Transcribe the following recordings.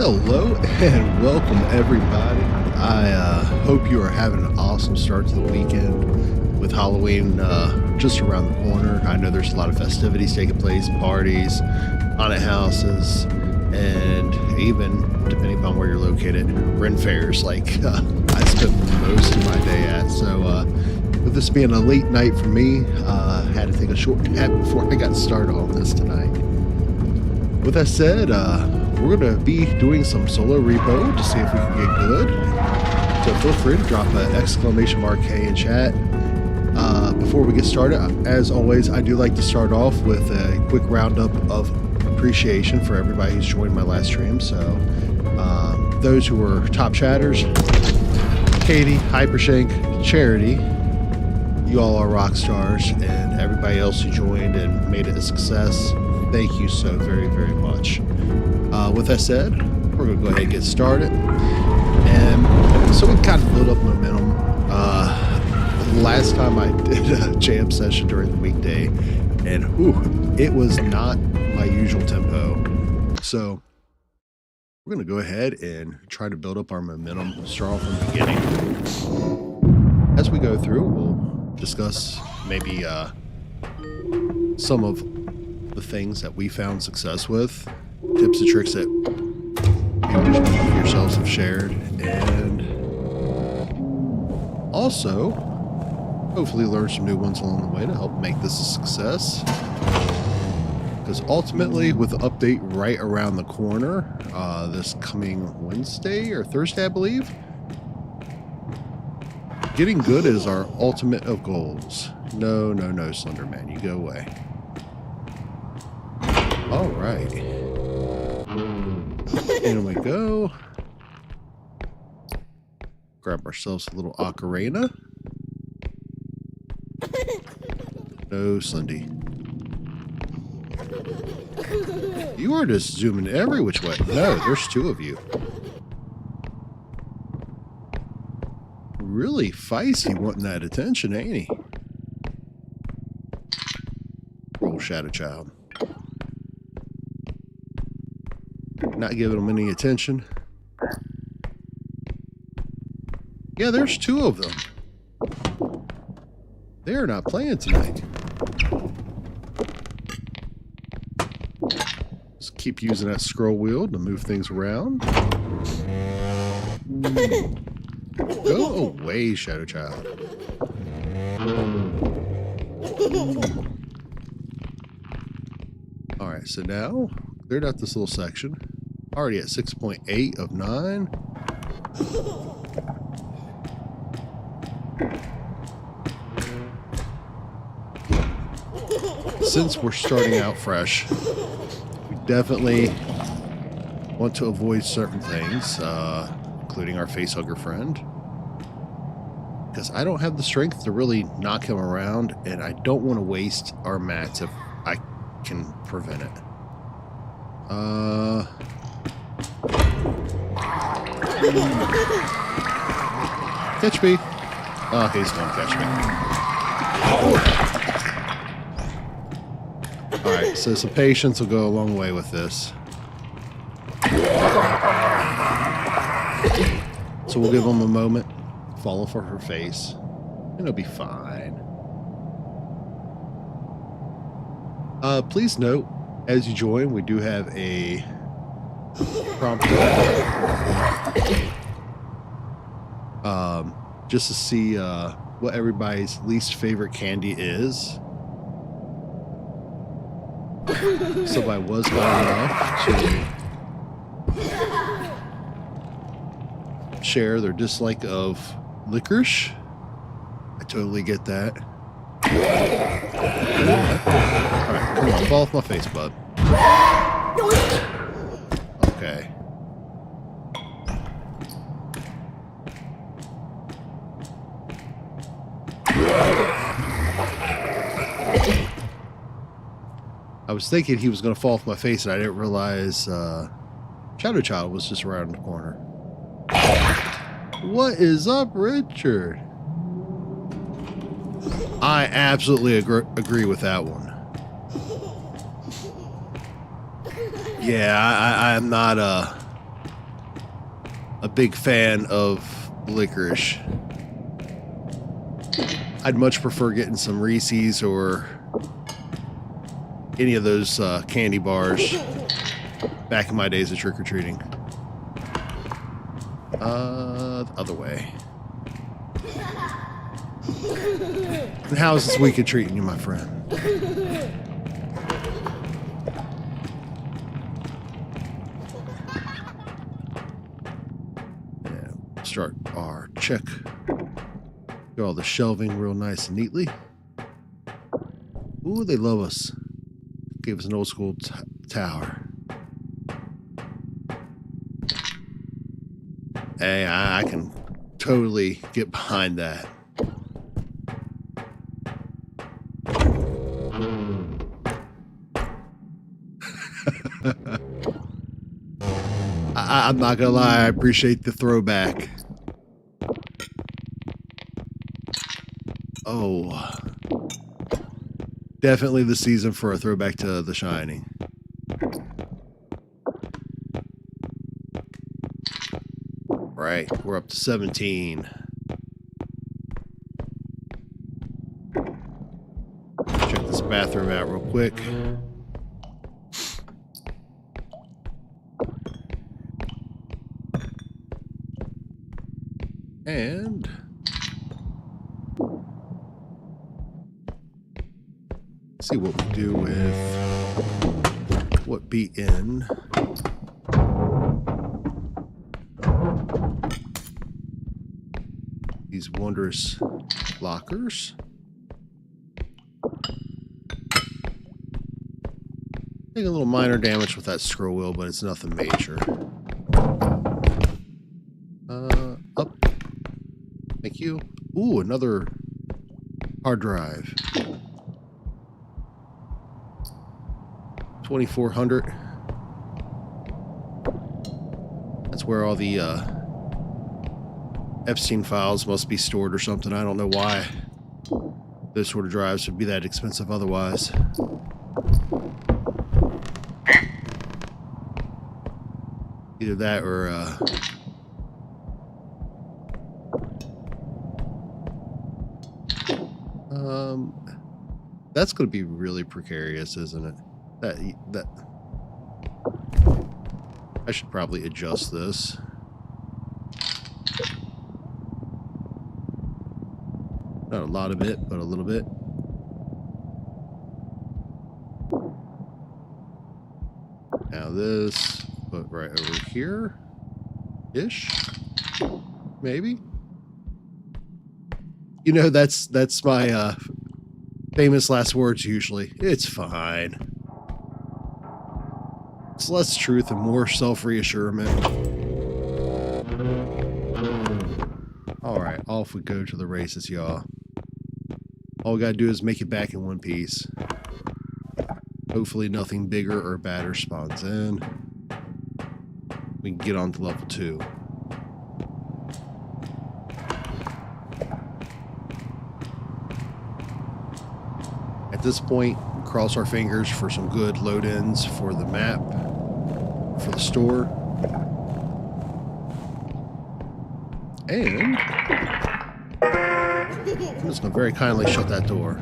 Hello and welcome everybody. I hope you are having an awesome start to the weekend with Halloween just around the corner. I know there's a lot of festivities taking place, parties, haunted houses, and even, depending upon where you're located, Ren fairs like I spent most of my day at. So with this being a late night for me, I had to take a short nap before I got started on this tonight. With that said, we're going to be doing some solo repo to see if we can get good. So feel free to drop an exclamation mark K in chat. Before we get started, as always, I do like to start off with a quick roundup of appreciation for everybody who's joined my last stream. So those who were top chatters, Katie, Hypershank, Charity, you all are rock stars, and everybody else who joined and made it a success, thank you so very, very much. With that said, we're going to go ahead and get started. And so we kind of build up momentum. Last time I did a jam session during the weekday, and it was not my usual tempo. So we're going to go ahead and try to build up our momentum, start off from the beginning. As we go through, we'll discuss maybe some of the things that we found success with, tips and tricks that you yourselves have shared, and also hopefully learn some new ones along the way to help make this a success. Because ultimately, with the update right around the corner, this coming Wednesday or Thursday, I believe, getting good is our ultimate of goals. No, Slenderman, you go away. All right. In we go. Grab ourselves a little ocarina. No, Slendy. You are just zooming every which way. No, there's two of you. Really feisty wanting that attention, ain't he? Old Shadow Child. Not giving him any attention. Yeah, there's two of them. They're not playing tonight. Just keep using that scroll wheel to move things around. Go away, Shadow Child. Alright, so now cleared out this little section. Already at 6.8 of 9. Since we're starting out fresh, we definitely want to avoid certain things, including our facehugger friend, because I don't have the strength to really knock him around, and I don't want to waste our mats if I can prevent it. Catch me. Oh, he's gonna catch me. Alright, so some patience will go a long way with this. So we'll give him a moment, follow for her face, and it'll be fine. Please note, as you join, we do have a prompt just to see what everybody's least favorite candy is. Somebody was kind enough to share their dislike of licorice. I totally get that. Alright, come on, fall off my face, bud. Okay. I was thinking he was going to fall off my face, and I didn't realize Shadow Child was just around the corner. What is up, Richard? I absolutely agree with that one. Yeah, I'm not a big fan of licorice. I'd much prefer getting some Reese's or any of those candy bars back in my days of trick-or-treating. The other way. And how's this weekend treating you, my friend? Yeah, start our check. Get all the shelving real nice and neatly. Ooh, they love us. Gave us an old school tower. Hey, I can totally get behind that. I'm not gonna lie, I appreciate the throwback. Oh, definitely the season for a throwback to The Shining. Right, we're up to 17. Check this bathroom out real quick. And see what we do with what be in. These wondrous lockers. Taking a little minor damage with that scroll wheel, but it's nothing major. Up. Thank you. Ooh, another hard drive. 2400. That's where all the Epstein files must be stored or something. I don't know why those sort of drives would be that expensive otherwise. Either that or that's going to be really precarious, isn't it? That I should probably adjust this. Not a lot of it, but a little bit. Now this, put right over here, ish, maybe. You know, that's my famous last words usually. It's fine. It's less truth and more self-reassurance. All right, off we go to the races, y'all. All we gotta do is make it back in one piece. Hopefully nothing bigger or badder spawns in. We can get on to level 2. At this point, cross our fingers for some good load-ins for the map, for the store. And I'm just going to very kindly shut that door.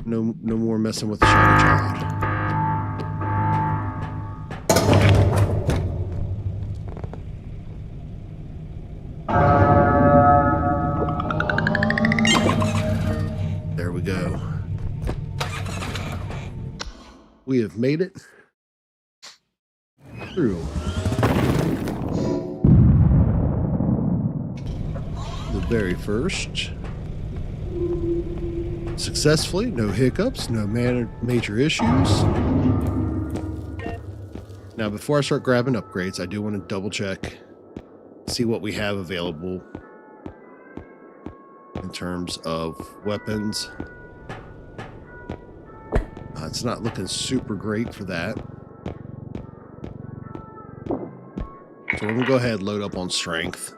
No more messing with the shiny child. There we go. We have made it through the very first. Successfully, no hiccups, no major issues. Now, before I start grabbing upgrades, I do want to double check, see what we have available in terms of weapons. It's not looking super great for that. So we're going to go ahead and load up on strength.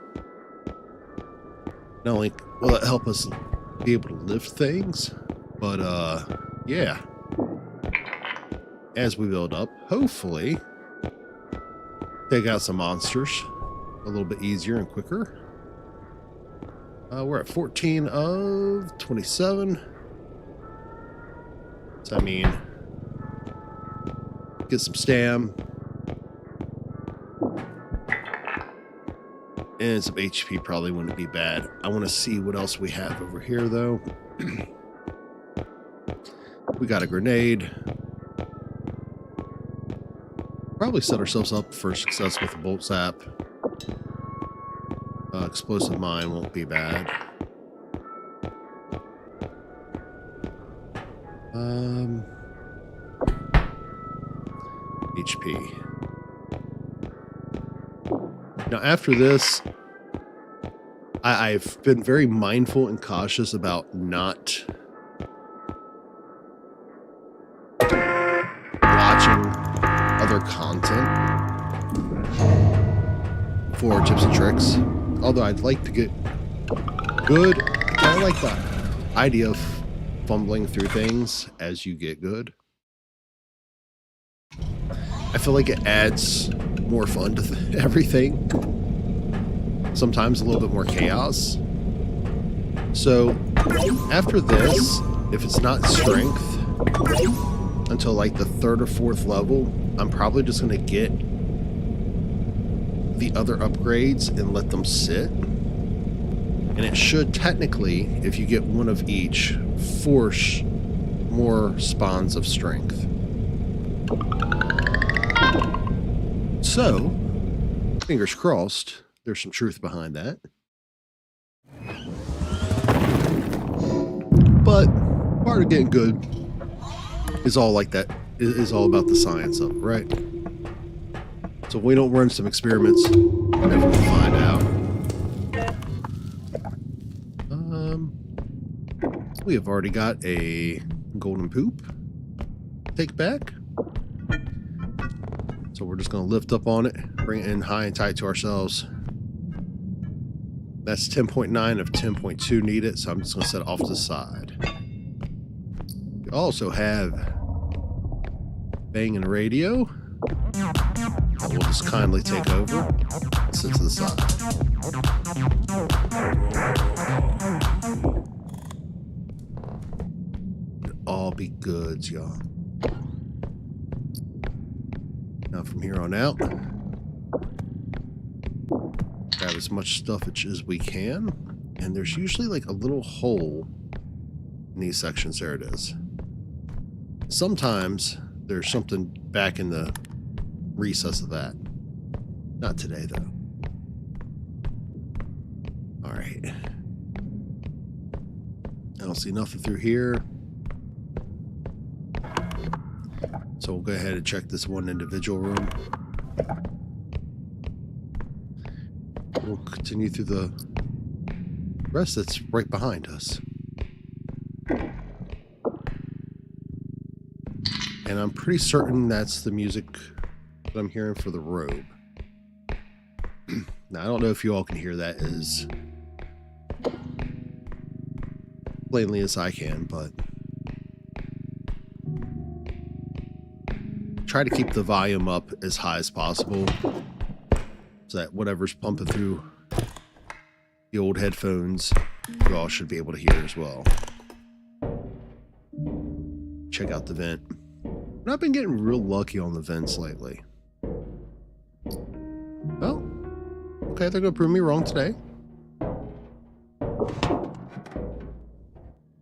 Not only will it help us be able to lift things, but yeah. as we build up, hopefully take out some monsters a little bit easier and quicker. We're at 14 of 27. So, I mean, get some stam and some HP probably wouldn't be bad. I want to see what else we have over here, though. We got a grenade. Probably set ourselves up for success with a bolt zap. Explosive mine won't be bad. HP. Now after this, I've been very mindful and cautious about not watching other content for tips and tricks. Although I'd like to get good, I like the idea of fumbling through things as you get good. I feel like it adds more fun to everything. Sometimes a little bit more chaos. So after this, if it's not strength until like the 3rd or 4th level, I'm probably just going to get the other upgrades and let them sit. And it should technically, if you get one of each, force more spawns of strength. So, fingers crossed, there's some truth behind that. But part of getting good is all like that, is all about the science of it, right? So if we don't run some experiments, we'll never find out. We have already got a golden poop. Take back. So we're just going to lift up on it, bring it in high and tight to ourselves. That's 10.9 of 10.2 needed, so I'm just going to set it off to the side. We also have banging radio. That will just kindly take over and sit to the side. It'll all be goods, y'all. Now from here on out, grab as much stuff as we can, and there's usually like a little hole in these sections. There it is. Sometimes there's something back in the recess of that. Not today though. All right. I don't see nothing through here. So we'll go ahead and check this one individual room. We'll continue through the rest that's right behind us. And I'm pretty certain that's the music that I'm hearing for the Robe. Now, I don't know if you all can hear that as plainly as I can, but try to keep the volume up as high as possible so that whatever's pumping through the old headphones, you all should be able to hear as well. Check out the vent. And I've been getting real lucky on the vents lately. Well, okay, they're going to prove me wrong today.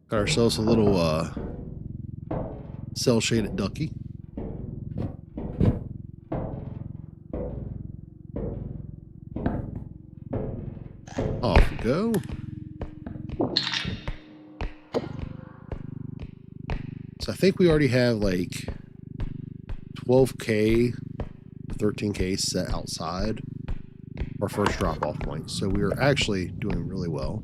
Got ourselves a little cell-shaded ducky. Off we go. So I think we already have like 12K, 13K set outside our first drop-off point. So we were actually doing really well.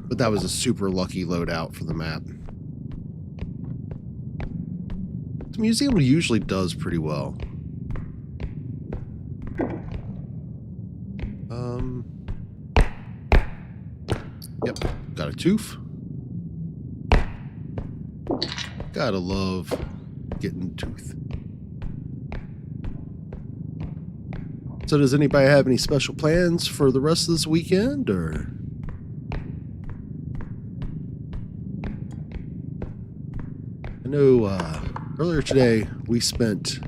But that was a super lucky loadout for the map. The museum usually does pretty well. Yep, got a tooth. Gotta love getting tooth. So does anybody have any special plans for the rest of this weekend, or? I know earlier today we spent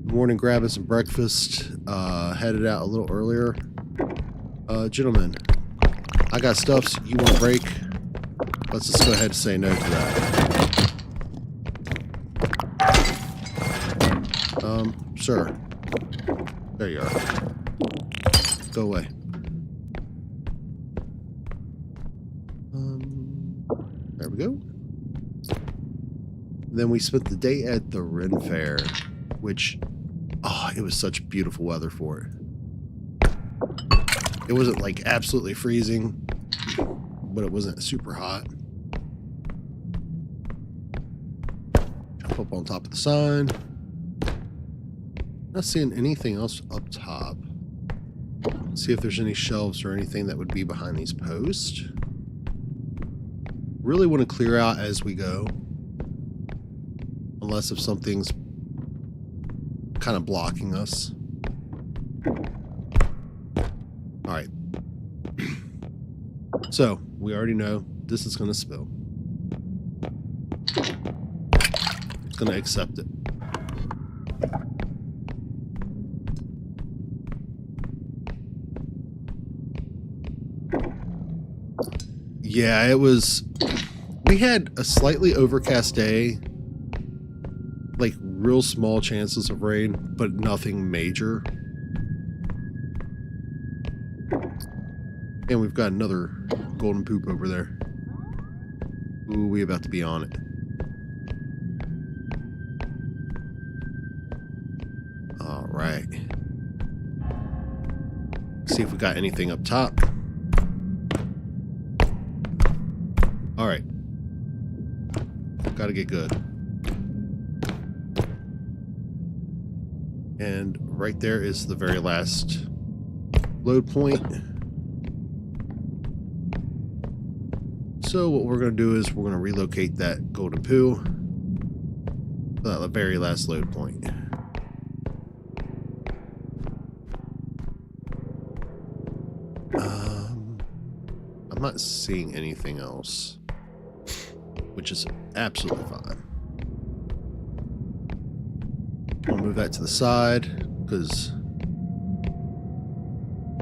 the morning grabbing some breakfast, headed out a little earlier. Gentlemen, I got stuff, so you want a break? Let's just go ahead and say no to that. Sir. There you are. Go away. There we go. Then we spent the day at the Ren Fair, which, it was such beautiful weather for it. It wasn't like absolutely freezing, but it wasn't super hot. Jump up on top of the sign. Not seeing anything else up top. See if there's any shelves or anything that would be behind these posts. Really want to clear out as we go. Unless if something's kind of blocking us. Alright. So, we already know this is going to spill. It's going to accept it. Yeah, it was... We had a slightly overcast day. Like, real small chances of rain, but nothing major. And we've got another golden poop over there. Ooh, we about to be on it. Alright. See if we got anything up top. Alright. Gotta get good. And right there is the very last load point. So what we're going to do is we're going to relocate that golden poo to the very last load point. I'm not seeing anything else, which is absolutely fine. I'll move that to the side because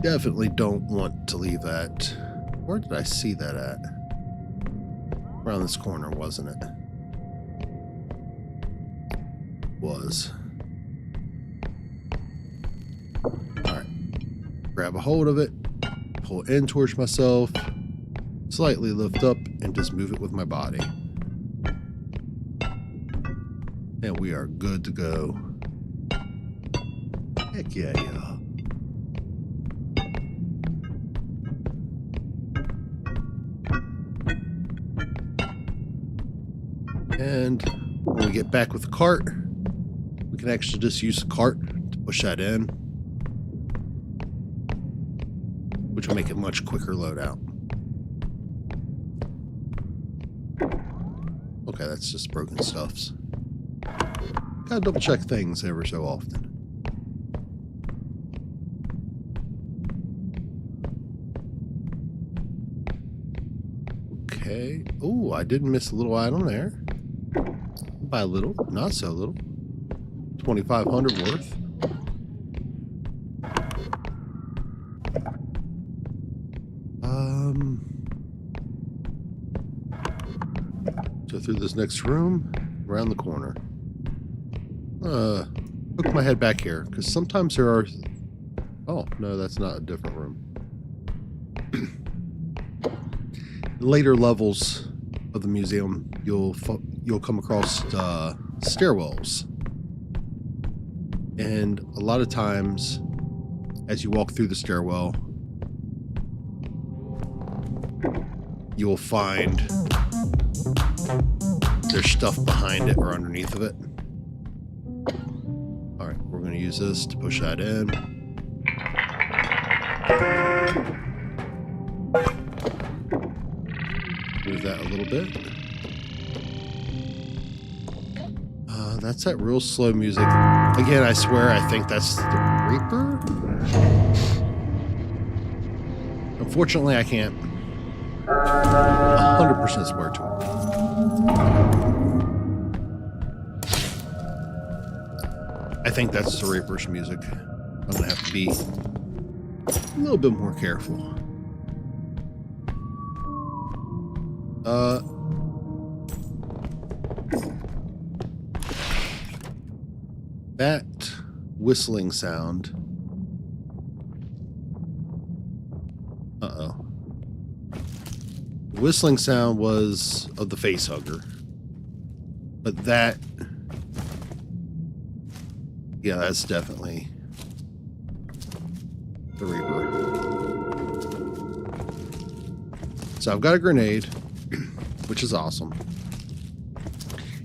definitely don't want to leave that. Where did I see that at? Around this corner, wasn't it? Was. Alright. Grab a hold of it, pull in towards myself, slightly lift up, and just move it with my body. And we are good to go. Heck yeah, yeah. And when we get back with the cart, we can actually just use the cart to push that in, which will make it much quicker loadout. Okay, that's just broken stuffs. Gotta double check things ever so often. Okay. Oh, I did miss a little item there. By a little, not so little. 2,500 worth. So through this next room, around the corner. Hook my head back here, because sometimes there are... Oh, no, that's not a different room. Later levels of the museum, you'll come across stairwells. And a lot of times, as you walk through the stairwell, you'll find there's stuff behind it or underneath of it. Alright, we're going to use this to push that in. Move that a little bit. That's that real slow music. Again, I swear I think that's the Reaper. Unfortunately, I can't 100% swear to it. I think that's the Reaper's music. I'm gonna have to be a little bit more careful. That whistling sound. Uh-oh. The whistling sound was of the facehugger. But that... yeah, that's definitely the Reaper. So I've got a grenade, which is awesome.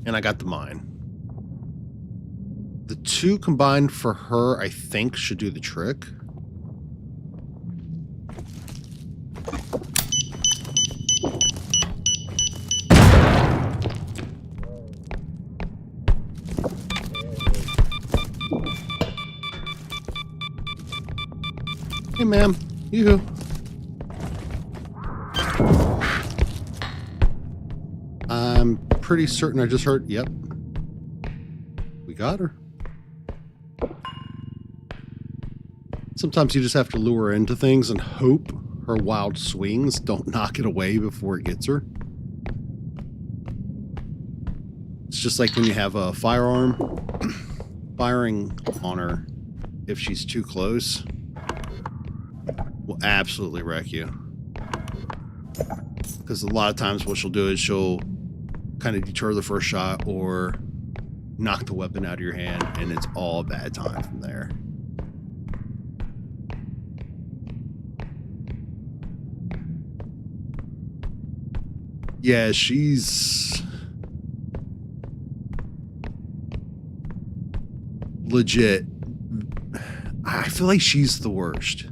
And I got the mine. The two combined for her, I think, should do the trick. Hey, ma'am. Yoo-hoo. I'm pretty certain I just heard... yep. We got her. Sometimes you just have to lure her into things and hope her wild swings don't knock it away before it gets her. It's just like when you have a firearm, firing on her, if she's too close, will absolutely wreck you. Because a lot of times what she'll do is she'll kind of deter the first shot or knock the weapon out of your hand, and it's all a bad time from there. Yeah, she's legit. I feel like she's the worst.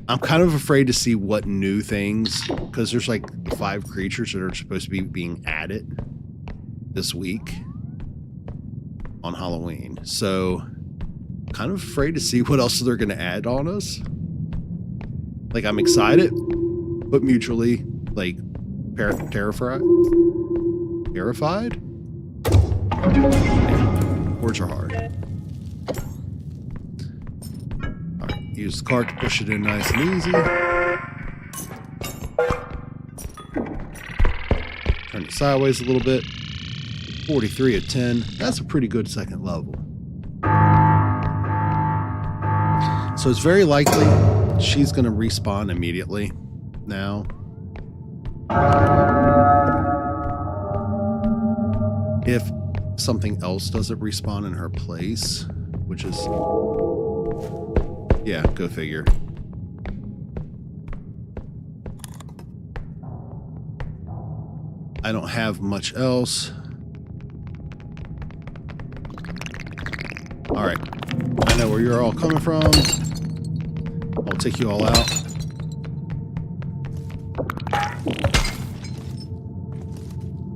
I'm kind of afraid to see what new things, because there's like 5 creatures that are supposed to be being added this week on Halloween. So, kind of afraid to see what else they're going to add on us. Like, I'm excited, but mutually, like, terrified? Terrified? Yeah, words are hard. Alright, use the cart to push it in nice and easy. Turn it sideways a little bit. 43 of 10. That's a pretty good second level. So it's very likely she's going to respawn immediately now. If something else doesn't respawn in her place, which is... yeah, go figure. I don't have much else. Alright. I know where you're all coming from. I'll take you all out.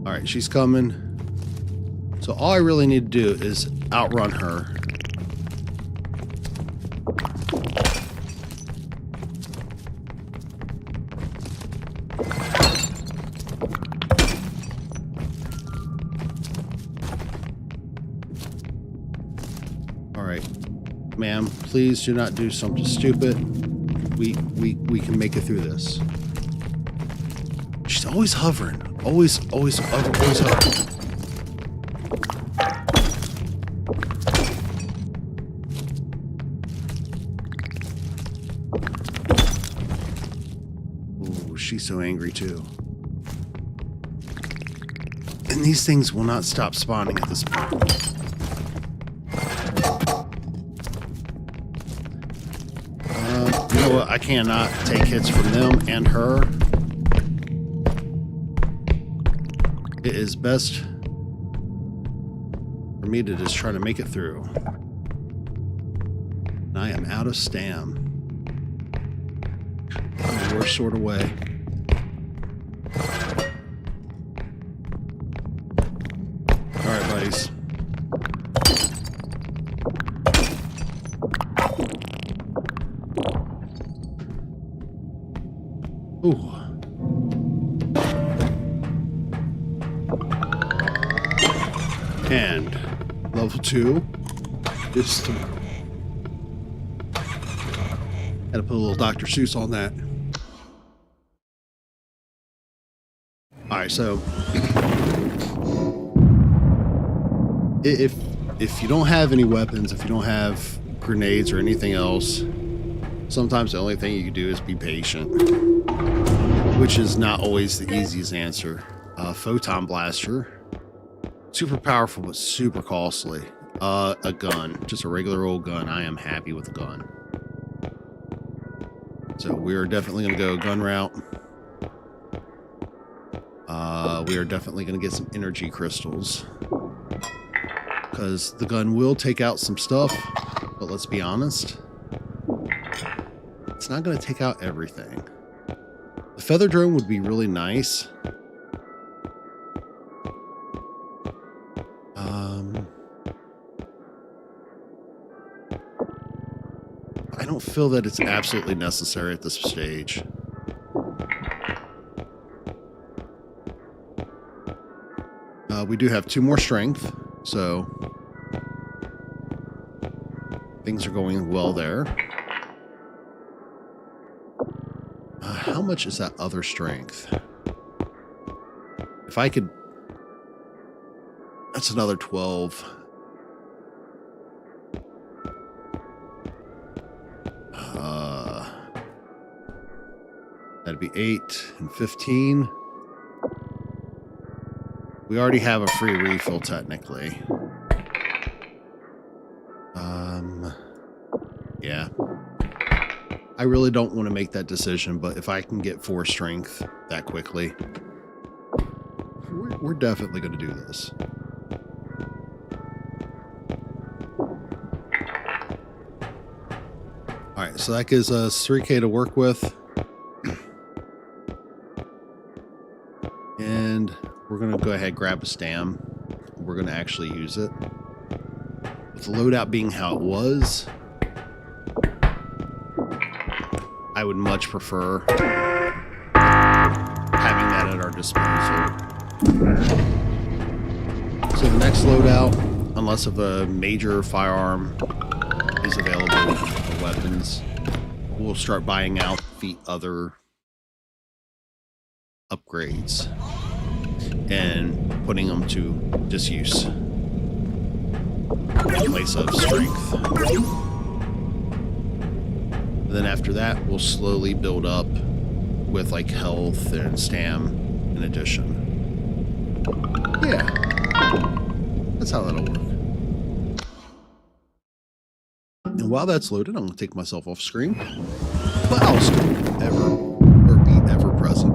Alright, she's coming. So all I really need to do is outrun her. Alright. Ma'am, please do not do something stupid. We can make it through this. She's always hovering. Always hovering. Ooh, she's so angry too. And these things will not stop spawning at this point. You know what? I cannot take hits from them and her. It is best for me to just try to make it through. And I am out of stam. In the worst sort of way. place. Ooh. And level 2 is through. Gotta put a little Dr. Seuss on that. Alright, so if you don't have any weapons, if you don't have grenades or anything else, sometimes the only thing you can do is be patient, which is not always the easiest answer. Photon blaster, super powerful but super costly. A gun, just a regular old gun. I am happy with the gun. So we are definitely going to go gun route. We are definitely going to get some energy crystals, because the gun will take out some stuff, but let's be honest, it's not going to take out everything. The feather drone would be really nice. I don't feel that it's absolutely necessary at this stage. We do have 2 more strength, so things are going well there. How much is that other strength? If I could... That's another 12. That'd be 8 and 15. We already have a free refill, technically. Yeah. I really don't want to make that decision, but if I can get 4 strength that quickly, we're definitely going to do this. Alright, so that gives us 3K to work with. And we're going to go ahead and grab a stam. We're going to actually use it. With the loadout being how it was, I would much prefer having that at our disposal. So the next loadout, unless of a major firearm is available for weapons, we'll start buying out the other upgrades and putting them to disuse in place of strength. And then after that, we'll slowly build up with like health and stam in addition. Yeah, that's how that'll work. And while that's loaded, I'm going to take myself off screen. But I'll still be ever present.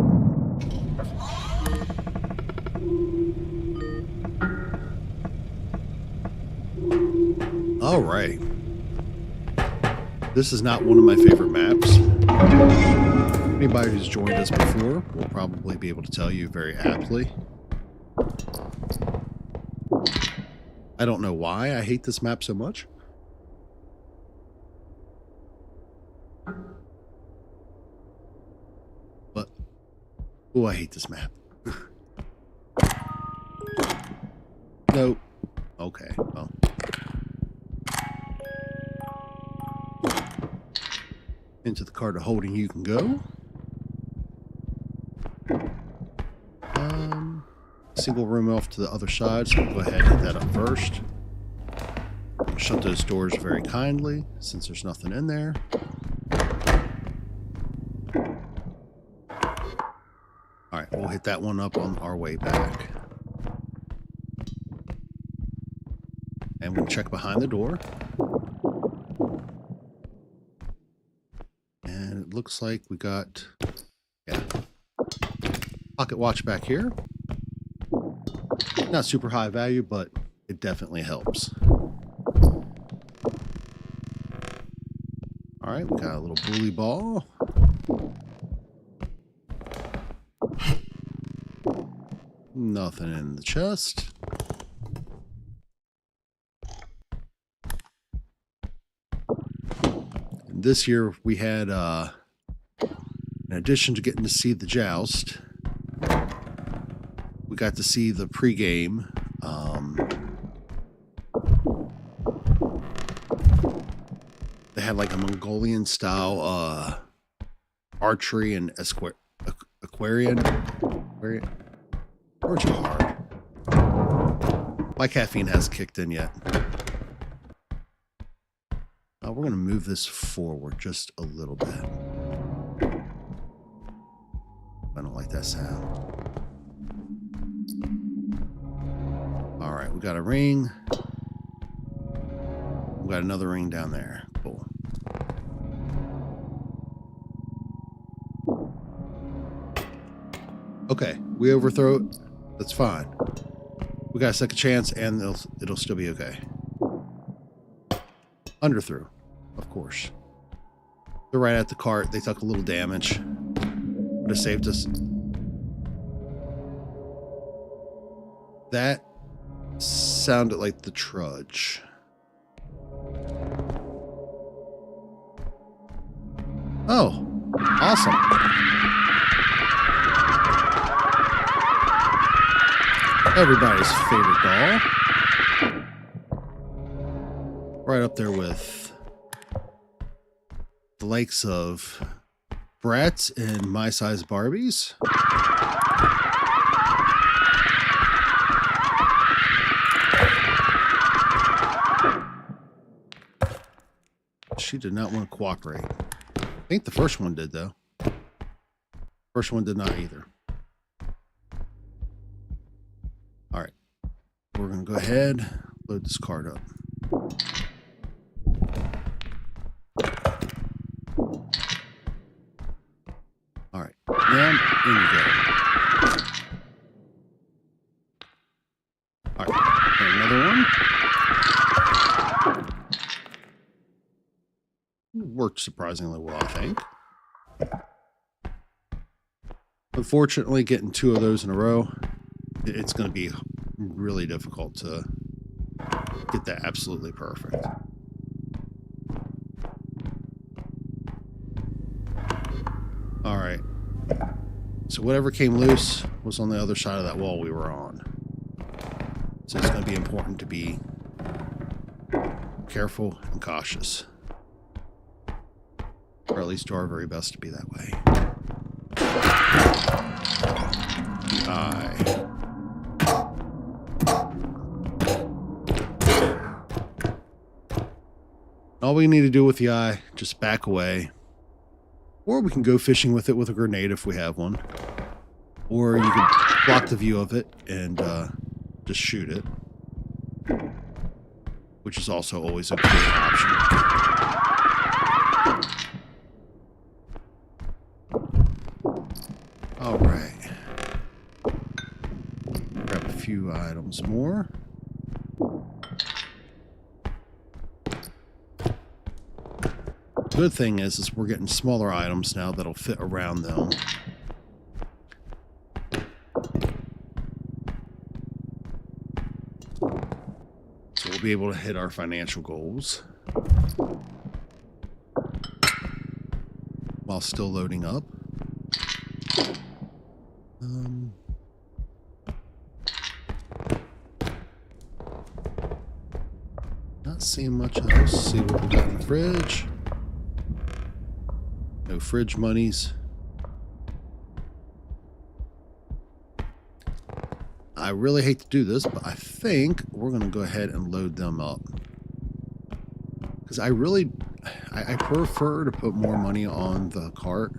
All right. This is not one of my favorite maps. Anybody who's joined us before will probably be able to tell you very aptly. I don't know why I hate this map so much. But, oh, I hate this map. Nope. Okay, well. Into the cart of holding you can go. Single room off to the other side, so we'll go ahead and hit that up first. Shut those doors very kindly, since there's nothing in there. Alright, we'll hit that one up on our way back. And we'll check behind the door. And it looks like we got, yeah, pocket watch back here. Not super high value, but it definitely helps. All right, we got a little bully ball. Nothing in the chest. this year we had, in addition to getting to see the joust, we got to see the pregame. They had like a Mongolian style archery and aquarian. Words are hard. My caffeine hasn't kicked in yet. We're going to move this forward just a little bit. I don't like that sound. All right, we got a ring. We got another ring down there. Cool. Okay, we overthrow it. That's fine. We got a second chance, and it'll still be okay. Underthrew, of course. They're right at the cart. They took a little damage. Would have saved us. That sounded like the trudge. Oh, awesome. Everybody's favorite doll. Right up there with the likes of Bratz and My Size Barbies. She did not want to cooperate. I think the first one did, though. First one did not either. All right. We're going to go ahead, load this card up. All right. Now, in you go. All right. Another one. Worked surprisingly well, I think. Unfortunately, getting two of those in a row, it's going to be really difficult to get that absolutely perfect. All right. So whatever came loose was on the other side of that wall we were on. So it's going to be important to be careful and cautious. Or at least do our very best to be that way. The eye. All we need to do with the eye, just back away. Or we can go fishing with it with a grenade if we have one. Or you can block the view of it and just shoot it. Which is also always a good option. All right. Grab a few items more. Good thing is we're getting smaller items now that'll fit around them. So we'll be able to hit our financial goals while still loading up. Not seeing much else. See what we got in the fridge. No fridge monies. I really hate to do this, but I think we're going to go ahead and load them up. Because I prefer to put more money on the cart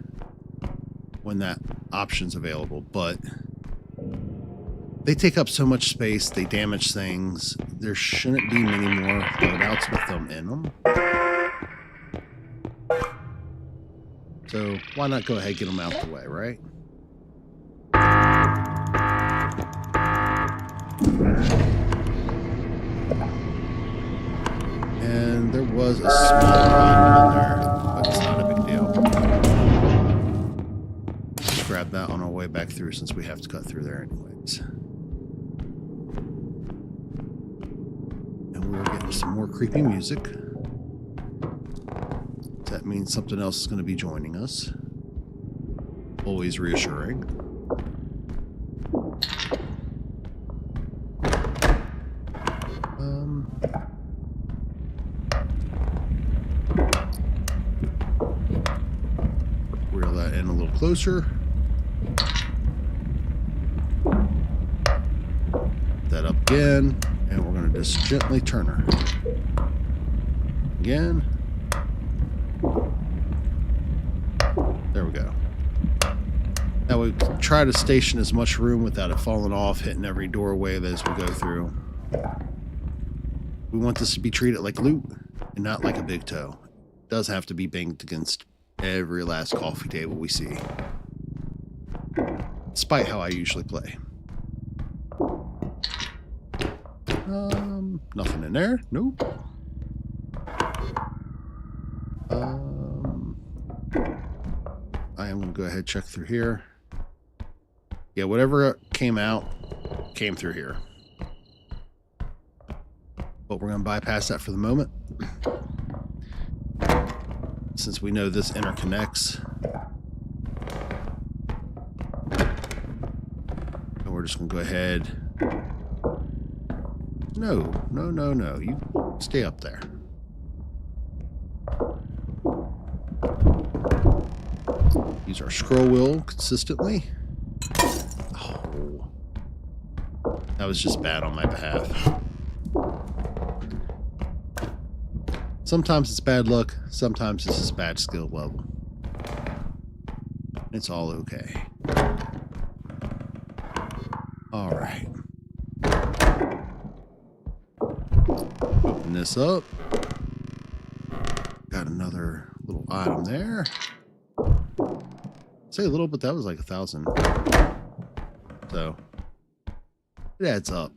when that option's available, but they take up so much space, they damage things. There shouldn't be many more loadouts with them in them. So why not go ahead and get them out the way, right? And there was a small item in there, but it's not a big deal. Just grab that on our way back through since we have to cut through there anyways. And we're getting some more creepy music. That means something else is going to be joining us. Always reassuring. Reel that in a little closer. That up again, and we're going to just gently turn her. Again. There we go. Now we try to station as much room without it falling off, hitting every doorway as we go through. We want this to be treated like loot and not like a big toe. It does have to be banged against every last coffee table we see. Despite how I usually play. Nothing in there. Nope. I am going to go ahead and check through here. Yeah, whatever came out came through here. But we're going to bypass that for the moment. Since we know this interconnects. And we're just going to go ahead. No. You stay up there. Use our scroll wheel consistently. Oh. That was just bad on my behalf. Sometimes it's bad luck, sometimes it's just bad skill level. It's all okay. Alright. Open this up. Got another little item there. Say a little, but that was like 1,000. So it adds up.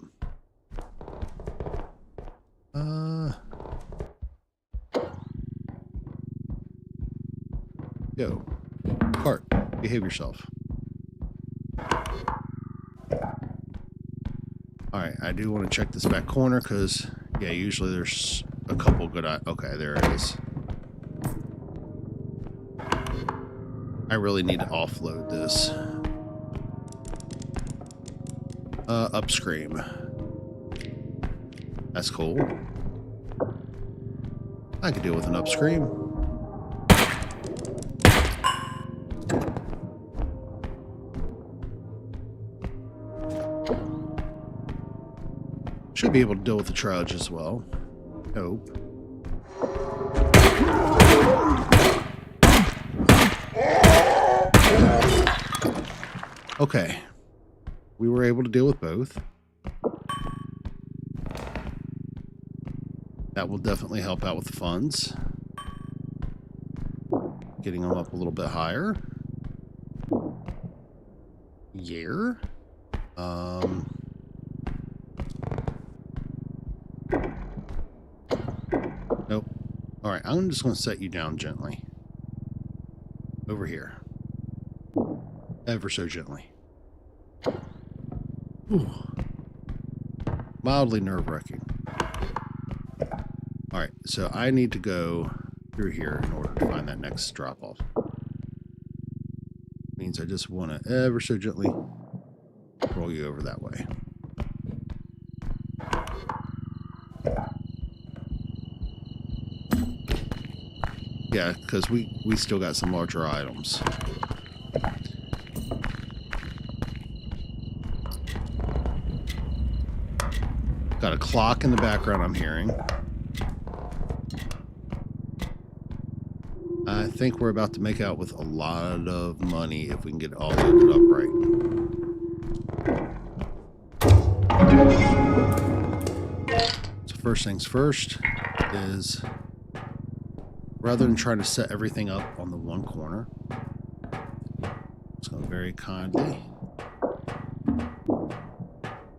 Go. Cart, behave yourself. Alright, I do want to check this back corner because, yeah, usually there's a couple good... Okay, there it is. I really need to offload this. Upscream. That's cool. I could deal with an upscream. Should be able to deal with the trudge as well. Nope. Okay. We were able to deal with both. That will definitely help out with the funds. Getting them up a little bit higher. Yeah. Nope. Alright, I'm just going to set you down gently. Over here. Ever so gently. Ooh. Mildly nerve-wracking. Alright, so I need to go through here in order to find that next drop-off. Means I just want to ever so gently roll you over that way. Yeah, because we still got some larger items. Got a clock in the background I'm hearing. I think we're about to make out with a lot of money if we can get it all loaded up right. So first things first is, rather than trying to set everything up on the one corner, just going to very kindly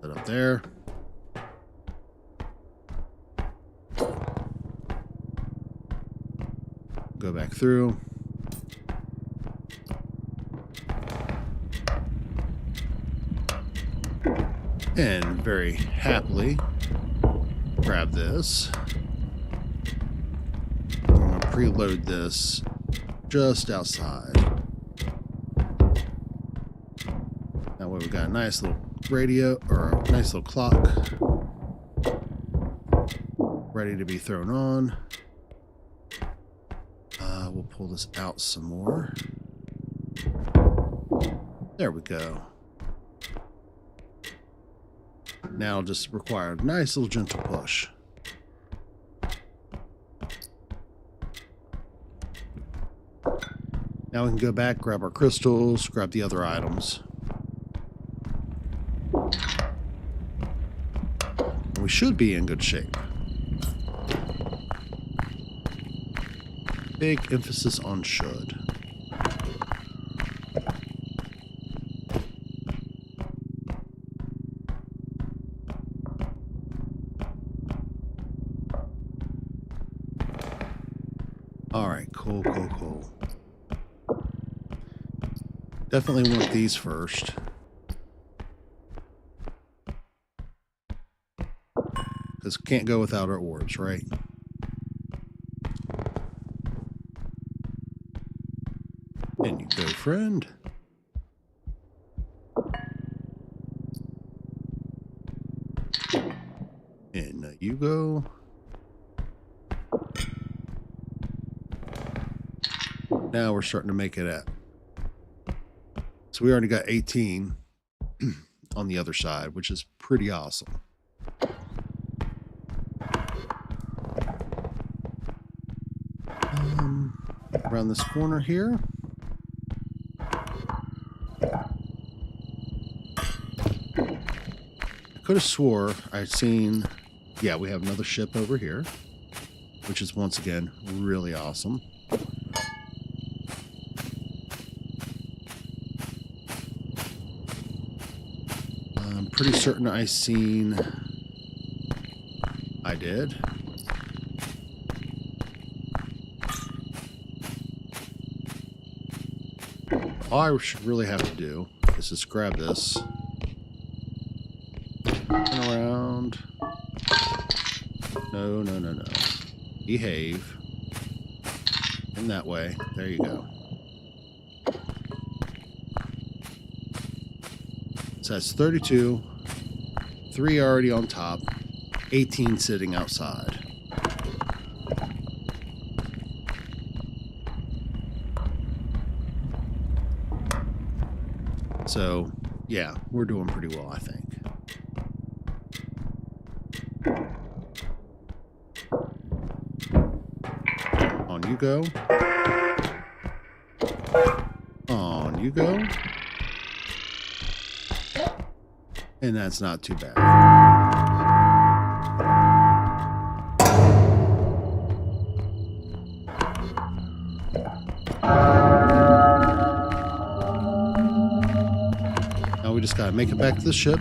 set up there. Go back through. And very happily grab this. I'm going to preload this just outside. That way we got a nice little radio, or a nice little clock ready to be thrown on. We'll pull this out some more. There we go. Now it'll just require a nice little gentle push. Now we can go back, grab our crystals, grab the other items. We should be in good shape. Big emphasis on should. All right, cool. Definitely want these first. Because can't go without our orbs, right? In you go, friend. In you go. Now we're starting to make it at. So we already got 18 on the other side, which is pretty awesome. Around this corner here. I could have swore I'd seen, yeah, we have another ship over here, which is once again really awesome. I'm pretty certain I seen, I did. All I should really have to do is just grab this. Turn around. No. Behave. In that way. There you go. So that's 32. 3 already on top. 18 sitting outside. So, yeah, we're doing pretty well, I think. On you go. On you go. And that's not too bad. Now we just gotta make it back to the ship.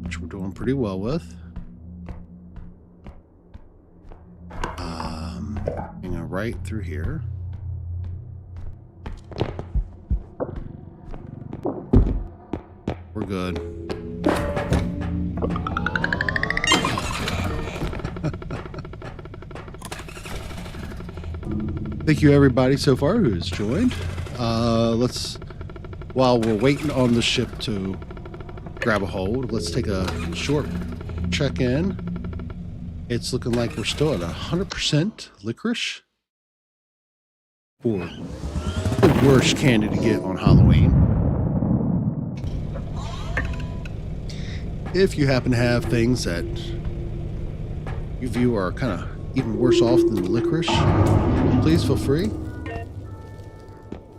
Which we're doing pretty well with. Right through here. We're good. Thank you everybody so far who's joined. While we're waiting on the ship to grab a hold, let's take a short check-in. It's looking like we're still at 100% licorice. For the worst candy to get on Halloween. If you happen to have things that you view are kind of even worse off than the licorice, please feel free.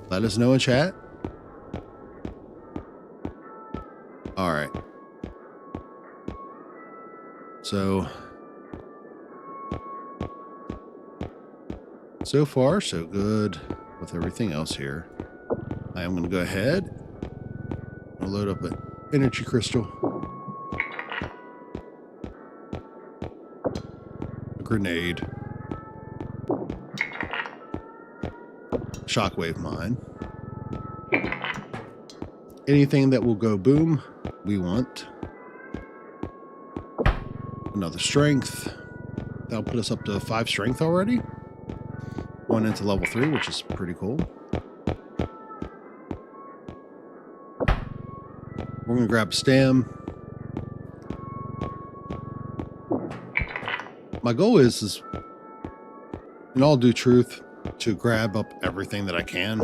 Let us know in chat. All right. So far, so good with everything else here. I am going to go ahead and load up an energy crystal, a grenade, shockwave mine, anything that will go boom, we want. Another strength. That'll put us up to 5 strength already. Going into level 3, which is pretty cool. We're going to grab stam. My goal is, in all due truth, to grab up everything that I can.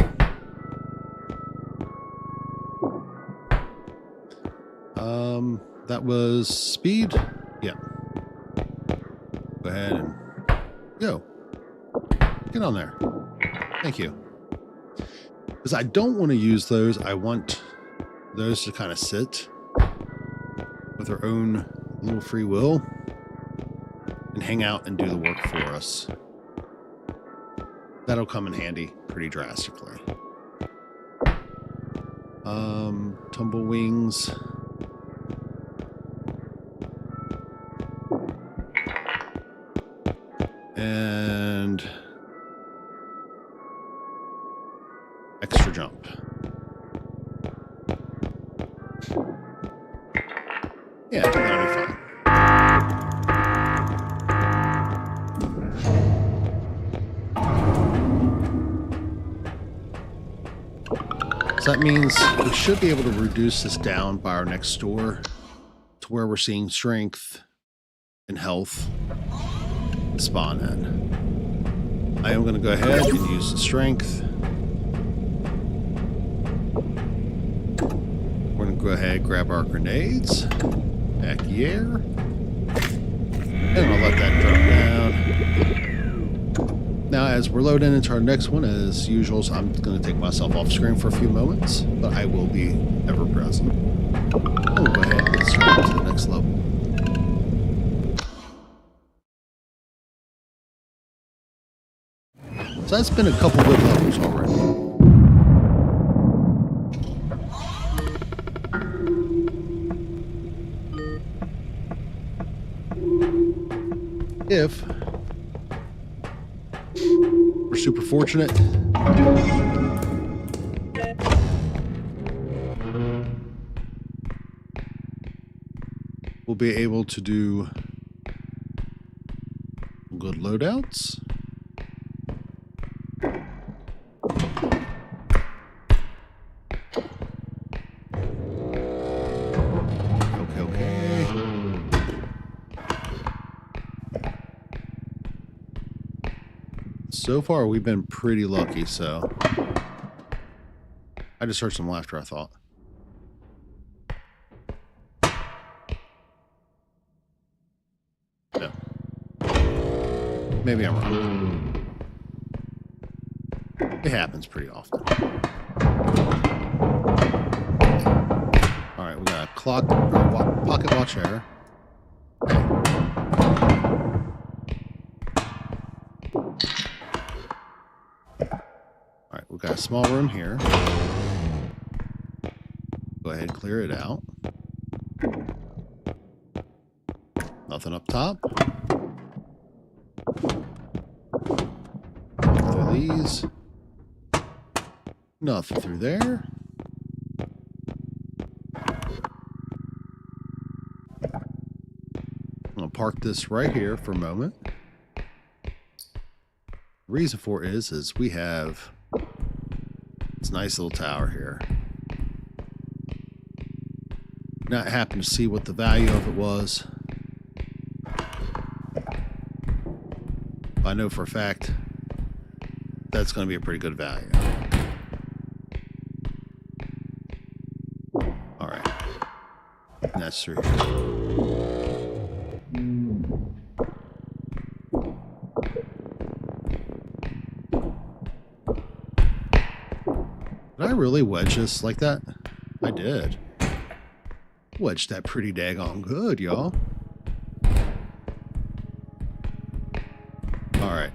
That was speed. Yeah. Go ahead and go. Get on there. Thank you. Because I don't want to use those. I want those to kind of sit with their own little free will and hang out and do the work for us. That'll come in handy pretty drastically. Tumble wings. And extra jump. Yeah, that'll be fine. So that means we should be able to reduce this down by our next store to where we're seeing strength and health spawn in. I am going to go ahead and use the strength. We're going to go ahead and grab our grenades. Back here. And I'll let that drop down. Now, as we're loading into our next one, as usual, so I'm going to take myself off screen for a few moments, but I will be ever present. We'll go ahead and get started to the next level. So that's been a couple good levels already. If we're super fortunate, we'll be able to do good loadouts. So far, we've been pretty lucky, so... I just heard some laughter, I thought. No. Maybe I'm wrong. It happens pretty often. Alright, we got a clock, or pocket watch error. Okay. Alright, we've got a small room here. Go ahead and clear it out. Nothing up top. Through these. Nothing through there. I'm going to park this right here for a moment. The reason for it is we have this nice little tower here. Not happen to see what the value of it was. I know for a fact that's going to be a pretty good value. All right. And that's through here. Did I really wedge this like that? I did. Wedged that pretty daggone good, y'all. Alright.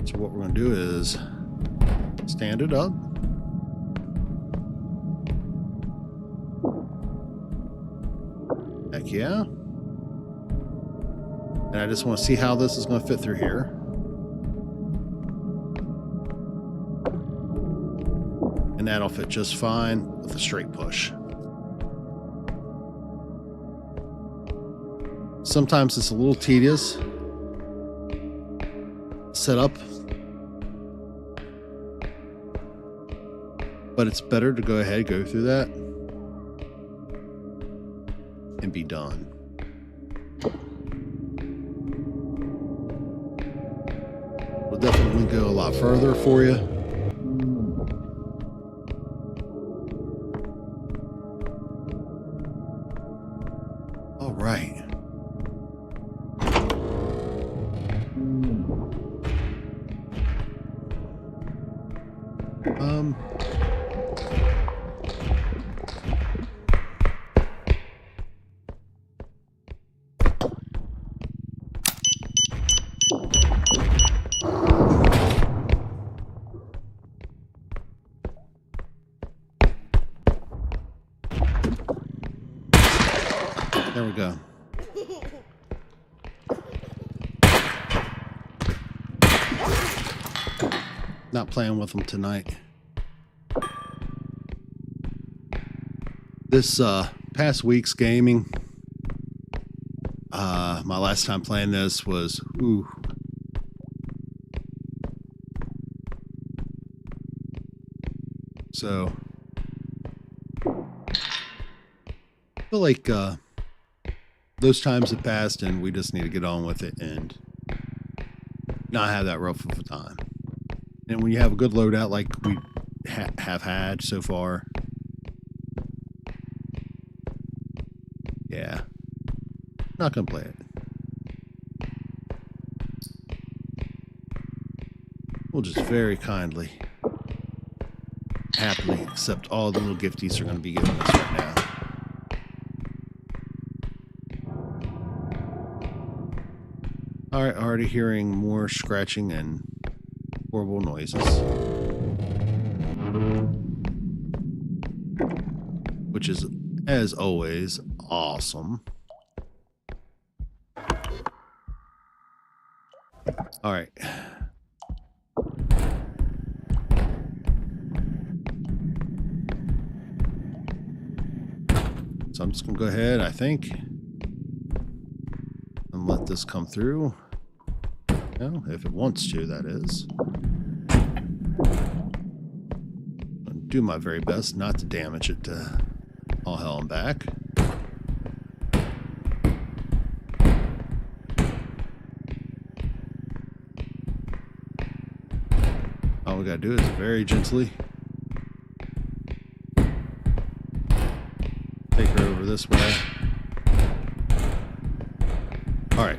So what we're going to do is stand it up. Heck yeah. And I just want to see how this is going to fit through here. And that'll fit just fine with a straight push. Sometimes it's a little tedious set up, but it's better to go ahead, go through that, and be done. We'll definitely go a lot further for you. All right. There we go. Not playing with them tonight. This past week's gaming, my last time playing this was, so I feel like those times have passed and we just need to get on with it and not have that rough of a time. And when you have a good loadout like we have had so far, yeah, not gonna play it. We'll just very kindly, happily accept all the little gifties they're gonna be giving us right now. Alright, already hearing more scratching and horrible noises. Which is, as always, awesome. Alright. So I'm just going to go ahead, I think, and let this come through. Well, if it wants to, that is. I'll do my very best not to damage it to all hell and back. All we gotta do is very gently take her over this way. All right.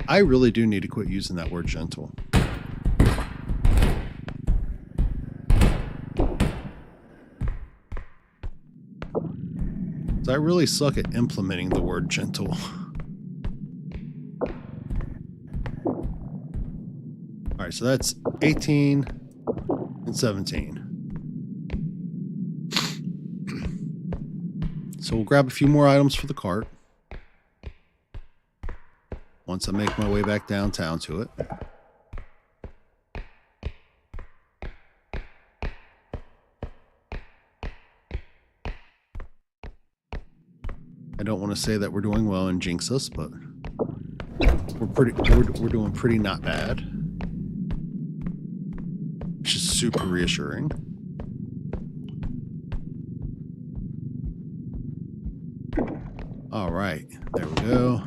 I really do need to quit using that word gentle. So I really suck at implementing the word gentle. All right, so that's 18 and 17. So we'll grab a few more items for the cart once I make my way back downtown to it. I don't want to say that we're doing well and jinx us, but we're doing pretty not bad, which is super reassuring. All right, there we go.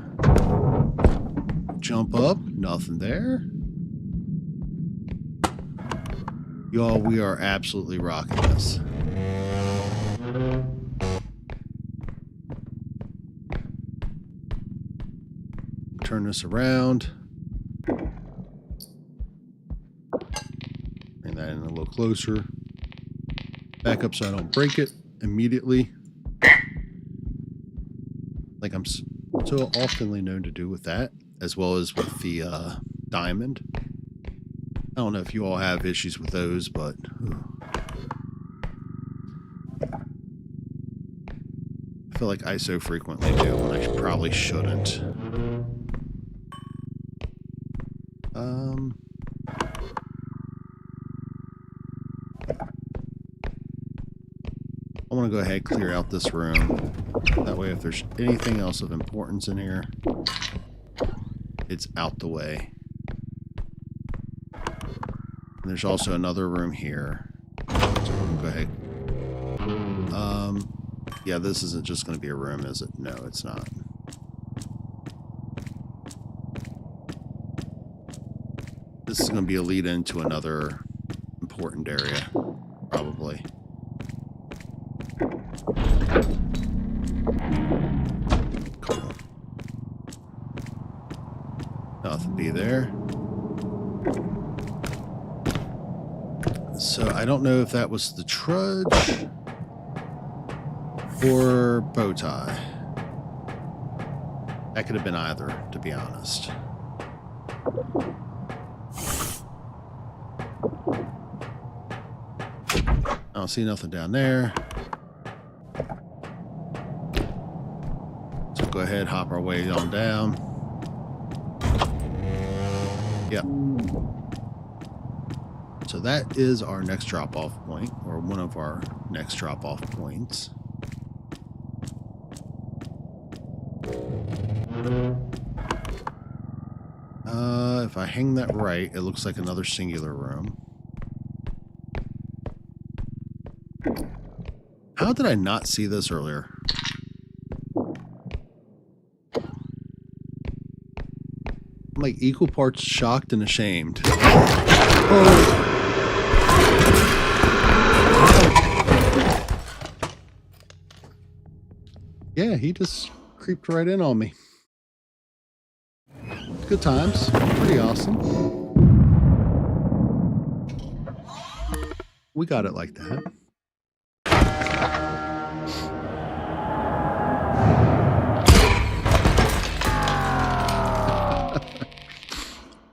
Jump up, nothing there. Y'all, we are absolutely rocking this. Turn this around. Bring that in a little closer. Back up so I don't break it immediately, like I'm so oftenly known to do with that, as well as with the diamond. I don't know if you all have issues with those, but I feel like I so frequently do when I probably shouldn't. I want to go ahead and clear out this room. That way, if there's anything else of importance in here, it's out the way. And there's also another room here. So we'll go ahead. Yeah, this isn't just going to be a room, is it? No, it's not. This is going to be a lead into another important area, probably. Cool. Nothing be there. So I don't know if that was the trudge or bow tie. That could have been either, to be honest. I don't see nothing down there. So go ahead, hop our way on down. Yep. So that is our next drop-off point, or one of our next drop-off points. If I hang that right, it looks like another singular room. How did I not see this earlier? I'm like equal parts shocked and ashamed. Oh. Yeah, he just creeped right in on me. Good times. Pretty awesome. We got it like that.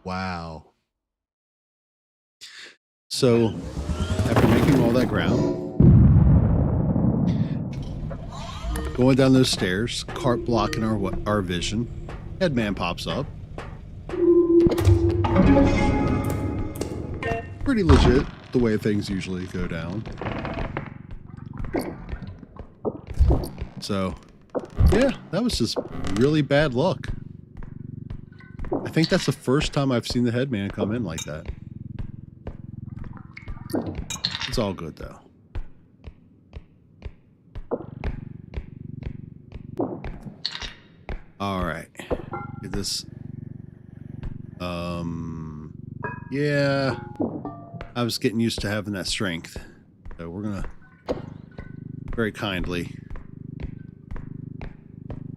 Wow. So, after making all that ground, going down those stairs, cart blocking our vision, headman pops up. Pretty legit, the way things usually go down. So, yeah, that was just really bad luck. I think that's the first time I've seen the headman come in like that. It's all good, though. All right. Get this. Yeah. I was getting used to having that strength. So we're going to very kindly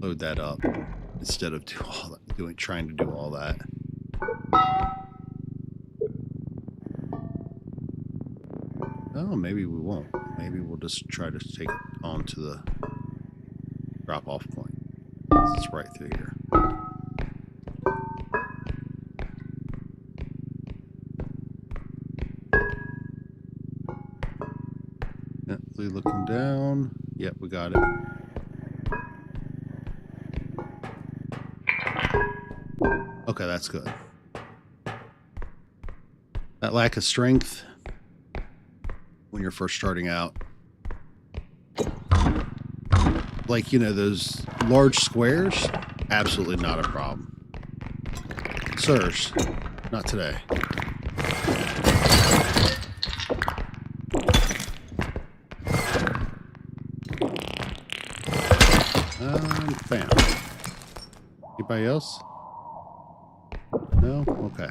load that up instead of trying to do all that. Oh, maybe we won't. Maybe we'll just try to take it on to the drop-off point. It's right through here. Gently looking down. Yep, we got it. Okay, that's good. That lack of strength when you're first starting out. Like, you know, those large squares, absolutely not a problem. Sirs, not today. Bam. Anybody else? No? Okay.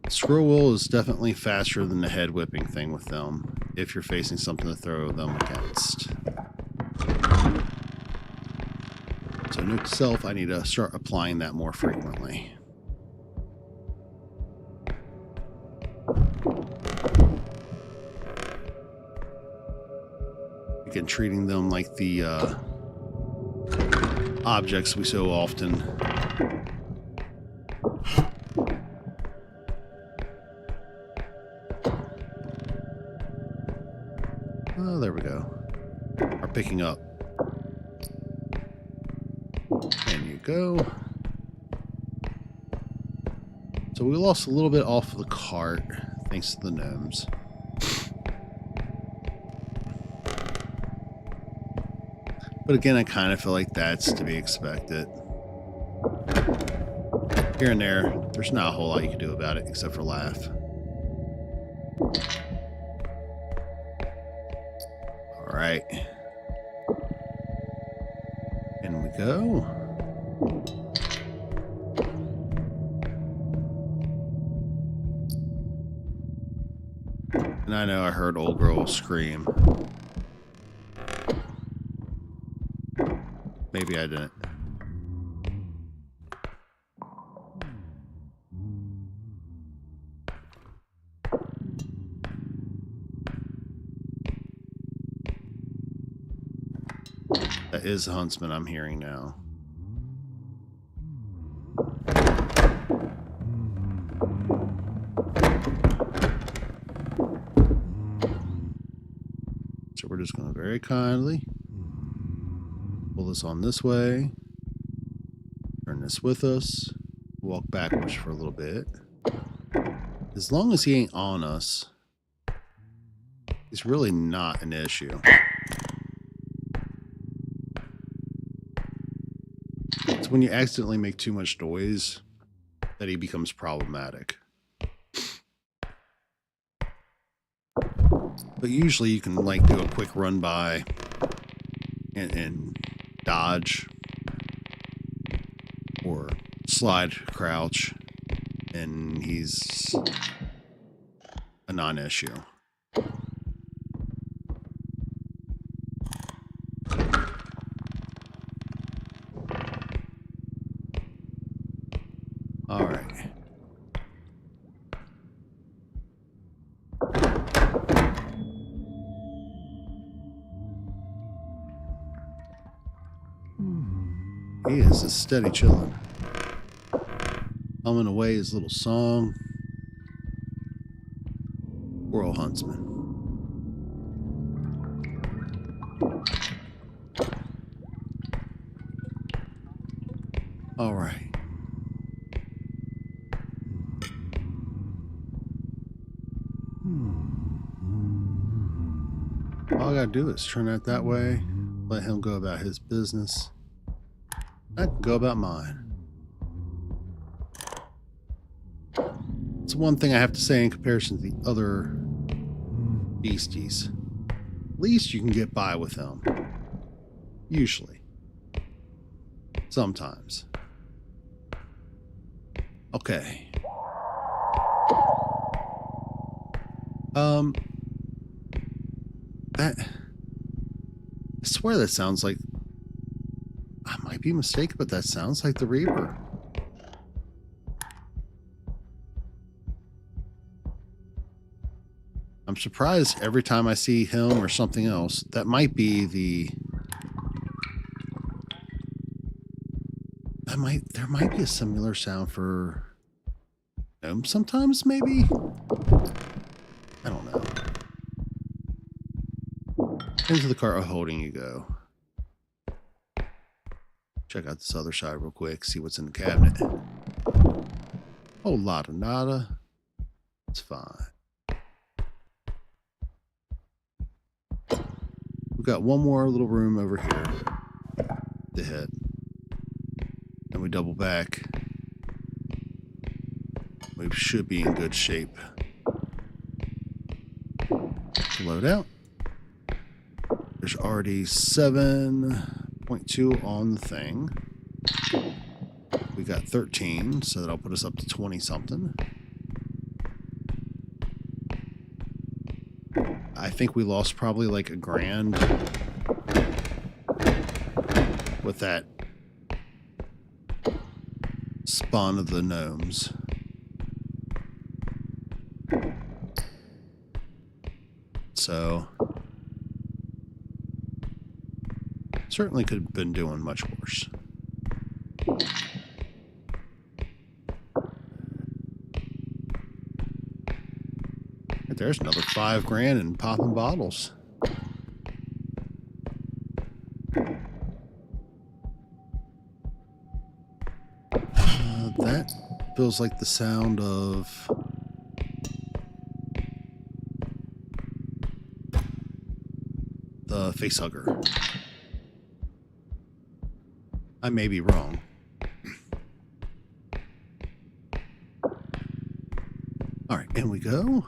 Scroll wheel is definitely faster than the head whipping thing with them, if you're facing something to throw them against. So note to self, I need to start applying that more frequently. Again, treating them like the objects we so often there we go. Are picking up. And you go. So we lost a little bit off of the cart. thanks to the gnomes. But again, I kind of feel like that's to be expected. Here and there, there's not a whole lot you can do about it except for laugh. All right. In we go. And I know I heard old girl scream. Maybe I didn't. That is the Huntsman I'm hearing now. So we're just going to very kindly pull this on this way, turn this with us, walk backwards for a little bit. As long as he ain't on us, it's really not an issue. It's when you accidentally make too much noise that he becomes problematic. But usually you can like do a quick run by and dodge or slide crouch, and he's a non-issue. All right. He is just steady chilling, humming away his little song. Poor old Huntsman. All right. All I gotta do is turn that way, let him go about his business. I can go about mine. It's one thing I have to say in comparison to the other beasties. At least you can get by with them. Usually. Sometimes. Okay. I swear that sounds like... I might be mistaken, but that sounds like the Reaper. I'm surprised every time I see him or something else. That might be the... There might be a similar sound for gnomes sometimes, maybe? I don't know. Into the cart holding you go. Check out this other side real quick, see what's in the cabinet. Oh, lot of nada. It's fine. We've got one more little room over here to hit. And we double back. We should be in good shape. Load out. There's already 7.2 on the thing. We got 13, so that'll put us up to 20 something. I think we lost probably like $1,000 with that spawn of the gnomes. So certainly could have been doing much worse. There's another $5,000 in popping bottles. That feels like the sound of a face hugger. I may be wrong. All right, in we go.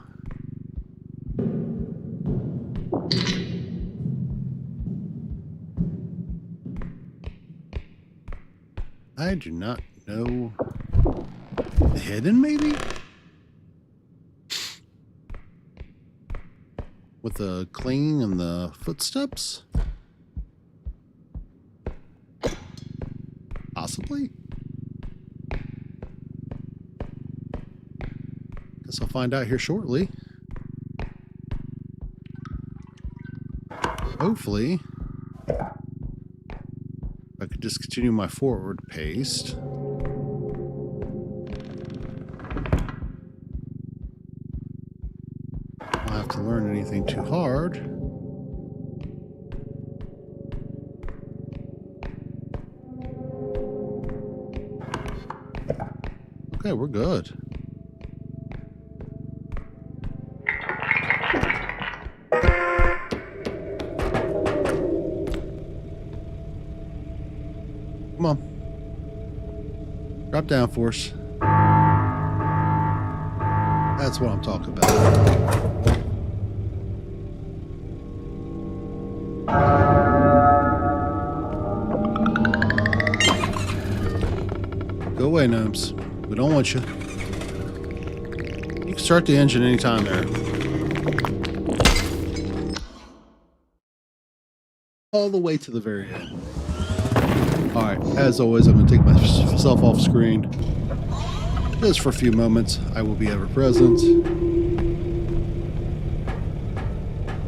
I do not know. Hidden, maybe? With the clinging and the footsteps? Possibly? Guess I'll find out here shortly. Hopefully. I could just continue my forward pace. I don't have to learn anything too hard. Okay, we're good. Come on. Drop down, force. That's what I'm talking about. Go away, gnomes. We don't want you. You can start the engine anytime there. All the way to the very end. Alright, as always, I'm going to take myself off screen. Just for a few moments, I will be ever present.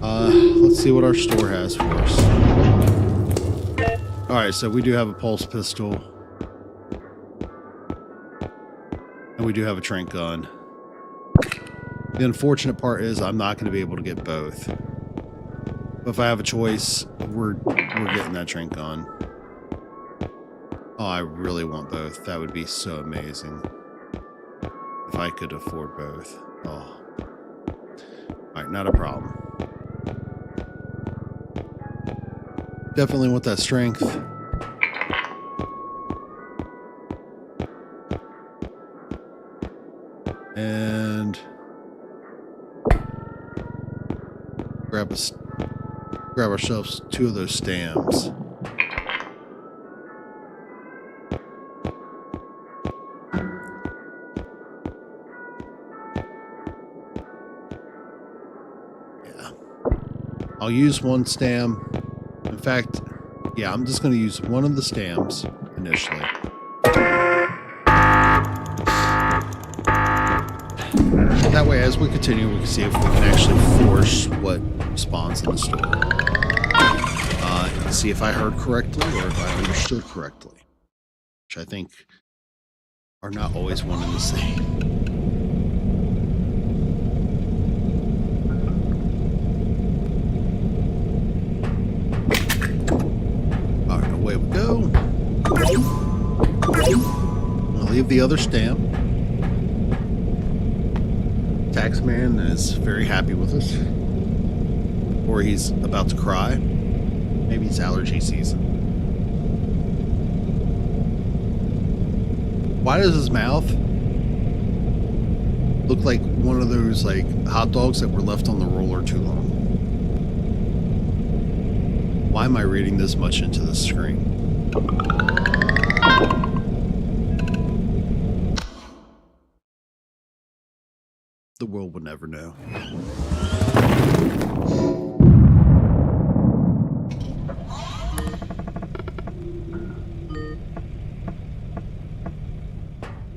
Let's see what our store has for us. Alright, so we do have a pulse pistol. And we do have a tranq gun. The unfortunate part is I'm not going to be able to get both. But if I have a choice, we're getting that tranq gun. Oh, I really want both. That would be so amazing. If I could afford both. Oh. Alright, not a problem. Definitely want that strength. And grab ourselves 2 of those stamps. I'll use 1 stam. In fact, yeah, I'm just going to use 1 of the stams initially. That way, as we continue, we can see if we can actually force what spawns in the store. See if I heard correctly or if I understood correctly. Which I think are not always one and the same. Away we go. I'll leave the other stamp. Taxman is very happy with us. Or he's about to cry. Maybe it's allergy season. Why does his mouth look like one of those like hot dogs that were left on the roller too long? Why am I reading this much into the screen? The world would never know.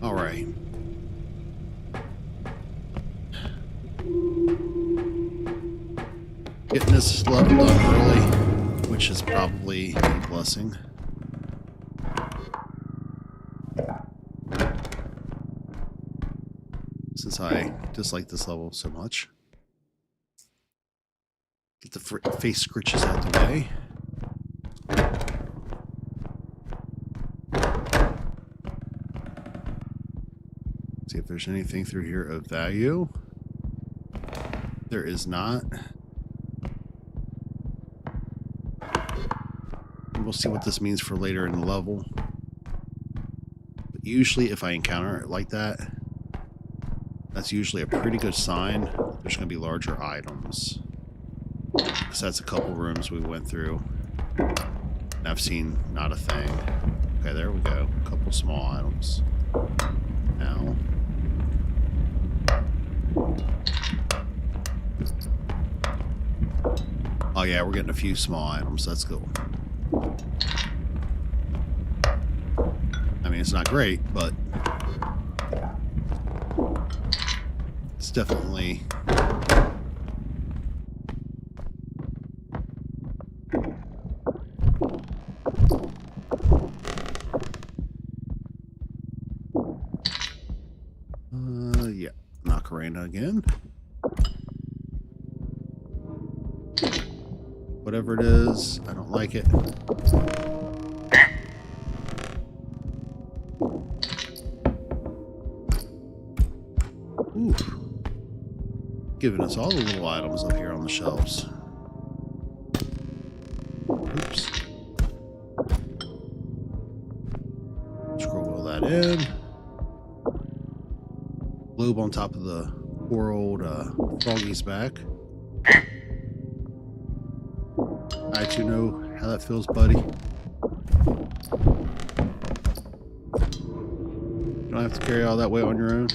All right. Getting this level done early, which is probably a blessing. Since I dislike this level so much. Get the face scritches out the way. See if there's anything through here of value. There is not. We'll see what this means for later in the level. But usually if I encounter it like that, that's usually a pretty good sign there's going to be larger items. Because that's a couple rooms we went through. And I've seen not a thing. Okay, there we go. A couple small items. Now. Oh yeah, we're getting a few small items. That's cool. I mean, it's not great, but it's definitely yeah, Macarena again. Whatever it is, I don't like it. Ooh. Giving us all the little items up here on the shelves. Oops. Scroll that in. Globe on top of the poor old Froggy's back. I too know how that feels, buddy. You don't have to carry all that weight on your own.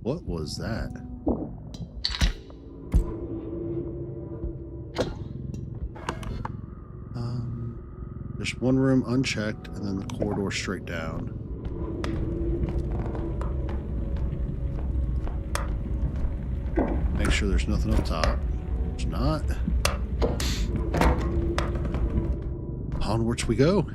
What was that? There's one room unchecked, and then the corridor straight down. Make sure there's nothing up top. There's not. Onwards we go.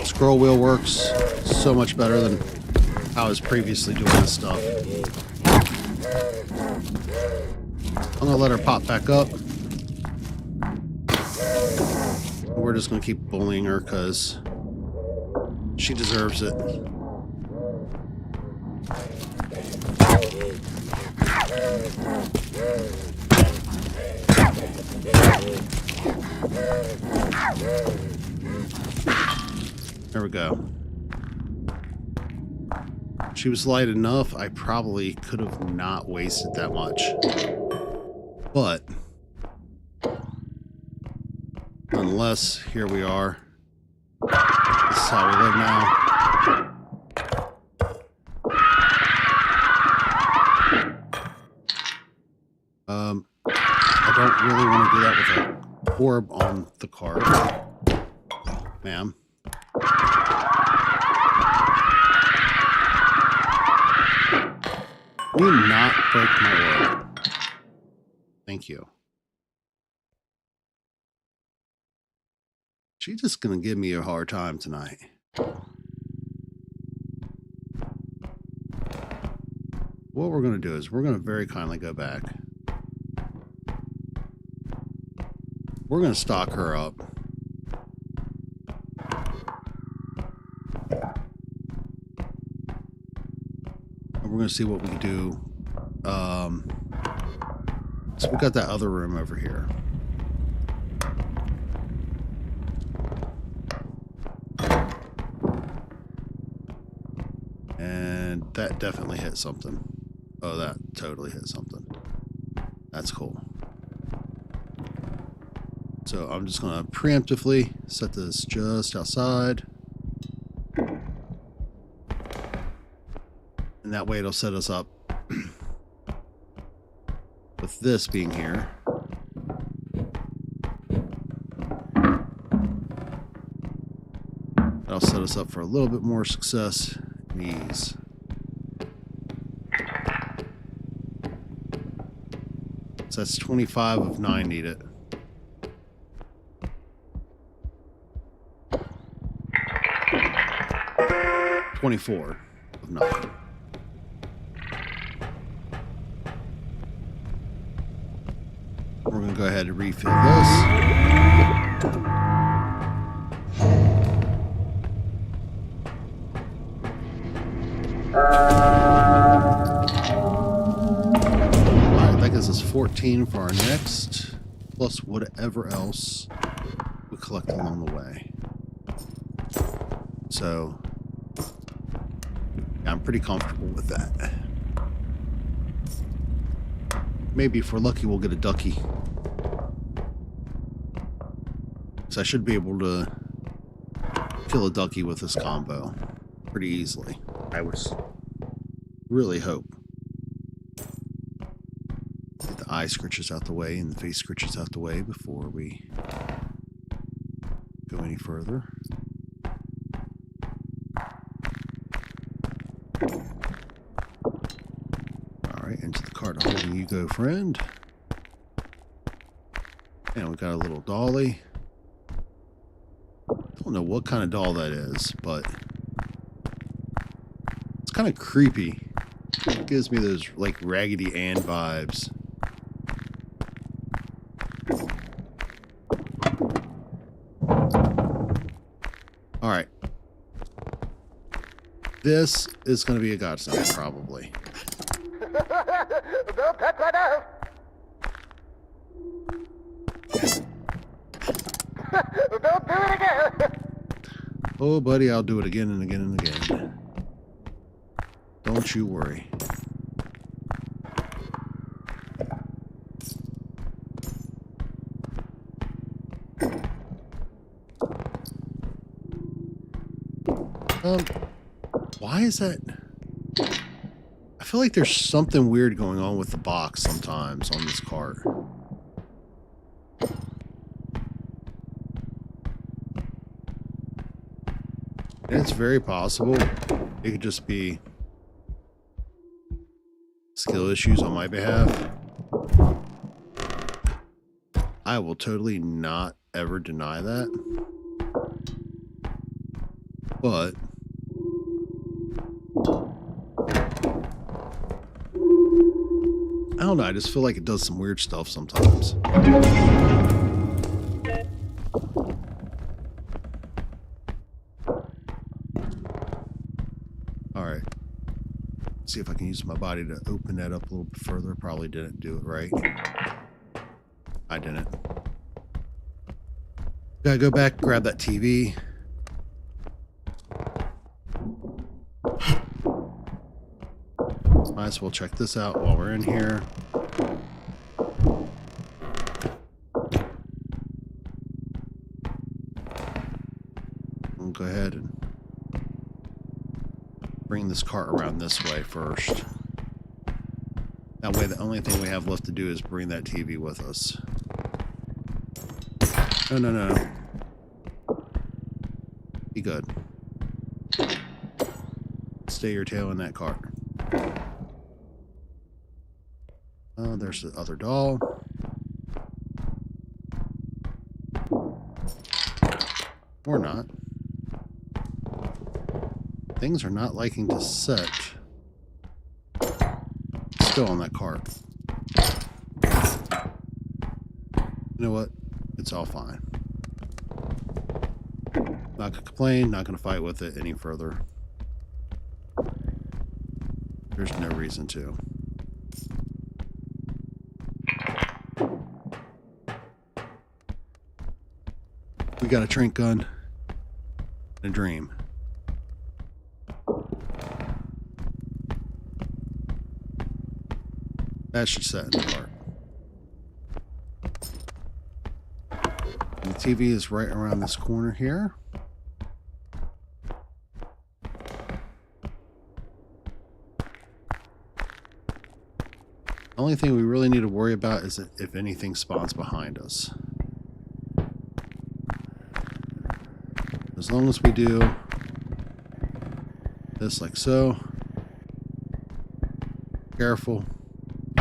Scroll wheel works so much better than how I was previously doing this stuff. I'm gonna let her pop back up. We're just gonna keep bullying her because she deserves it. There we go. She was light enough, I probably could have not wasted that much. But, nonetheless, here we are. This is how we live now. I don't really want to do that with an orb on the card. Ma'am. Can you not break my orb? Thank you. She's just gonna give me a hard time tonight. What we're gonna do is we're gonna very kindly go back. We're gonna stock her up. We're going to see what we can do. So we got that other room over here. And that definitely hit something. Oh, that totally hit something. That's cool. So I'm just going to preemptively set this just outside. And that way it'll set us up with this being here. That'll set us up for a little bit more success and ease. So that's 25 of 9 needed. 24 of nothing. We're going to go ahead and refill this. Alright, that gives us 14 for our next, plus whatever else we collect along the way. So, yeah, I'm pretty comfortable with that. Maybe if we're lucky, we'll get a ducky. So I should be able to kill a ducky with this combo pretty easily. I would really hope. Get the eye scritches out the way and the face scritches out the way before we go any further. Alright, into the cart holding you go, friend. And we got a little dolly. I don't know what kind of doll that is, but it's kind of creepy. It gives me those like Raggedy Ann vibes. Alright. This is going to be a godsend, probably. Don't do it again. Oh, buddy, I'll do it again and again and again. Don't you worry. Why is that? I feel like there's something weird going on with the box sometimes on this cart. And it's very possible it could just be skill issues on my behalf. I will totally not ever deny that. But I don't know, I just feel like it does some weird stuff sometimes. Alright. See if I can use my body to open that up a little bit further. Probably didn't do it right. I didn't. Gotta go back, grab that TV. Might as well check this out while we're in here. We'll go ahead and bring this cart around this way first. That way the only thing we have left to do is bring that TV with us. No, no, no. Be good. Stay your tail in that cart. Oh, there's the other doll. Or not. Things are not liking to set. Still on that cart. You know what? It's all fine. Not gonna complain, not gonna fight with it any further. There's no reason to. We got a trank gun and a dream. That should set in the cart. And the TV is right around this corner here. The only thing we really need to worry about is if anything spawns behind us. As long as we do this like so, careful,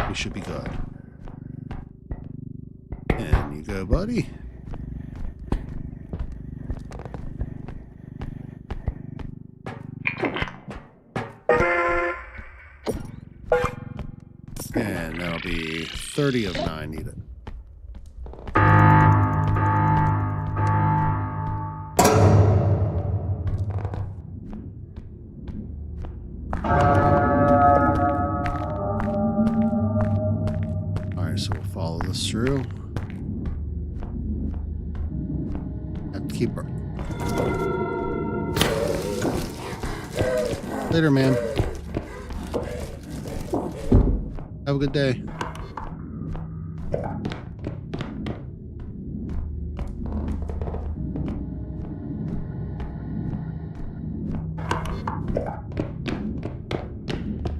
we should be good. And you go, buddy. be 30 of 9 needed. Alright, so we'll follow this through. Have to keep her. Later, man. Have a good day.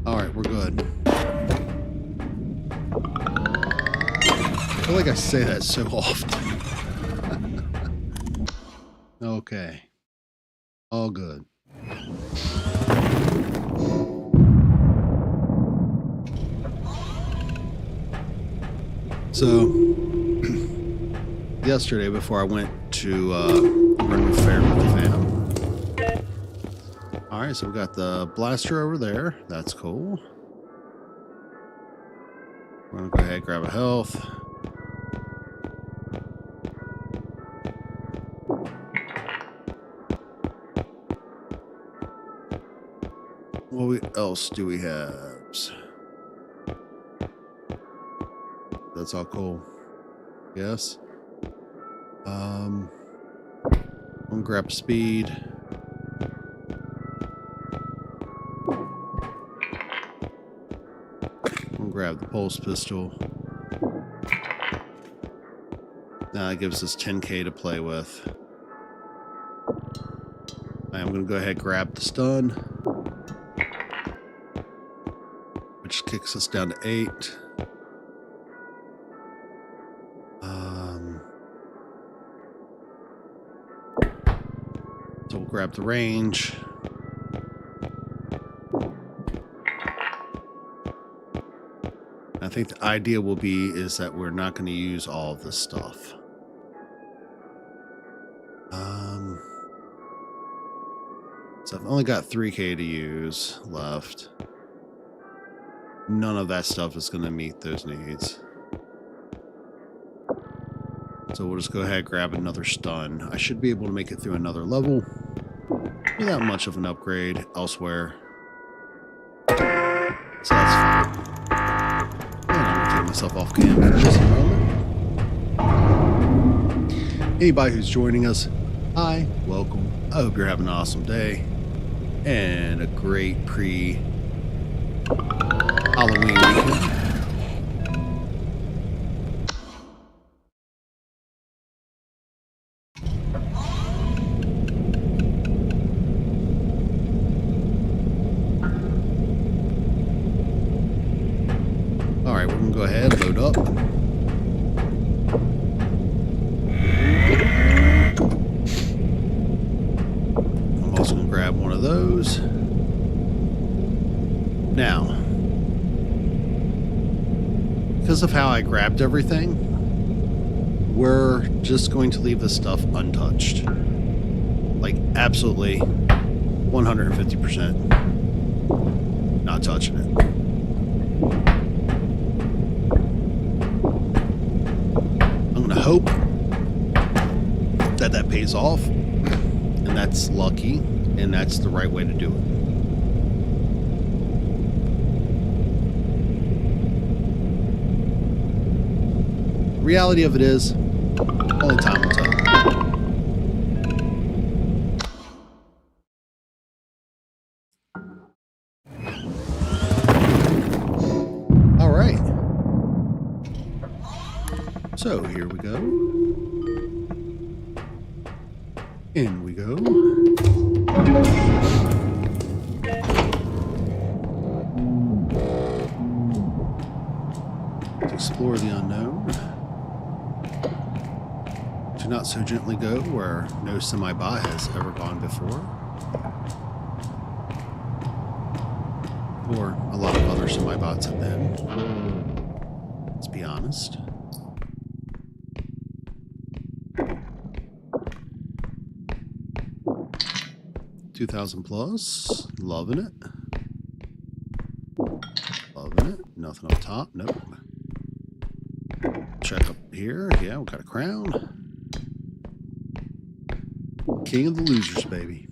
Alright, we're good. I feel like I say that so often. Okay. All good. So, yesterday before I went to run the fair with the fam. Alright, so we got the blaster over there. That's cool. We're gonna go ahead and grab a health. What else do we have? That's all cool. Yes. I'm gonna grab speed. I'm gonna grab the pulse pistol. Now that gives us 10k to play with. I'm gonna go ahead and grab the stun, which kicks us down to 8. So we'll grab the range. I think the idea will be is that we're not going to use all of this stuff. So I've only got 3k to use left. None of that stuff is going to meet those needs. So we'll just go ahead and grab another stun. I should be able to make it through another level without much of an upgrade elsewhere. So that's fine. And I'm going to take myself off cam for just a moment. Anybody who's joining us, hi, welcome. I hope you're having an awesome day and a great pre-Halloween weekend. Alright, we're going to go ahead and load up. I'm also going to grab one of those. Now, because of how I grabbed everything, we're just going to leave this stuff untouched. Like, absolutely 150%. Not touching it. I'm going to hope that that pays off, and that's lucky, and that's the right way to do it. Reality of it is, only time will tell. All right. So here we go. In we go. To explore the unknown. To not so gently go where no semi-bot has ever gone before. Or a lot of other semi-bots have been. Let's be honest. $2,000+. Loving it. Loving it. Nothing up top. Nope. Check up here. Yeah, we got a crown. King of the losers, baby.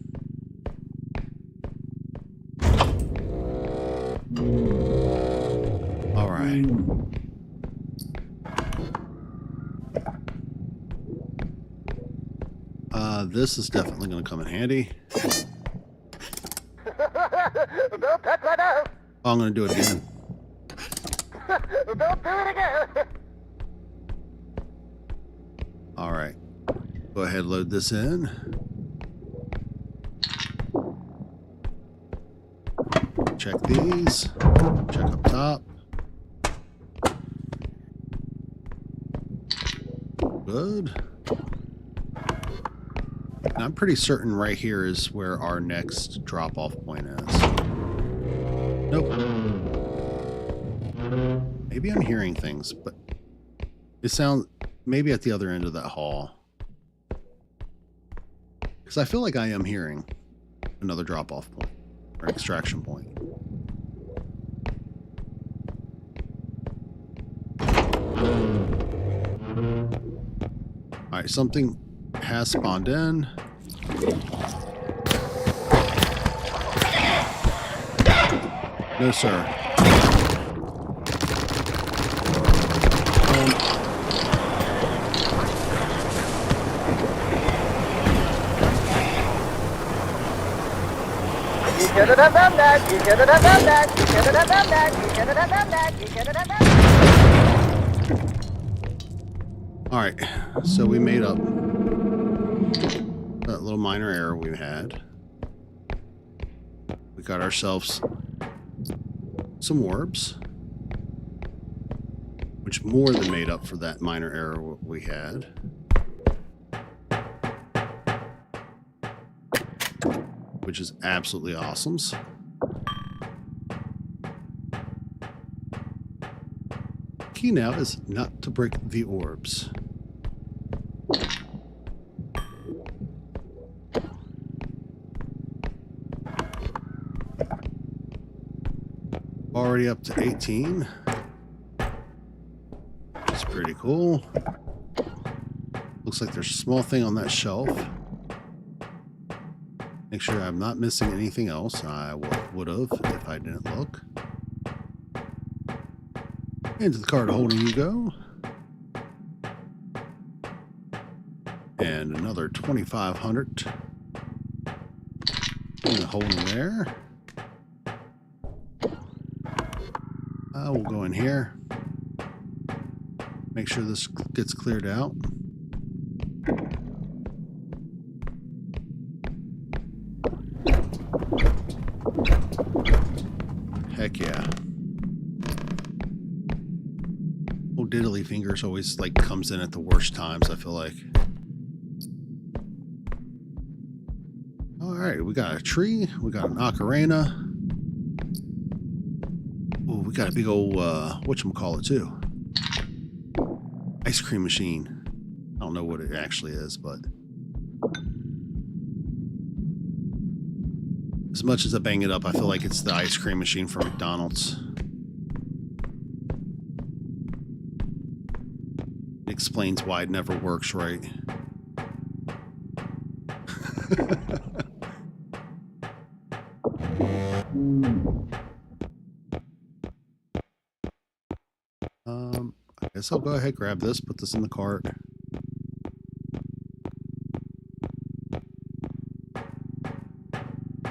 All right. This is definitely going to come in handy. Oh, I'm going to do it again. All right. Go ahead, load this in. Check these. Check up top. Good. Now, I'm pretty certain right here is where our next drop-off point is. Nope. Maybe I'm hearing things, but it sounds maybe at the other end of that hall. Because I feel like I am hearing another drop-off point or extraction point. All right, something has spawned in. No, sir. All right, so we made up that little minor error we had. We got ourselves some orbs, which more than made up for that minor error we had. Which is absolutely awesome. Key now is not to break the orbs. Already up to 18. Which is pretty cool. Looks like there's a small thing on that shelf. Make sure I'm not missing anything else. I would have if I didn't look. Into the card holder you go. And another 2,500 in the hole in there. We'll go in here. Make sure this gets cleared out. Heck yeah. Old diddly fingers always like comes in at the worst times, I feel like. Alright, we got a tree, we got an ocarina. Oh, we got a big old whatchamacallit too. Ice cream machine. I don't know what it actually is, but as much as I bang it up, I feel like it's the ice cream machine from McDonald's. It explains why it never works right. I guess I'll go ahead, grab this, put this in the cart.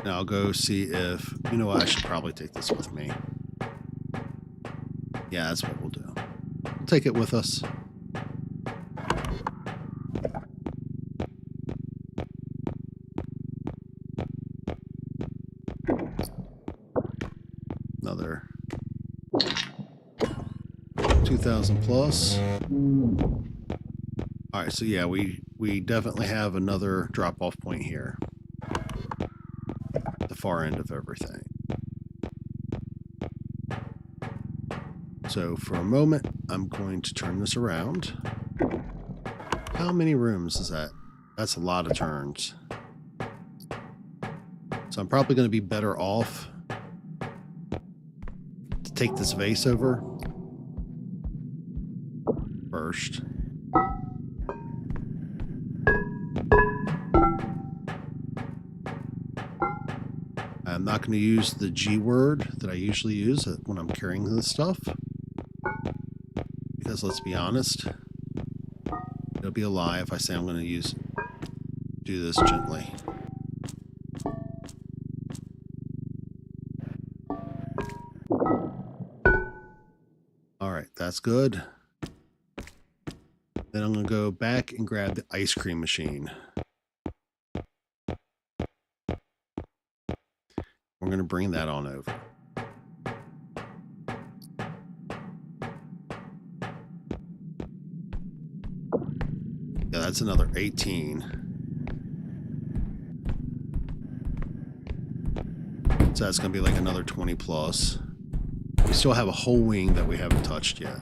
Now I'll go see if, you know what, I should probably take this with me. Yeah, that's what we'll do. We'll take it with us. Another 2,000 plus. All right, so yeah, we definitely have another drop-off point here. The far end of everything. So for a moment, I'm going to turn this around. How many rooms is that? That's a lot of turns. So I'm probably going to be better off to take this vase over first. I'm not going to use the G word that I usually use when I'm carrying this stuff. Because let's be honest, it'll be a lie if I say I'm going to do this gently. Alright, that's good. Then I'm going to go back and grab the ice cream machine. We're going to bring that on over. Yeah, that's another 18. So that's going to be like another 20 plus. We still have a whole wing that we haven't touched yet.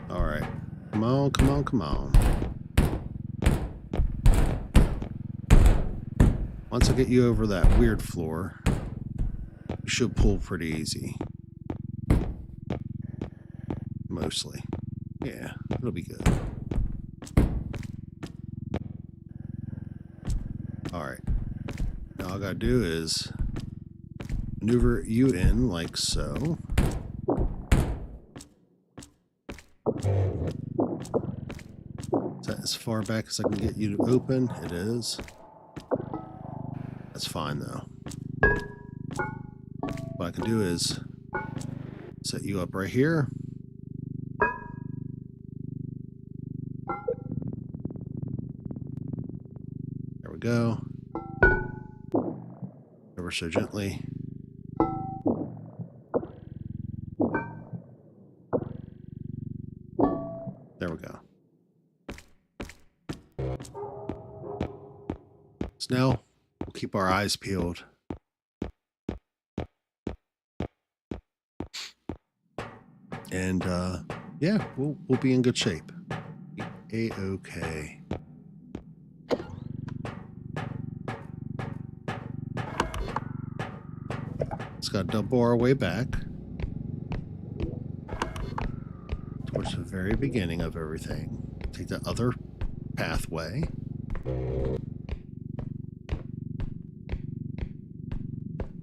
All right. Come on, come on, come on. Once I get you over that weird floor, you should pull pretty easy. Mostly. Yeah, it'll be good. Alright. Now all I gotta do is maneuver you in like so. Is that as far back as I can get you to open? It is. That's fine though. What I can do is set you up right here. There we go. Ever so gently. There we go. So now we'll keep our eyes peeled. And yeah, we'll be in good shape. A-okay. Just got to double our way back towards the very beginning of everything. Take the other pathway.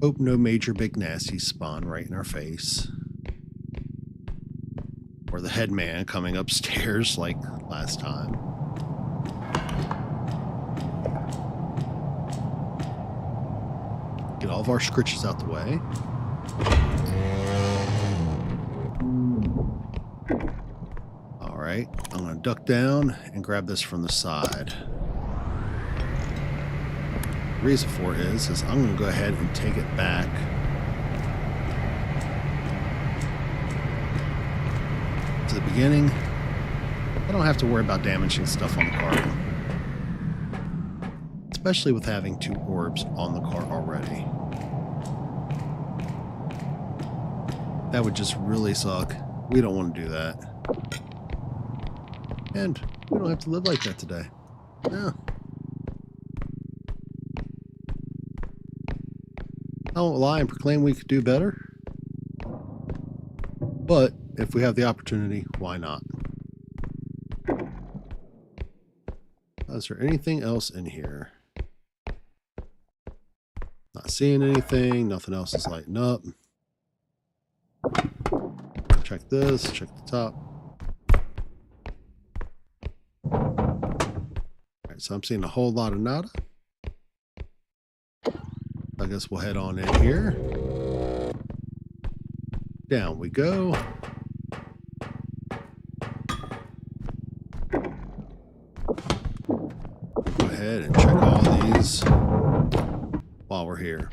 Hope no major big nasties spawn right in our face. Or the headman coming upstairs like last time. Get all of our scritches out the way. Alright, I'm going to duck down and grab this from the side. The reason for it is I'm going to go ahead and take it back. To the beginning. I don't have to worry about damaging stuff on the car. Especially with having 2 orbs on the car already. That would just really suck. We don't want to do that. And we don't have to live like that today. Yeah. I won't lie and proclaim we could do better. But if we have the opportunity, why not? Is there anything else in here? Not seeing anything. Nothing else is lighting up. Check this. Check the top. Alright, so I'm seeing a whole lot of nada. I guess we'll head on in here. Down we go. Go ahead and check all these while we're here.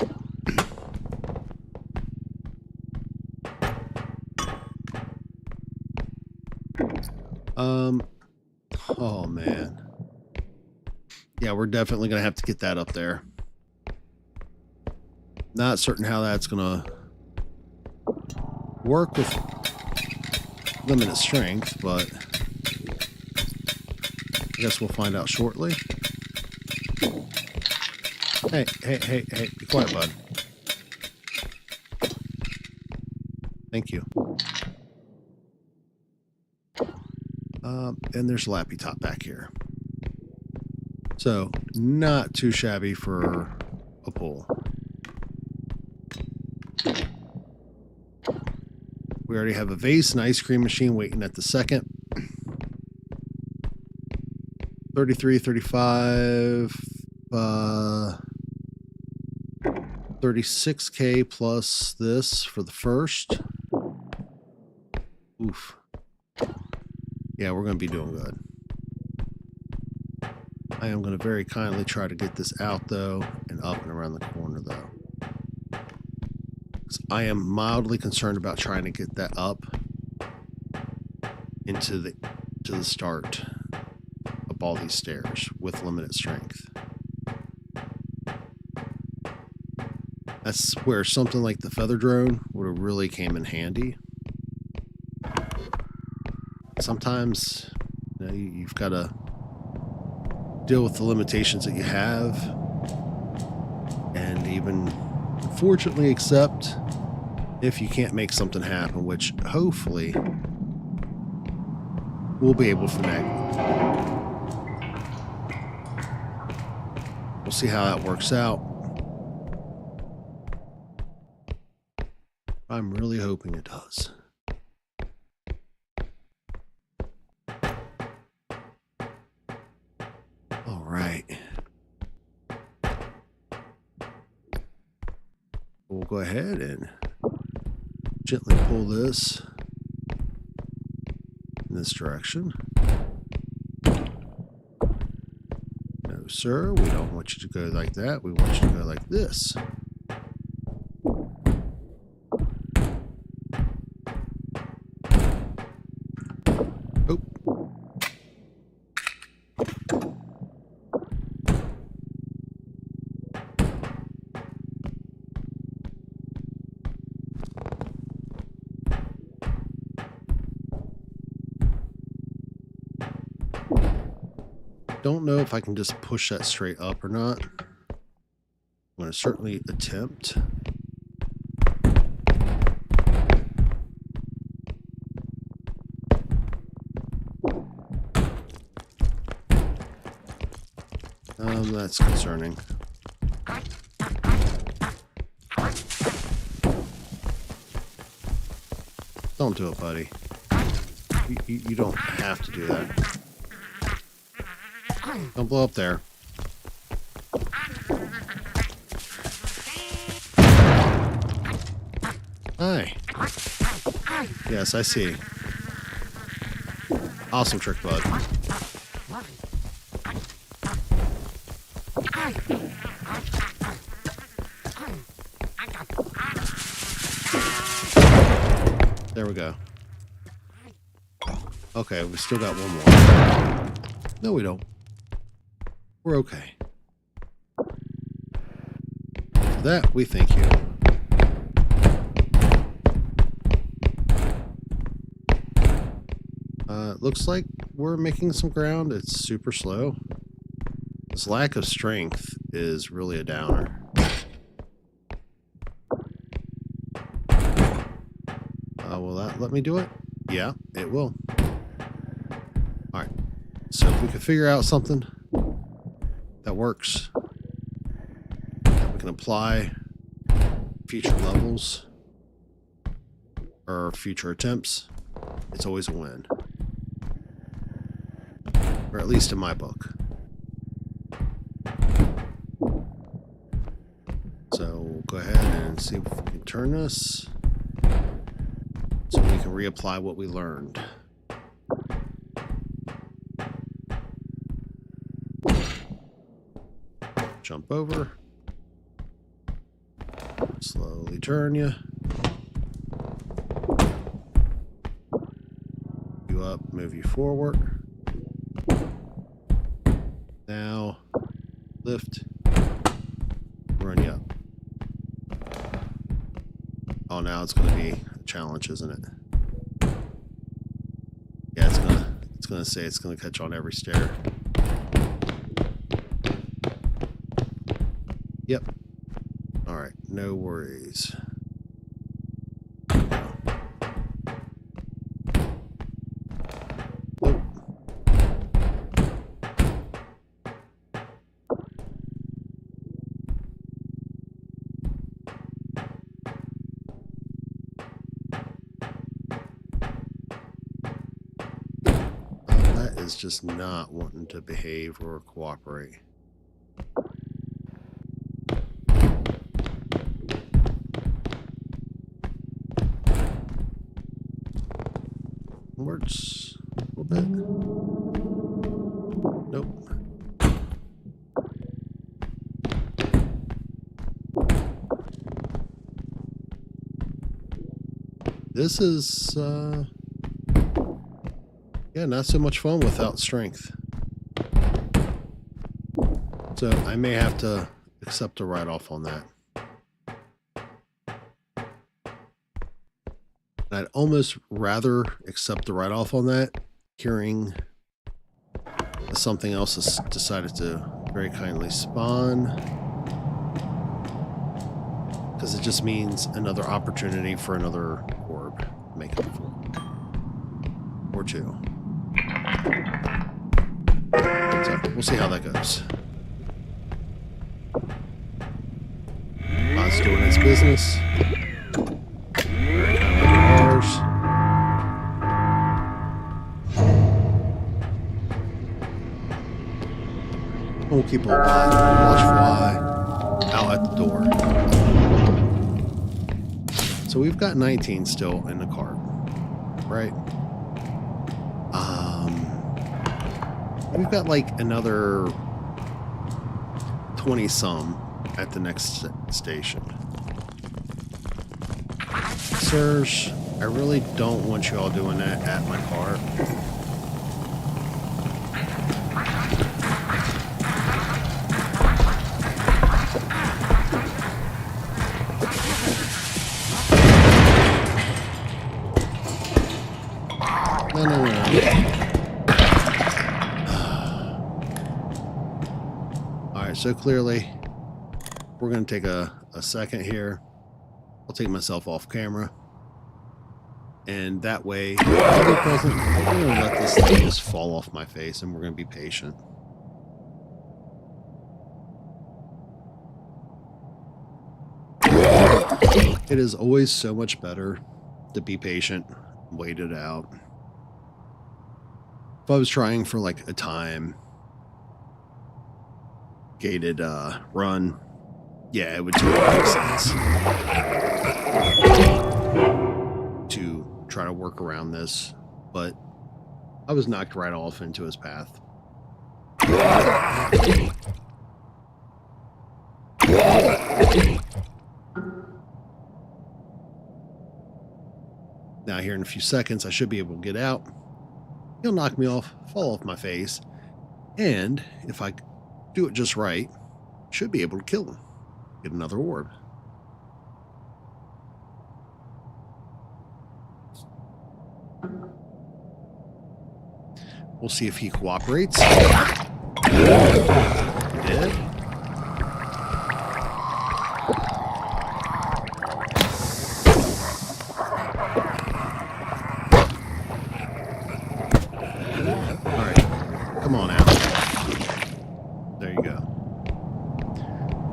Oh man. Yeah, we're definitely gonna have to get that up there. Not certain how that's gonna work with limited strength, but I guess we'll find out shortly. Hey, be quiet, bud. Thank you. And there's a lappy top back here. So, not too shabby for a pull. We already have a vase and ice cream machine waiting at the second. 33, 35, 36K plus this for the first. Oof. Yeah, we're going to be doing good. I am going to very kindly try to get this out, though, and up and around the corner, though. I am mildly concerned about trying to get that up into the start of all these stairs with limited strength. That's where something like the feather drone would have really came in handy. Sometimes, you know, you've got to deal with the limitations that you have, and even unfortunately accept if you can't make something happen, which hopefully we'll be able to finagle. We'll see how that works out. I'm really hoping it does. All right. We'll go ahead and gently pull this in this direction. No, sir, we don't want you to go like that. We want you to go like this. Don't know if I can just push that straight up or not. I'm going to certainly attempt. That's concerning. Don't do it, buddy. You don't have to do that. Don't blow up there. Hi. Yes, I see. Awesome trick, bud. There we go. Okay, we still got one more. No, we don't. We're okay. For that, we thank you. Looks like we're making some ground. It's super slow. This lack of strength is really a downer. Will that let me do it? Yeah, it will. Alright. So if we can figure out something that works, that we can apply future levels or future attempts, it's always a win. Or at least in my book. So we'll go ahead and see if we can turn this so we can reapply what we learned. Jump over. Slowly turn you. You up, move you forward. Now, lift, run you up. Oh, now it's going to be a challenge, isn't it? Yeah, it's going to say it's going to catch on every stair. Yep. All right, no worries. Nope. That is just not wanting to behave or cooperate. Works a little bit. Nope. This is, yeah, not so much fun without strength. So I may have to accept a write-off on that. I'd almost rather accept the write-off on that, hearing something else has decided to very kindly spawn. Because it just means another opportunity for another orb to make up for. Or two. So we'll see how that goes. Bot's doing his business. Very kind of ours. We'll keep a watchful eye out at the door. So we've got 19 still in the cart, right? We've got like another 20 some at the next station. Sirs, I really don't want you all doing that at my cart. No. Alright, so clearly we're going to take a second here. I'll take myself off camera. And that way, I'm going to let this thing just fall off my face and we're going to be patient. It is always so much better to be patient, wait it out. If I was trying for like a time gated run, yeah, it would totally make sense to try to work around this, but I was knocked right off into his path. Now here in a few seconds, I should be able to get out. He'll knock me off, fall off my face, and if I do it just right, should be able to kill him. Get another orb. We'll see if he cooperates. He did.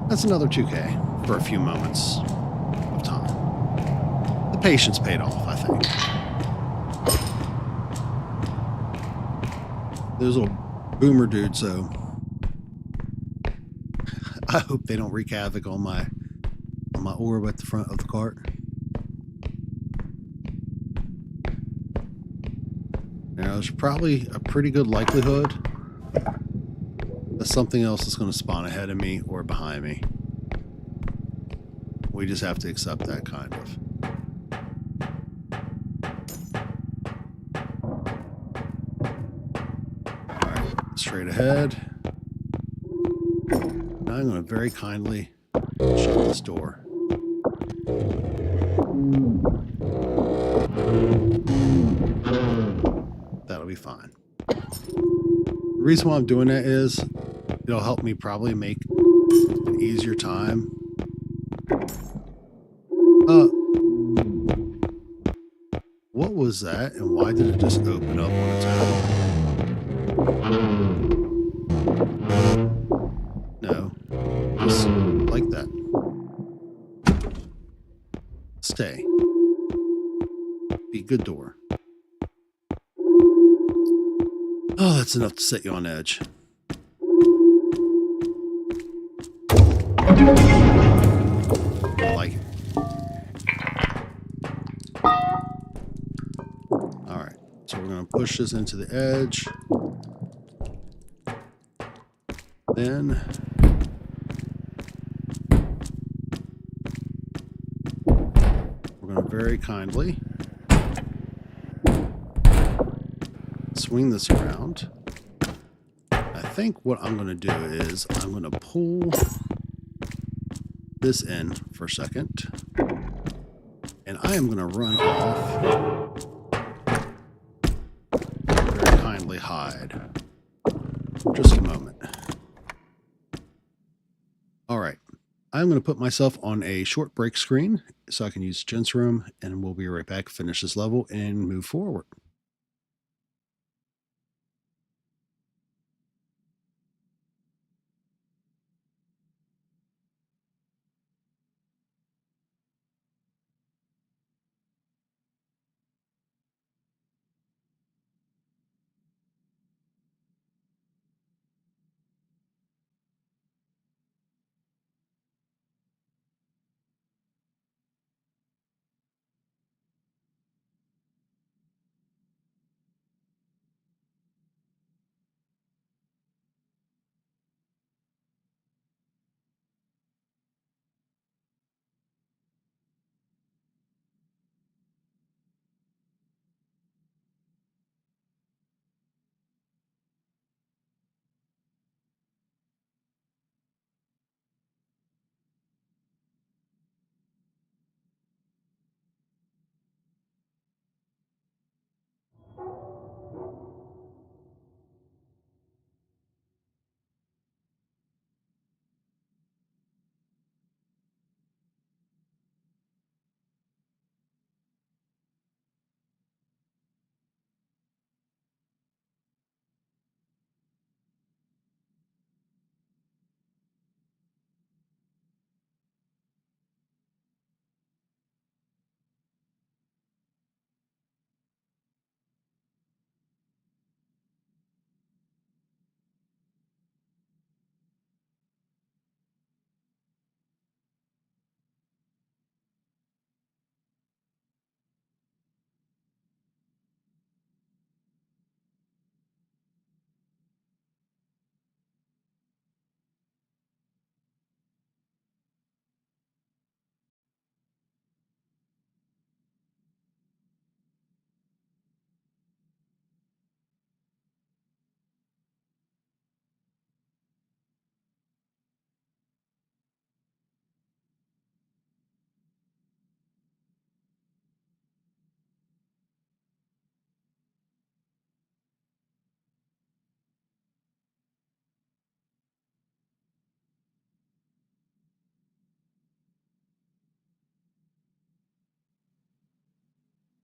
That's another 2K for a few moments of time. The patience paid off, I think. Those little boomer dudes, though. I hope they don't wreak havoc on my orb at the front of the cart. Now, there's probably a pretty good likelihood that something else is going to spawn ahead of me or behind me. We just have to accept that, kind of. Alright, straight ahead. Now I'm going to very kindly shut this door. That'll be fine. The reason why I'm doing that is it'll help me probably make an easier time. What was that, and why did it just open up on its own? No, just like that. Stay. Be good door. Oh, that's enough to set you on edge. I like it. All right, so we're going to push this into the edge. Then we're going to very kindly swing this around. I think what I'm going to do is I'm going to pull this in for a second, and I am going to run off. Very kindly hide. Just a moment. All right. I'm going to put myself on a short break screen so I can use Gents Room, and we'll be right back, finish this level, and move forward.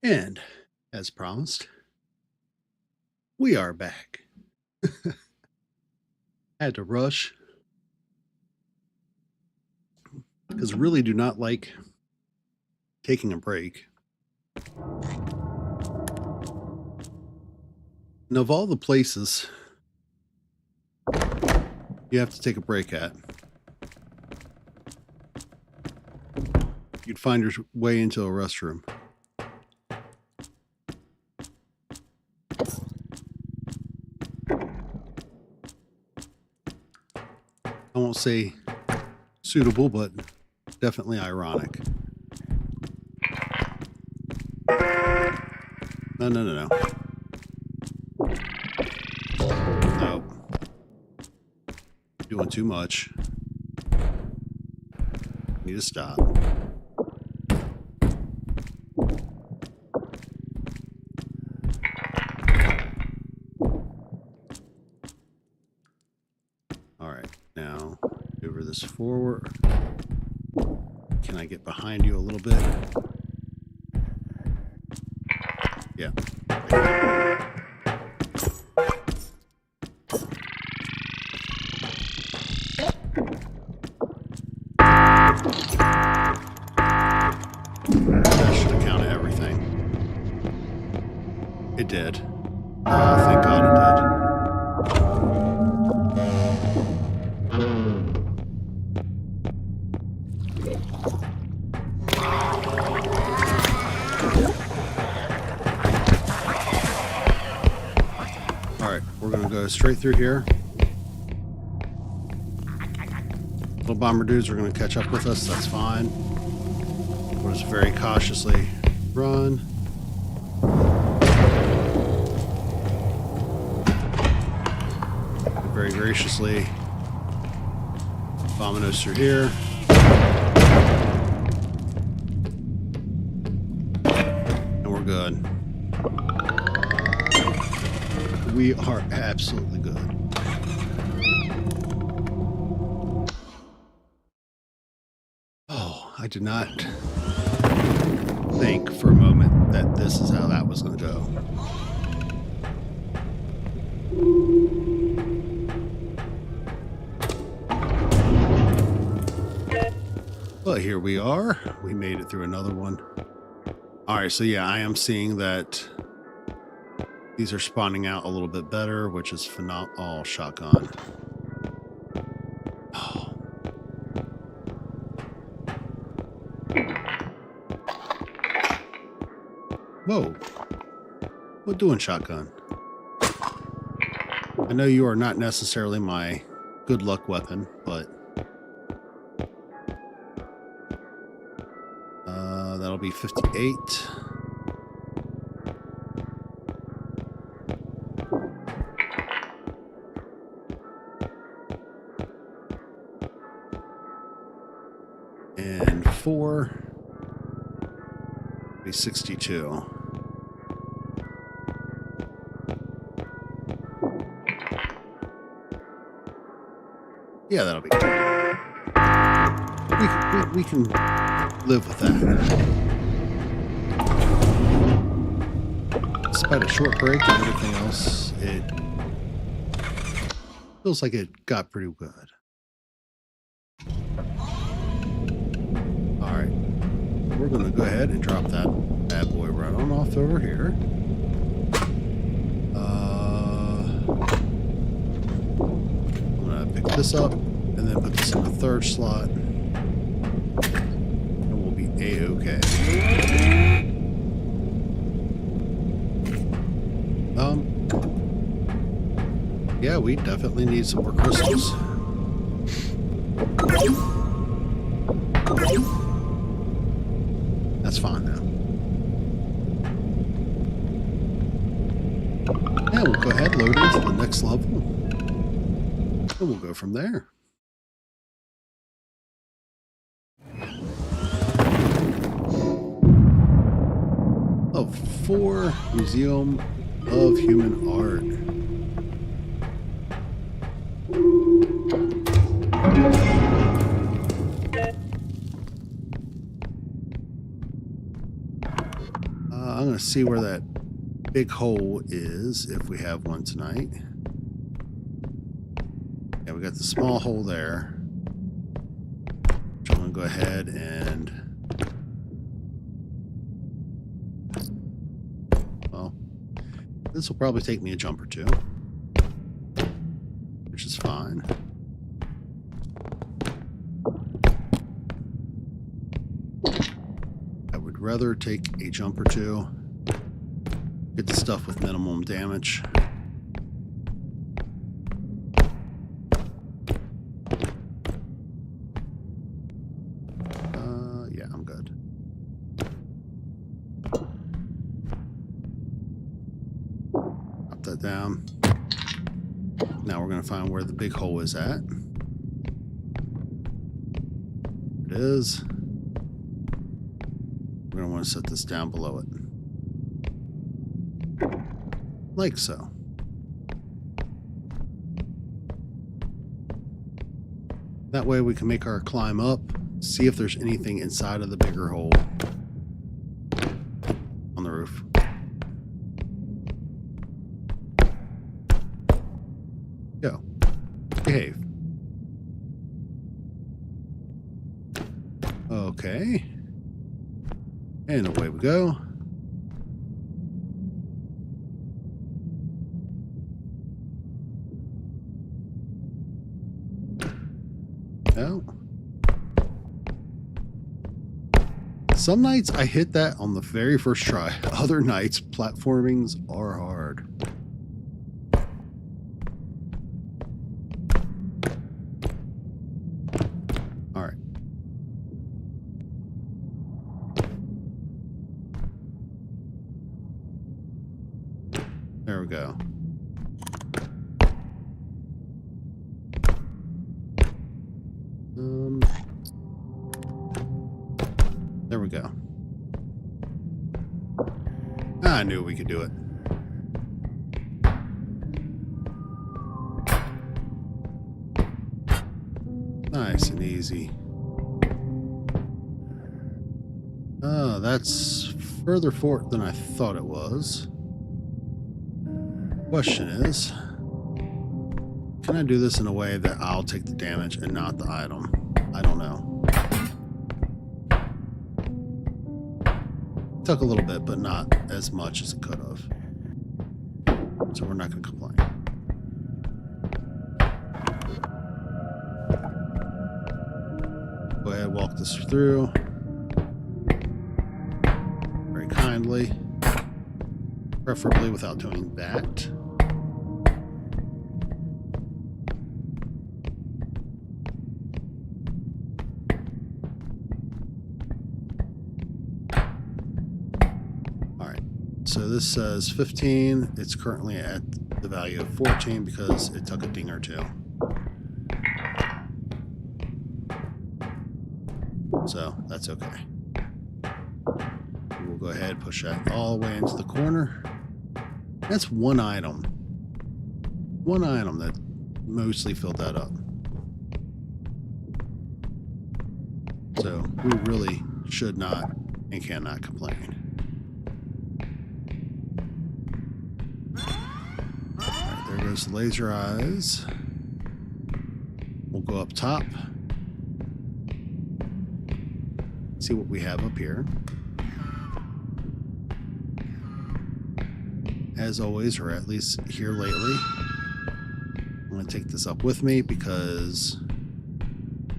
And as promised, we are back. Had to rush because I really do not like taking a break. And of all the places you have to take a break at, you'd find your way into a restroom. I won't say suitable, but definitely ironic. No. No. Doing too much. Need to stop. All right, now over this this forward. Can I get behind you a little bit? Yeah. That should have counted everything. It did. Thank God it did. Alright, we're going to go straight through here. Little bomber dudes are going to catch up with us. That's fine. We'll just very cautiously run. Very graciously bombing us through here. And we're good. We are absolutely good. Oh, I did not think for a moment that this is how that was going to go. But here we are. We made it through another one. All right, so yeah, I am seeing that these are spawning out a little bit better, which is phenomenal. Oh, shotgun. Oh. Whoa. What doing, shotgun? I know you are not necessarily my good luck weapon, but that'll be 58. And 4 be 62. Yeah, that'll be good. We can live with that. Despite a short break and everything else, it feels like it got pretty good. Alright. We're going to go ahead and drop that bad boy right on off over here. I'm going to pick this up and then put this in the third slot. And we'll be A-okay. Yeah, we definitely need some more crystals. That's fine now. Yeah, we'll go ahead, load into the next level. And we'll go from there. Oh, 4 Museum of Human Art. I'm going to see where that big hole is, if we have one tonight. Yeah, we got the small hole there. So I'm going to go ahead and... Well, this will probably take me a jump or two, which is fine. I would rather take a jump or two. Get the stuff with minimum damage. Yeah, I'm good. Drop that down. Now we're going to find where the big hole is at. It is. We're going to want to set this down below it. Like so. That way we can make our climb up, see if there's anything inside of the bigger hole on the roof. Go. Behave. Okay. And away we go. No. Some nights I hit that on the very first try. Other nights, platformings are hard. All right. There we go. There we go. I knew we could do it. Nice and easy. Oh, that's further forward than I thought it was. Question is, can I do this in a way that I'll take the damage and not the item? I don't know. Took a little bit, but not as much as it could have. So we're not going to complain. Go ahead, walk this through. Very kindly. Preferably without doing that. So this says 15. It's currently at the value of 14 because it took a ding or two. So that's okay. We'll go ahead and push that all the way into the corner. That's one item. One item that mostly filled that up. So we really should not and cannot complain. There goes the laser eyes. We'll go up top. See what we have up here. As always, or at least here lately, I'm going to take this up with me because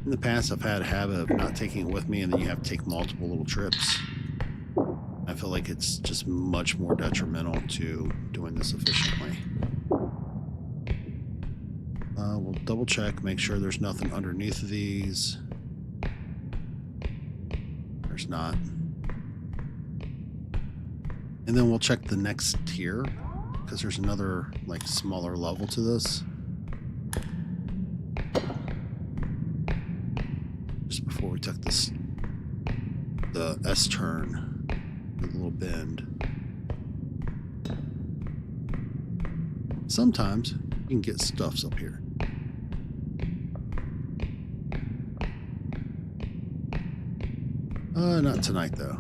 in the past I've had a habit of not taking it with me and then you have to take multiple little trips. I feel like it's just much more detrimental to doing this efficiently. We'll double check, make sure there's nothing underneath of these. There's not. And then we'll check the next tier because there's another like smaller level to this. Just before we took this, the S turn, the little bend. Sometimes you can get stuffs up here. Not tonight though.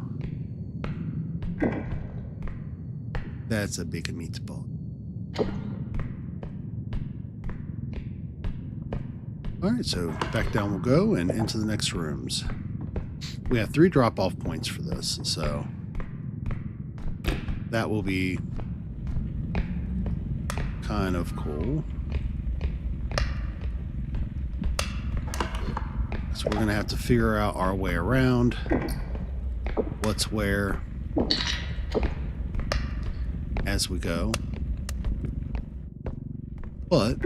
That's a big meatball. Alright, so back down we'll go and into the next rooms. We have 3 drop-off points for this, so that will be kind of cool. So we're going to have to figure out our way around, what's where, as we go. But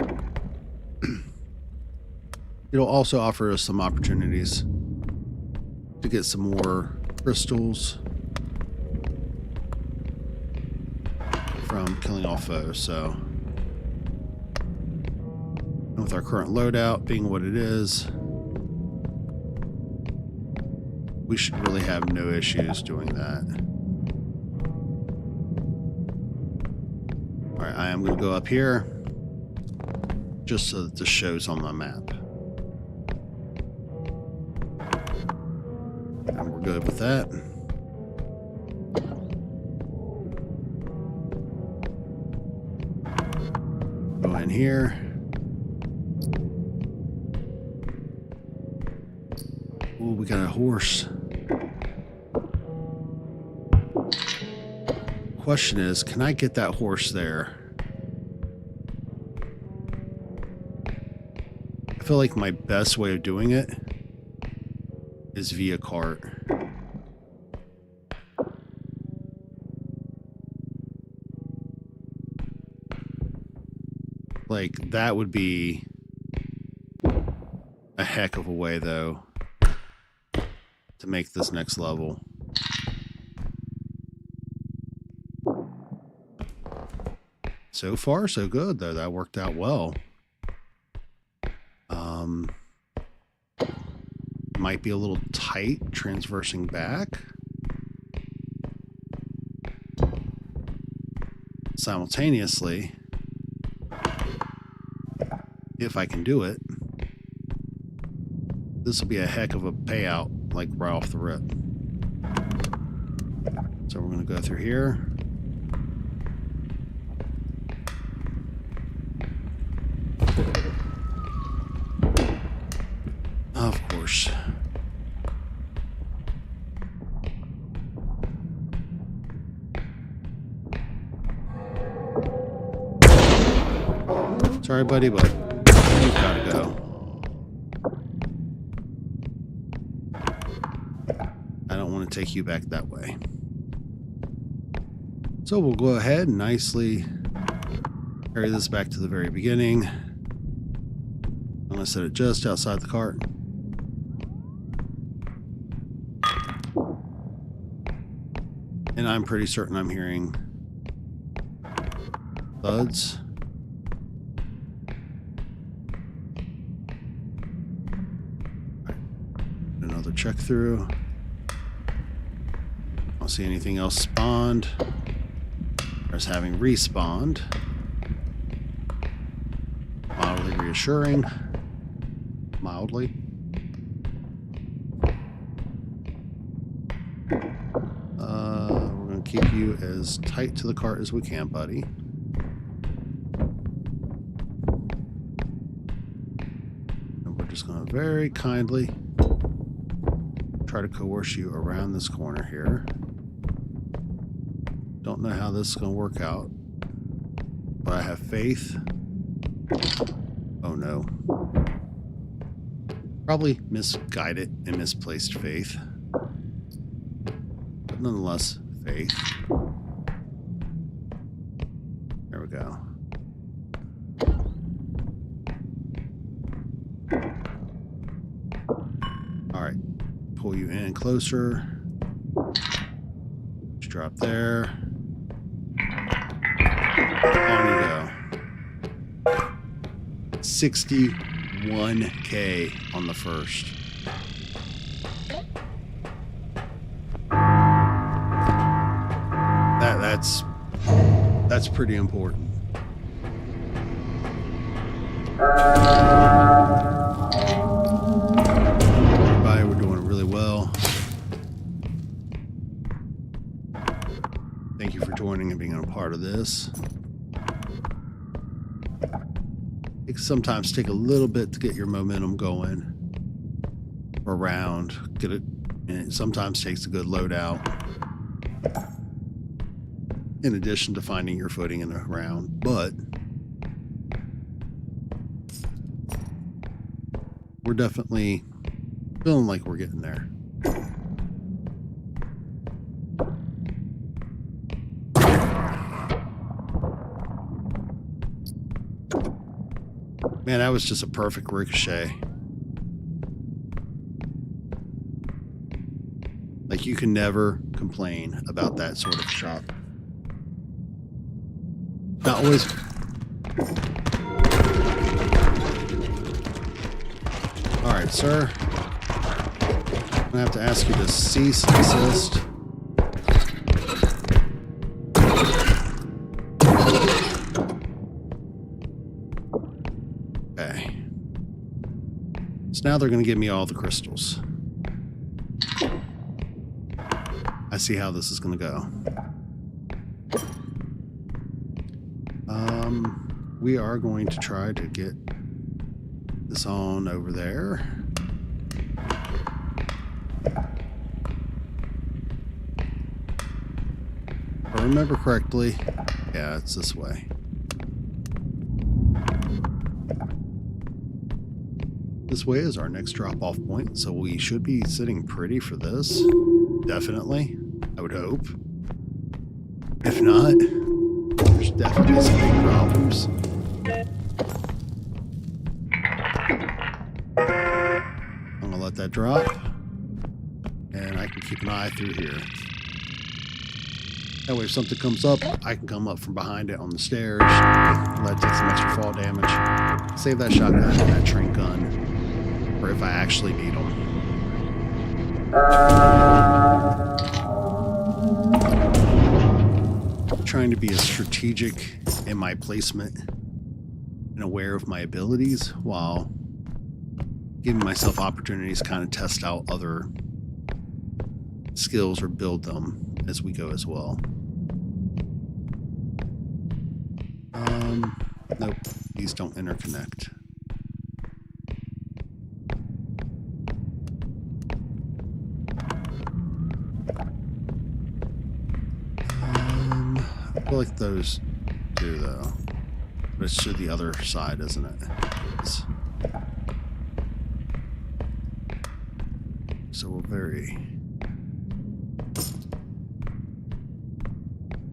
it'll also offer us some opportunities to get some more crystals from killing all foes. So, and with our current loadout being what it is, we should really have no issues doing that. Alright, I am going to go up here just so that this shows on my map. we're good with that. Go in here. Oh, we got a horse. Question is, can I get that horse there? I feel like my best way of doing it is via cart. Like, that would be a heck of a way, though, to make this next level. So far, so good, though. That worked out well. Might be a little tight transversing back. Simultaneously, if I can do it, this will be a heck of a payout, like right off the rip. So we're going to go through here. Of course. Sorry, buddy, but you've got to go. I don't want to take you back that way. So we'll go ahead and nicely carry this back to the very beginning. I'm going to set it just outside the cart. And I'm pretty certain I'm hearing thuds. Another check through. I don't see anything else spawned. There's having respawned. Mildly reassuring. Mildly. We're going to keep you as tight to the cart as we can, buddy. And we're just going to very kindly try to coerce you around this corner here. Don't know how this is going to work out, but I have faith. Oh no. Probably misguided and misplaced faith. But nonetheless, faith. There we go. Alright. Pull you in closer. Just drop there. On you go. 61K on the first. That's pretty important. Everybody, we're doing it really well. Thank you for joining and being a part of this. It can sometimes take a little bit to get your momentum going around, get it, and it sometimes takes a good loadout. In addition to finding your footing in the round, but we're definitely feeling like we're getting there. Man, that was just a perfect ricochet. Like, you can never complain about that sort of shot. Not always. All right, sir. I'm gonna have to ask you to cease and desist. Okay. So now they're gonna give me all the crystals. I see how this is going to go. We are going to try to get this on over there. If I remember correctly, yeah, it's this way. This way is our next drop-off point, so we should be sitting pretty for this. Definitely, I would hope. If not, there's definitely some big problems. I'm gonna let that drop, and I can keep an eye through here. That way if something comes up, I can come up from behind it on the stairs, let it take some extra fall damage, save that shotgun and that train gun, or if I actually need them. I'm trying to be as strategic in my placement and aware of my abilities while giving myself opportunities to kind of test out other skills or build them as we go as well. Nope, these don't interconnect. I feel like those do though, but it's to the other side, isn't it? So we'll very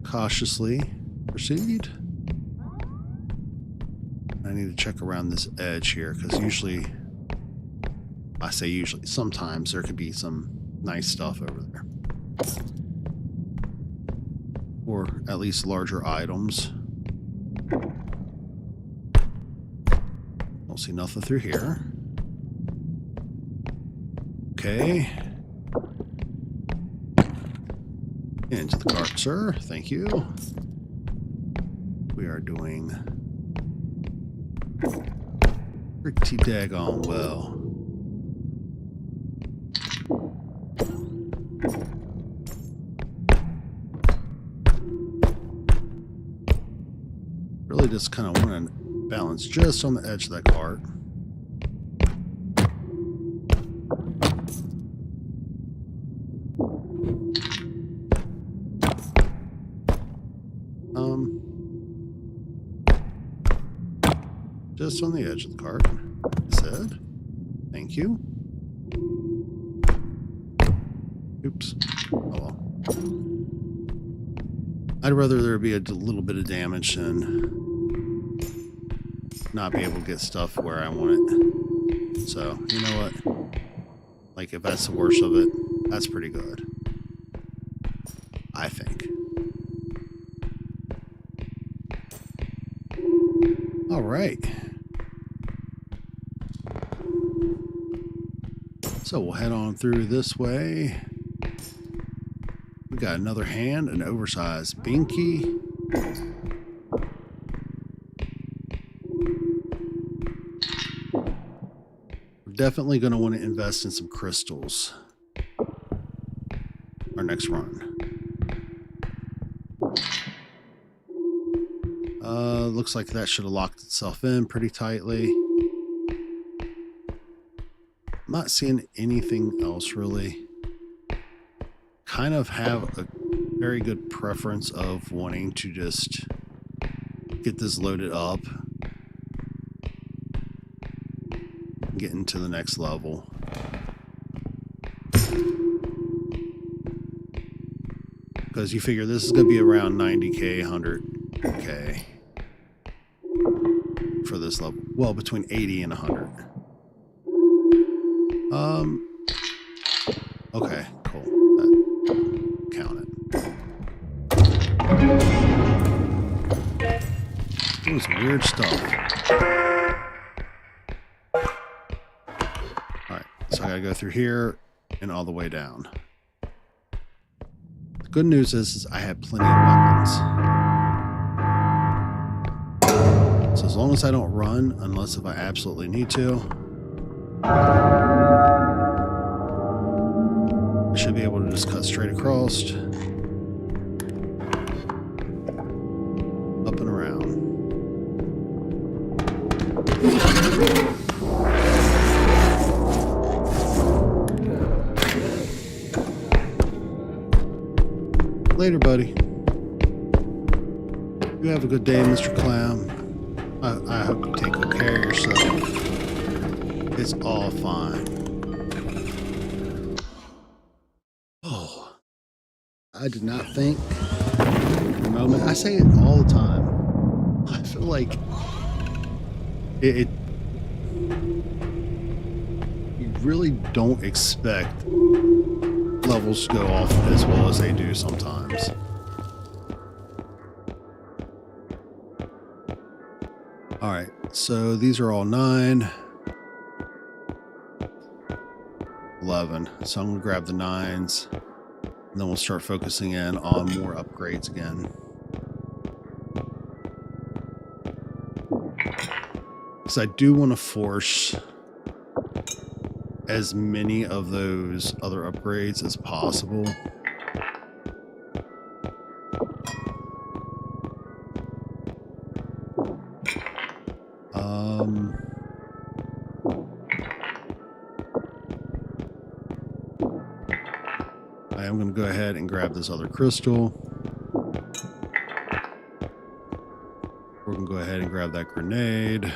cautiously proceed. I need to check around this edge here because usually, I say usually, sometimes there could be some nice stuff over there. Or at least larger items. Don't see nothing through here. Okay. Into the cart, sir. Thank you. We are doing pretty daggone well. Really just kind of want to balance just on the edge of that cart. Just on the edge of the cart, I said. Thank you. Oops. Oh well. I'd rather there be a little bit of damage than not be able to get stuff where I want it. So, you know what? Like, if that's the worst of it, that's pretty good. I think. All right. So we'll head on through this way. We got another hand, an oversized binky. We're definitely going to want to invest in some crystals. Our next run. Looks like that should have locked itself in pretty tightly. I'm not seeing anything else really. Kind of have a very good preference of wanting to just get this loaded up. Get into the next level. Because you figure this is going to be around 90k, 100k for this level. Well, between 80 and 100. Okay, cool. Count it. Doing some weird stuff. Alright, so I gotta go through here and all the way down. The good news is I have plenty of weapons. So as long as I don't run, unless if I absolutely need to, Should be able to just cut straight across. Up and around. Later, buddy. You have a good day, Mr. Clown. I hope you take good care of yourself. It's all fine. Oh, I did not think for a moment. I say it all the time. I feel like it you really don't expect levels to go off as well as they do sometimes. All right, so these are all 9, 11. So I'm gonna grab the 9s, and then we'll start focusing in on more upgrades again. Because I do want to force as many of those other upgrades as possible. I am going to go ahead and grab this other crystal. We're going to go ahead and grab that grenade.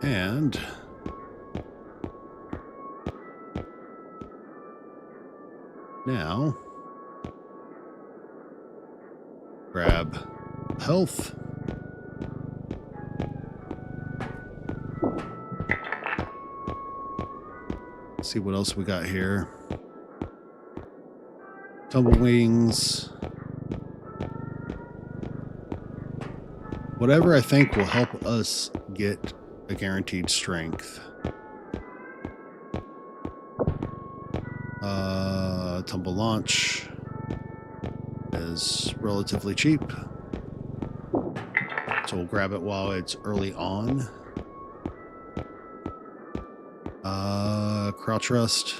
And now grab health. See what else we got here. Tumble wings. Whatever I think will help us get a guaranteed strength. Tumble launch is relatively cheap, so we'll grab it while it's early on. Crouch rest.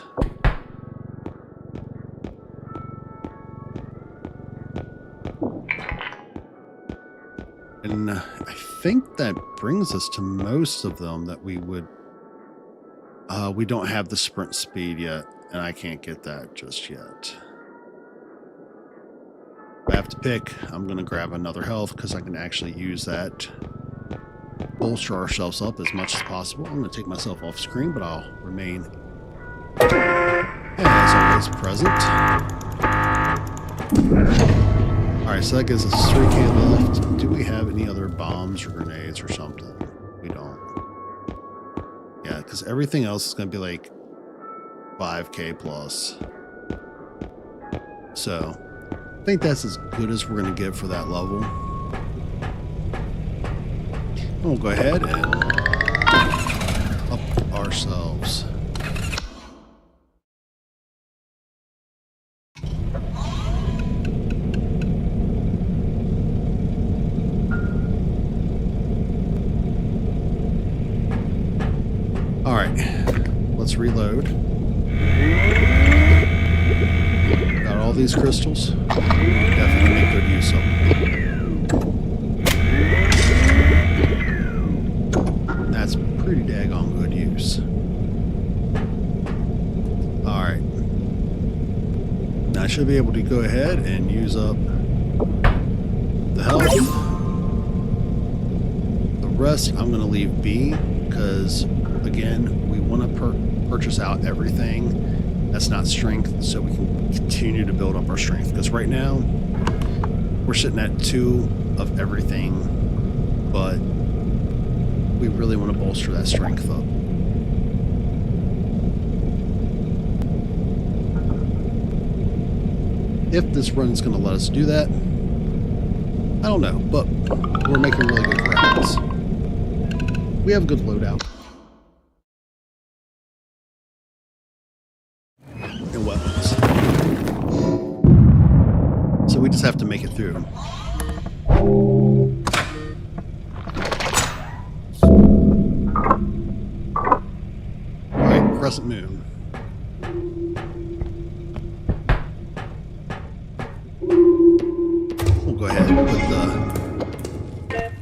And I think that brings us to most of them that we would... we don't have the sprint speed yet, and I can't get that just yet. If I have to pick, I'm going to grab another health because I can actually use that. Bolster ourselves up as much as possible. I'm going to take myself off screen, but I'll remain, as always, present. Alright, so that gives us 3K left. Do we have any other bombs or grenades or something? We don't. Yeah, because everything else is going to be like 5K plus. So, I think that's as good as we're going to get for that level. We'll go ahead and up ourselves. All right, let's reload. Got all these crystals. Definitely make good use of them. That's pretty daggone good use. Alright. Now I should be able to go ahead and use up the health. The rest I'm going to leave be because, again, we want to purchase out everything that's not strength so we can continue to build up our strength. Because right now, we're sitting at 2 of everything, but we really want to bolster that strength up. If this run is going to let us do that, I don't know, but we're making really good progress. We have a good loadout. And weapons. So we just have to make it through. crescent moon. We'll go ahead and put the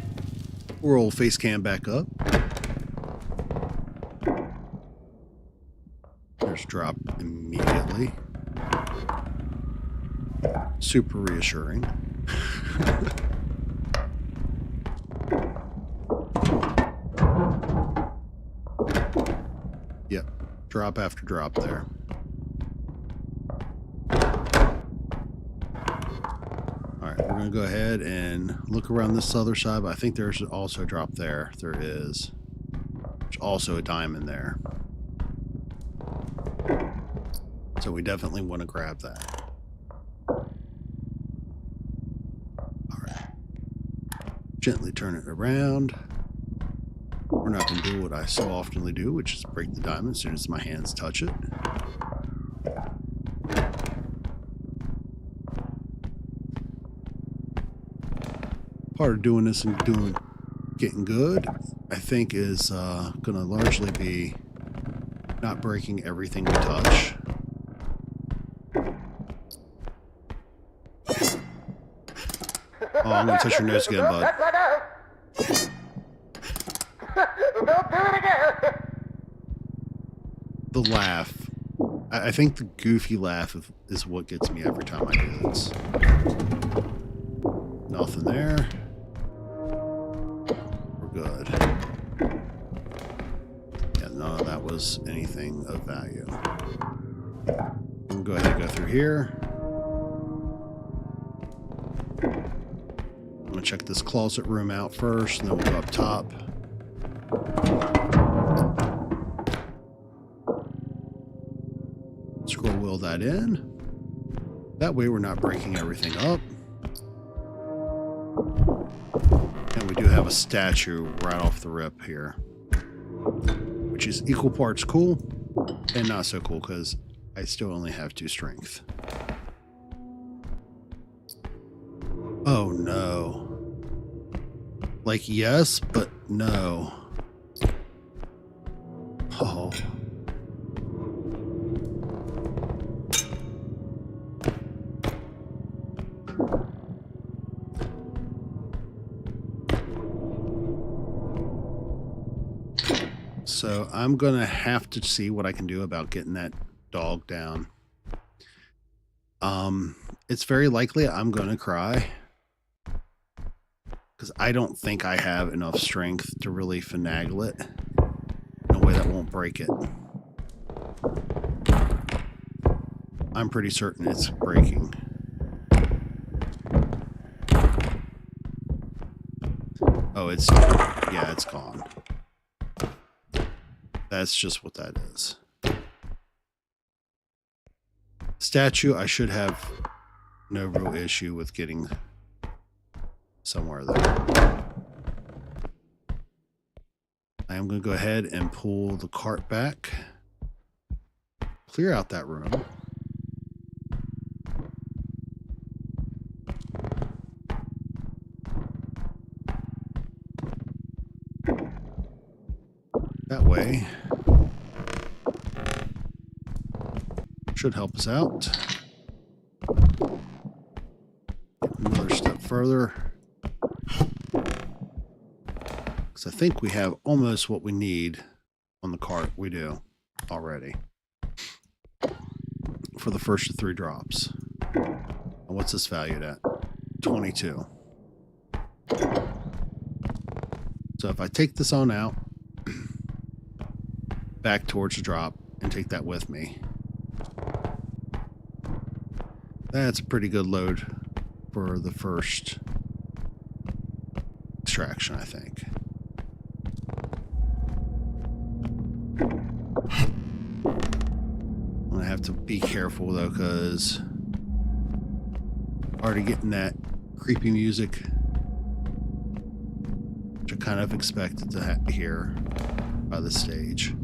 poor old face cam back up. There's drop immediately. Super reassuring. Yep, drop after drop there. Alright, we're going to go ahead and look around this other side, but I think there's also a drop there. There is. There's also a diamond there. So we definitely want to grab that. Alright. Gently turn it around. We're not going to do what I so oftenly do, which is break the diamond as soon as my hands touch it. Part of doing this and getting good, I think, is going to largely be not breaking everything we touch. Oh, I'm going to touch your nose again, bud. The laugh. I think the goofy laugh is what gets me every time I do this. Nothing there. We're good. Yeah, none of that was anything of value. We'll go ahead and go through here. I'm going to check this closet room out first, and then we'll go up top. Scroll wheel that in. That way we're not breaking everything up. And we do have a statue right off the rip here, which is equal parts cool and not so cool because I still only have 2 strength. Oh no. Like, yes, but no. Oh. So I'm going to have to see what I can do about getting that dog down. It's very likely I'm going to cry, because I don't think I have enough strength to really finagle it in a way that won't break it. I'm pretty certain it's breaking. Oh, it's gone. That's just what that is. Statue, I should have no real issue with getting somewhere there. I am going to go ahead and pull the cart back. Clear out that room. That way should help us out. Another step further, because I think we have almost what we need on the cart. We do already for the first of 3 drops. And what's this valued at? 22. So if I take this on out back towards the drop and take that with me, that's a pretty good load for the first extraction, I think. I'm gonna have to be careful though, because already getting that creepy music, which I kind of expected to hear by the stage.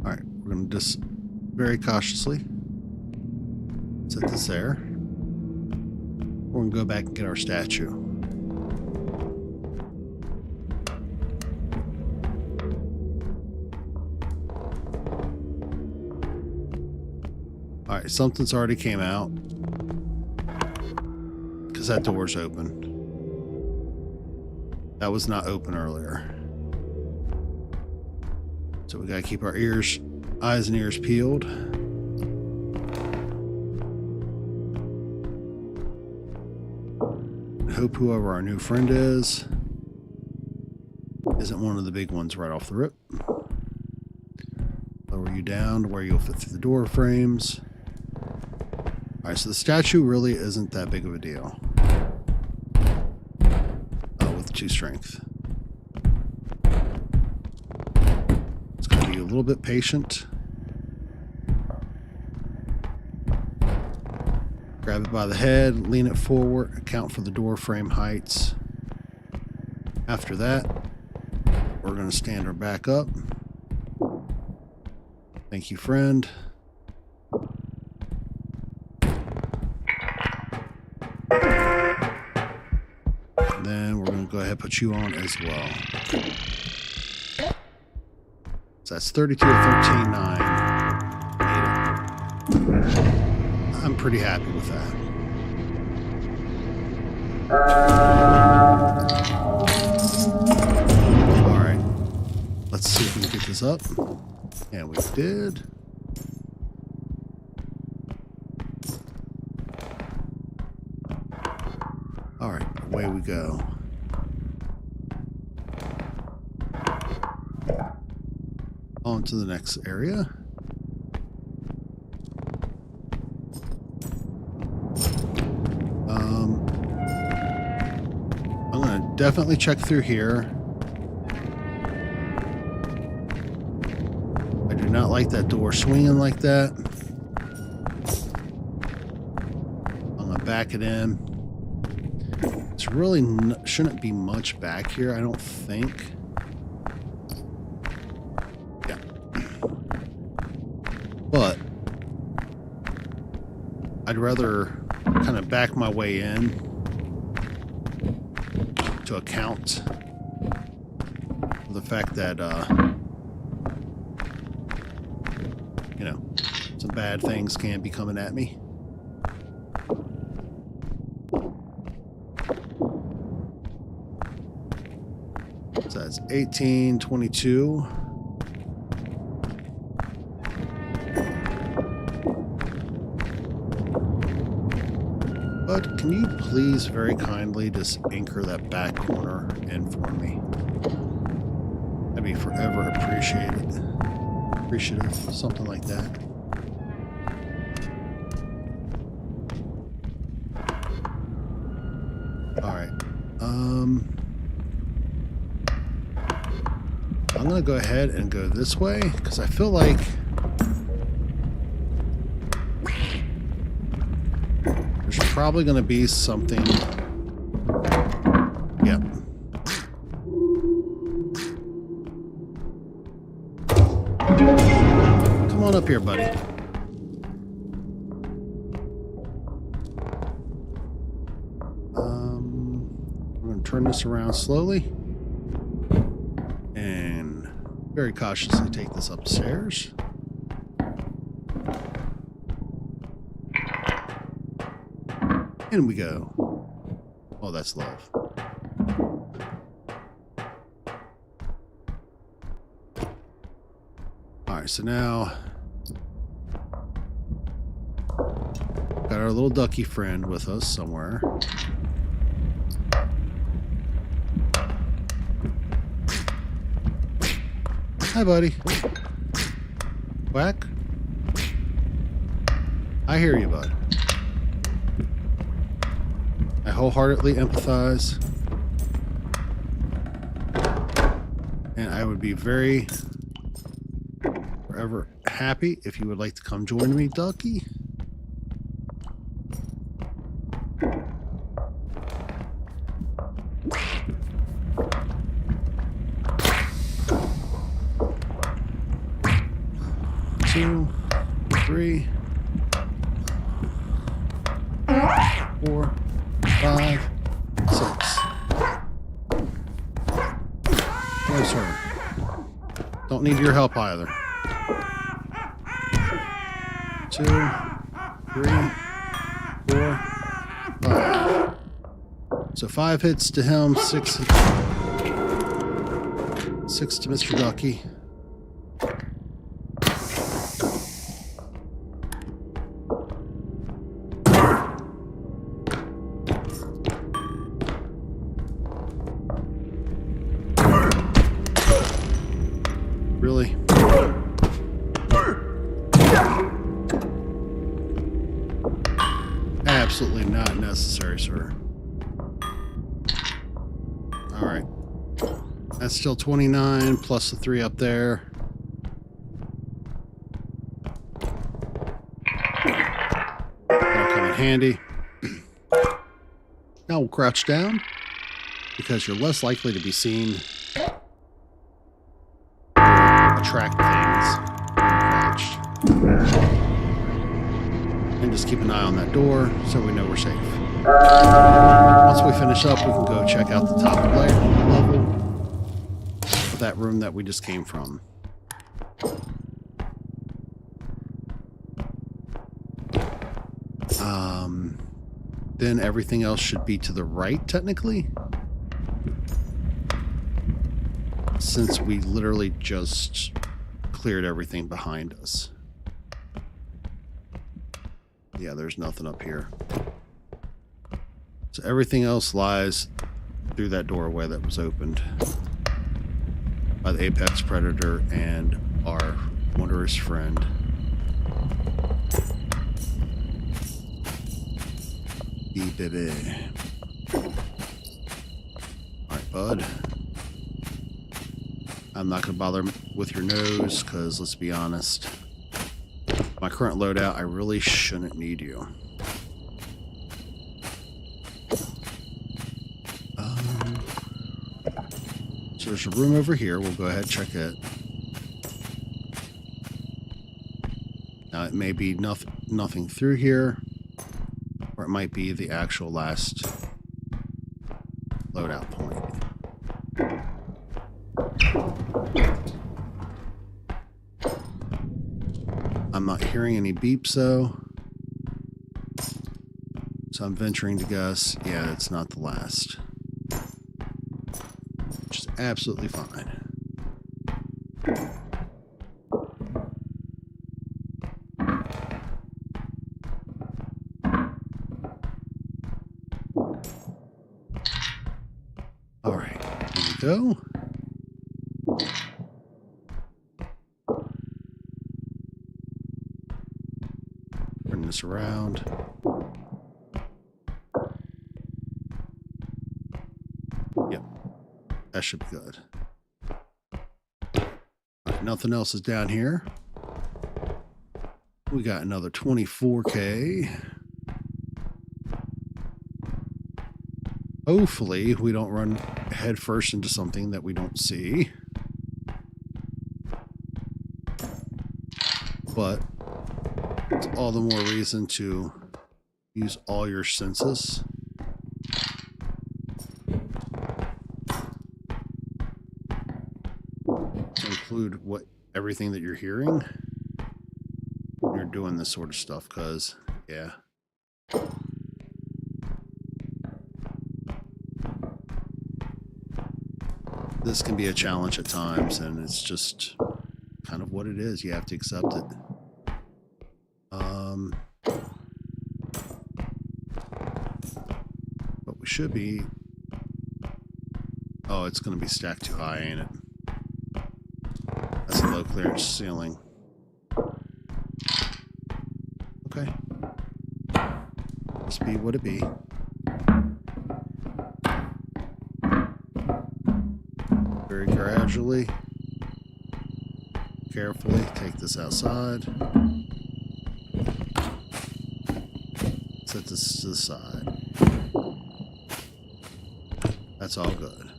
Alright, we're going to just very cautiously set this there. We're going to go back and get our statue. Alright, something's already came out. Because that door's open. That was not open earlier. So we gotta keep our eyes and ears peeled. Hope whoever our new friend is isn't one of the big ones right off the rip. Lower you down to where you'll fit through the door frames. Alright, so the statue really isn't that big of a deal. With 2 strength. It's going to be a little bit patient. Grab it by the head, lean it forward, account for the door frame heights. After that, we're going to stand her back up. Thank you, friend. Then we're going to go ahead and put you on as well. So that's 32 or 13, 9. Made it. I'm pretty happy with that. Alright. Let's see if we can get this up. And we did. Alright, away we go. On to the next area. I'm going to definitely check through here. I do not like that door swinging like that. I'm going to back it in. It's really shouldn't be much back here, I don't think. Yeah. But I'd rather kind of back my way in to account for the fact that, you know, some bad things can be coming at me. So that's 18, 22. But can you please very kindly just anchor that back corner in for me? That'd be forever appreciated. Appreciative, something like that. All right. I'm going to go ahead and go this way because I feel like there's probably going to be something. Yep. Come on up here, buddy. I'm going to turn this around slowly. Very cautiously take this upstairs. In we go. Oh, that's love. Alright, so now got our little ducky friend with us somewhere. Hi, buddy. Quack. I hear you, bud. I wholeheartedly empathize. And I would be very forever happy if you would like to come join me, ducky. Two, 3, 4, 5, 6. No, sir. Don't need your help either. 2, 3, 4, 5. So 5 hits to him, 6 to Mr. Ducky. Really? Absolutely not necessary, sir. All right. That's still 29 plus the 3 up there. That'll come in handy. Now we'll crouch down because you're less likely to be seen. Attract things crouched. And just keep an eye on that door so we know we're safe. Once we finish up, we can go check out the top level of that room that we just came from. Then everything else should be to the right, technically. Since we literally just cleared everything behind us. Yeah, there's nothing up here. So everything else lies through that doorway that was opened by the Apex Predator and our wondrous friend. Baby. Alright, bud. I'm not going to bother with your nose, because let's be honest. My current loadout, I really shouldn't need you. So there's a room over here. We'll go ahead and check it. Now, it may be nothing through here, or it might be the actual last loadout point. I'm not hearing any beeps, though. So I'm venturing to guess, yeah, it's not the last. Which is absolutely fine. All right, here we go. Turn this around. Yep, that should be good. All right, nothing else is down here. We got another 24K. Hopefully, we don't run headfirst into something that we don't see. But it's all the more reason to use all your senses. To include everything that you're hearing when you're doing this sort of stuff, because, yeah. This can be a challenge at times, and it's just kind of what it is. You have to accept it. But we should be... Oh, it's going to be stacked too high, ain't it? That's a low clearance ceiling. Okay. Just be what it be. Very gradually, carefully take this outside. Set this to the side. That's all good.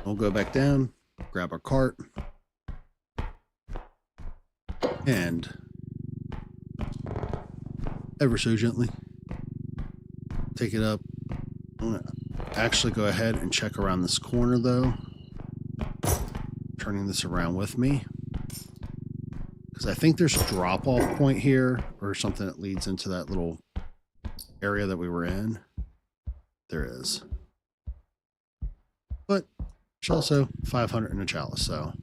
We'll go back down, grab our cart, and ever so gently take it up. I'm going to actually go ahead and check around this corner, though. Turning this around with me. Because I think there's a drop-off point here, or something that leads into that little area that we were in. There is. But there's also 500 in a chalice, so...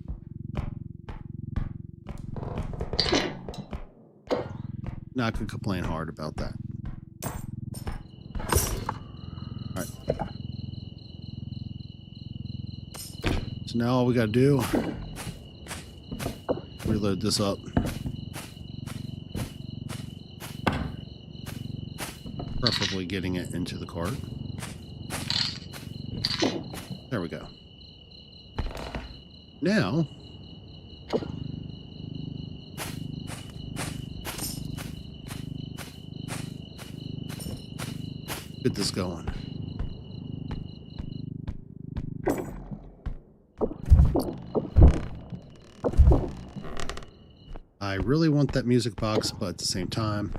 not going to complain hard about that. Alright. So now all we got to do, reload this up. Preferably getting it into the cart. There we go. Now, get this going. I really want that music box, but at the same time,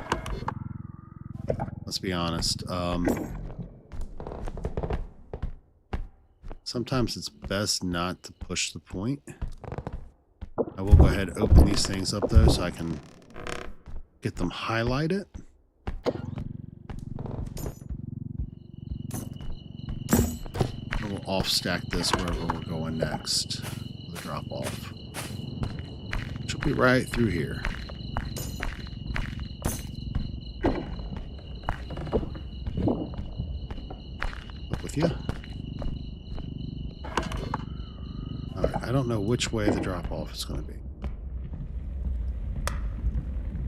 let's be honest, sometimes it's best not to push the point. I will go ahead and open these things up though, so I can get them highlighted. We'll off stack this wherever we're going next for the drop off. Which will be right through here. Up with you. Alright, I don't know which way the drop off is going to be.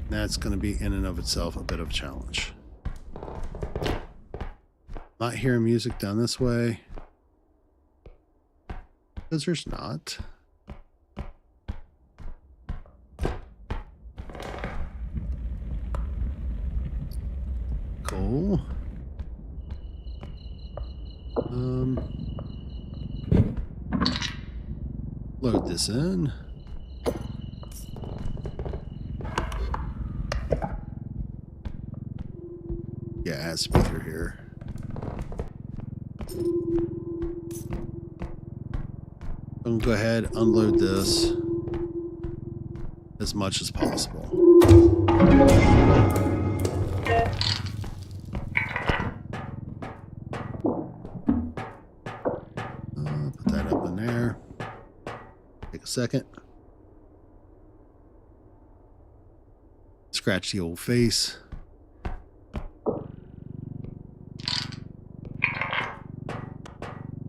That's going to be in and of itself a bit of a challenge. Not hearing music down this way. Because there's not. Cool. Load this in. Yeah, it has to be through here. I'm going to go ahead, unload this as much as possible. Put that up in there. Take a second. Scratch the old face.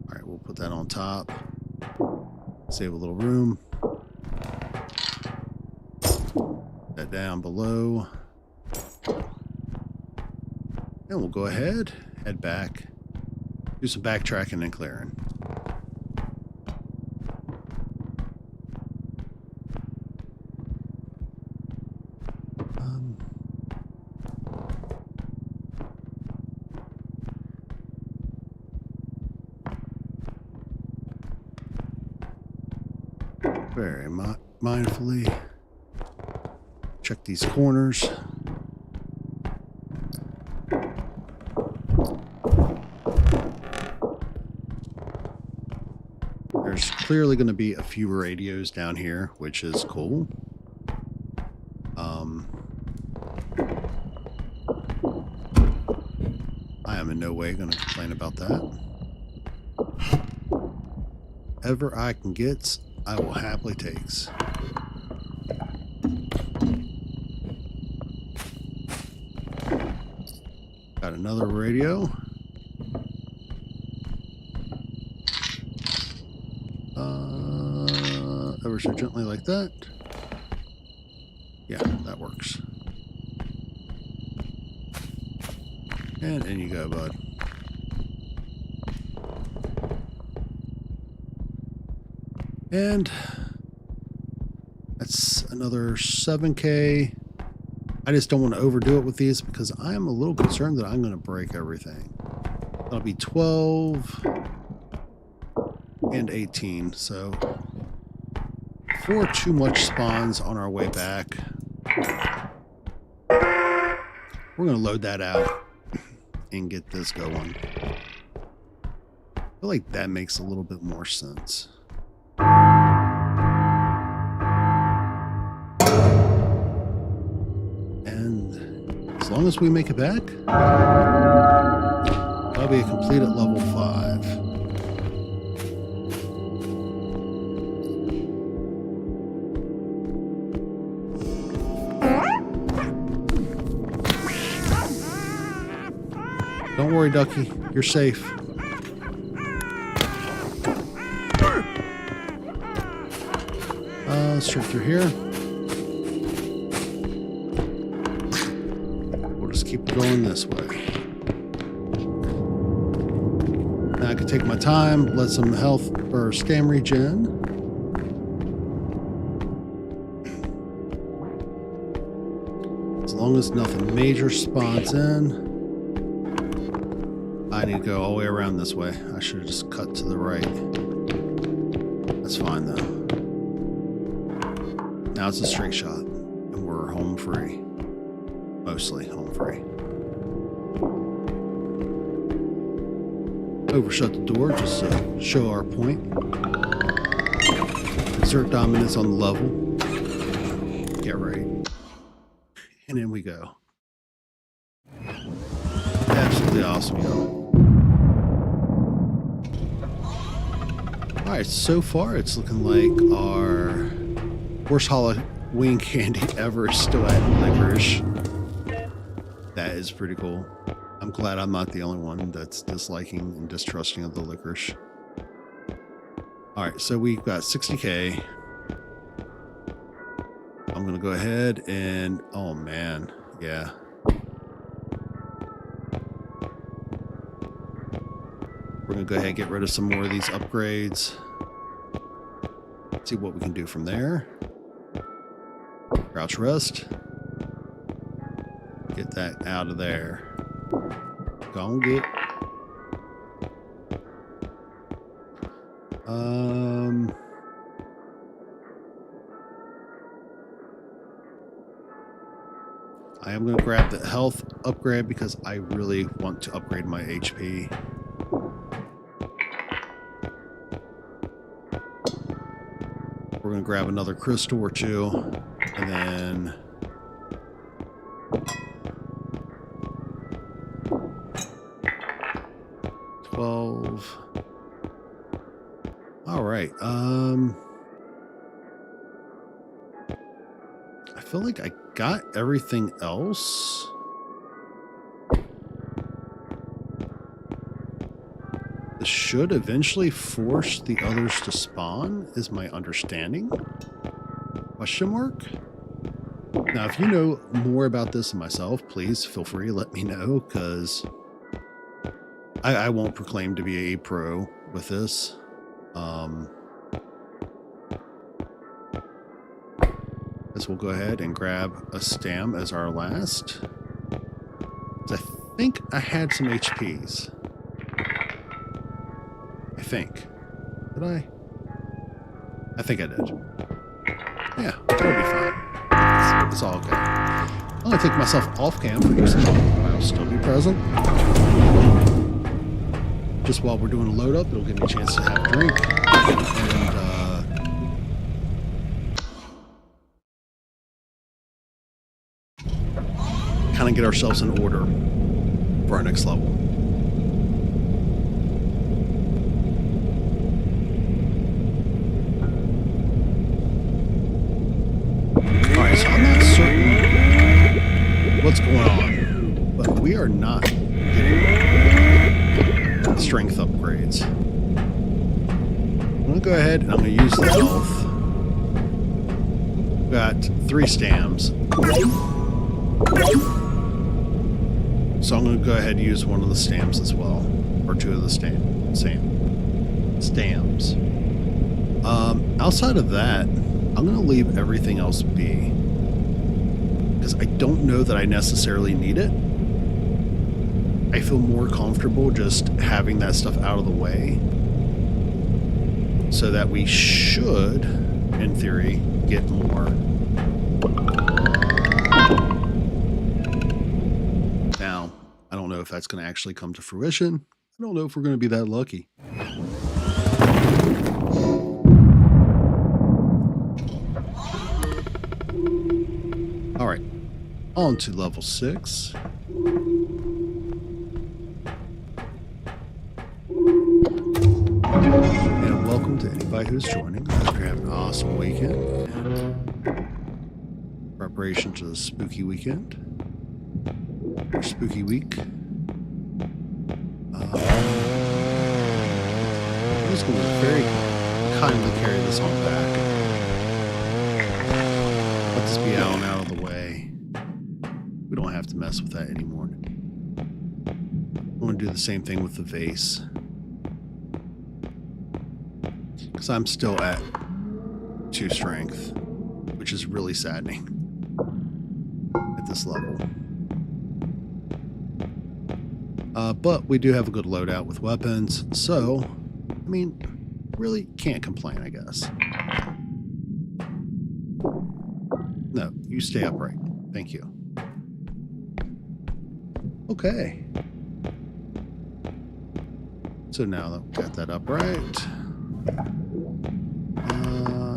Alright, we'll put that on top. Save a little room. That down below. And we'll go ahead, head back, do some backtracking and clearing. Very mindfully check these corners. There's clearly going to be a few radios down here, which is cool. I am in no way going to complain about that. Whatever I can get, I will happily takes. Got another radio. Ever so gently like that. Yeah, that works. And in you go, bud. And that's another 7K. I just don't want to overdo it with these because I am a little concerned that I'm going to break everything. That'll be 12 and 18. So before too much spawns on our way back, we're going to load that out. and get this going. I feel like that makes a little bit more sense. And as long as we make it back, that'll be complete at level 5. Don't worry, Ducky. You're safe. Straight through here. We'll just keep going this way. Now I can take my time, let some health or stam regen. As long as nothing major spawns in. I need to go all the way around this way. I should have just cut to the right. That's fine though. Now it's a straight shot, and we're home free. Mostly home free. Overshut the door just to show our point. Exert dominance on the level. Get right. And in we go. Absolutely awesome, y'all. Alright, so far it's looking like our worst Halloween candy ever is still at licorice. That is pretty cool. I'm glad I'm not the only one that's disliking and distrusting of the licorice. Alright, so we've got 60k. I'm going to go ahead and... oh man, yeah. We're going to go ahead and get rid of some more of these upgrades. See what we can do from there. Crouch rest. Get that out of there. Go and get. I am going to grab the health upgrade because I really want to upgrade my HP. We're going to grab another crystal or two, and then all right. I feel like I got everything else. This should eventually force the others to spawn, is my understanding. Question mark? Now, if you know more about this than myself, please feel free to let me know, because I won't proclaim to be a pro with this. Guess we'll go ahead and grab a stam as our last. I think I had some HPs. I think. Did I? I think I did. Yeah, that'll be fine. It's all okay. I'm going to take myself off cam for just a moment. I'll still be present. Just while we're doing a load up, it'll give me a chance to have a drink. And, kind of get ourselves in order for our next level. Alright, so I'm not certain what's going on, but we are not getting strength upgrades. I'm going to go ahead and I'm going to use the health. We've got 3 stams. So I'm going to go ahead and use one of the stamps as well, or 2 of the stams. Outside of that, I'm going to leave everything else be, because I don't know that I necessarily need it. I feel more comfortable just having that stuff out of the way, so that we should, in theory, get more. don't know if that's going to actually come to fruition. I don't know if we're going to be that lucky. All right, on to level 6. And welcome to anybody who's joining. I hope you're having an awesome weekend. Preparation to the spooky weekend. Or spooky week. I'm just going to very kindly carry this on back. Let this be out and out of the way. We don't have to mess with that anymore. I'm going to do the same thing with the vase. Because I'm still at 2 strength, which is really saddening at this level. But we do have a good loadout with weapons, so, I mean, really can't complain, I guess. No, you stay upright. Thank you. Okay. So now that we've got that upright,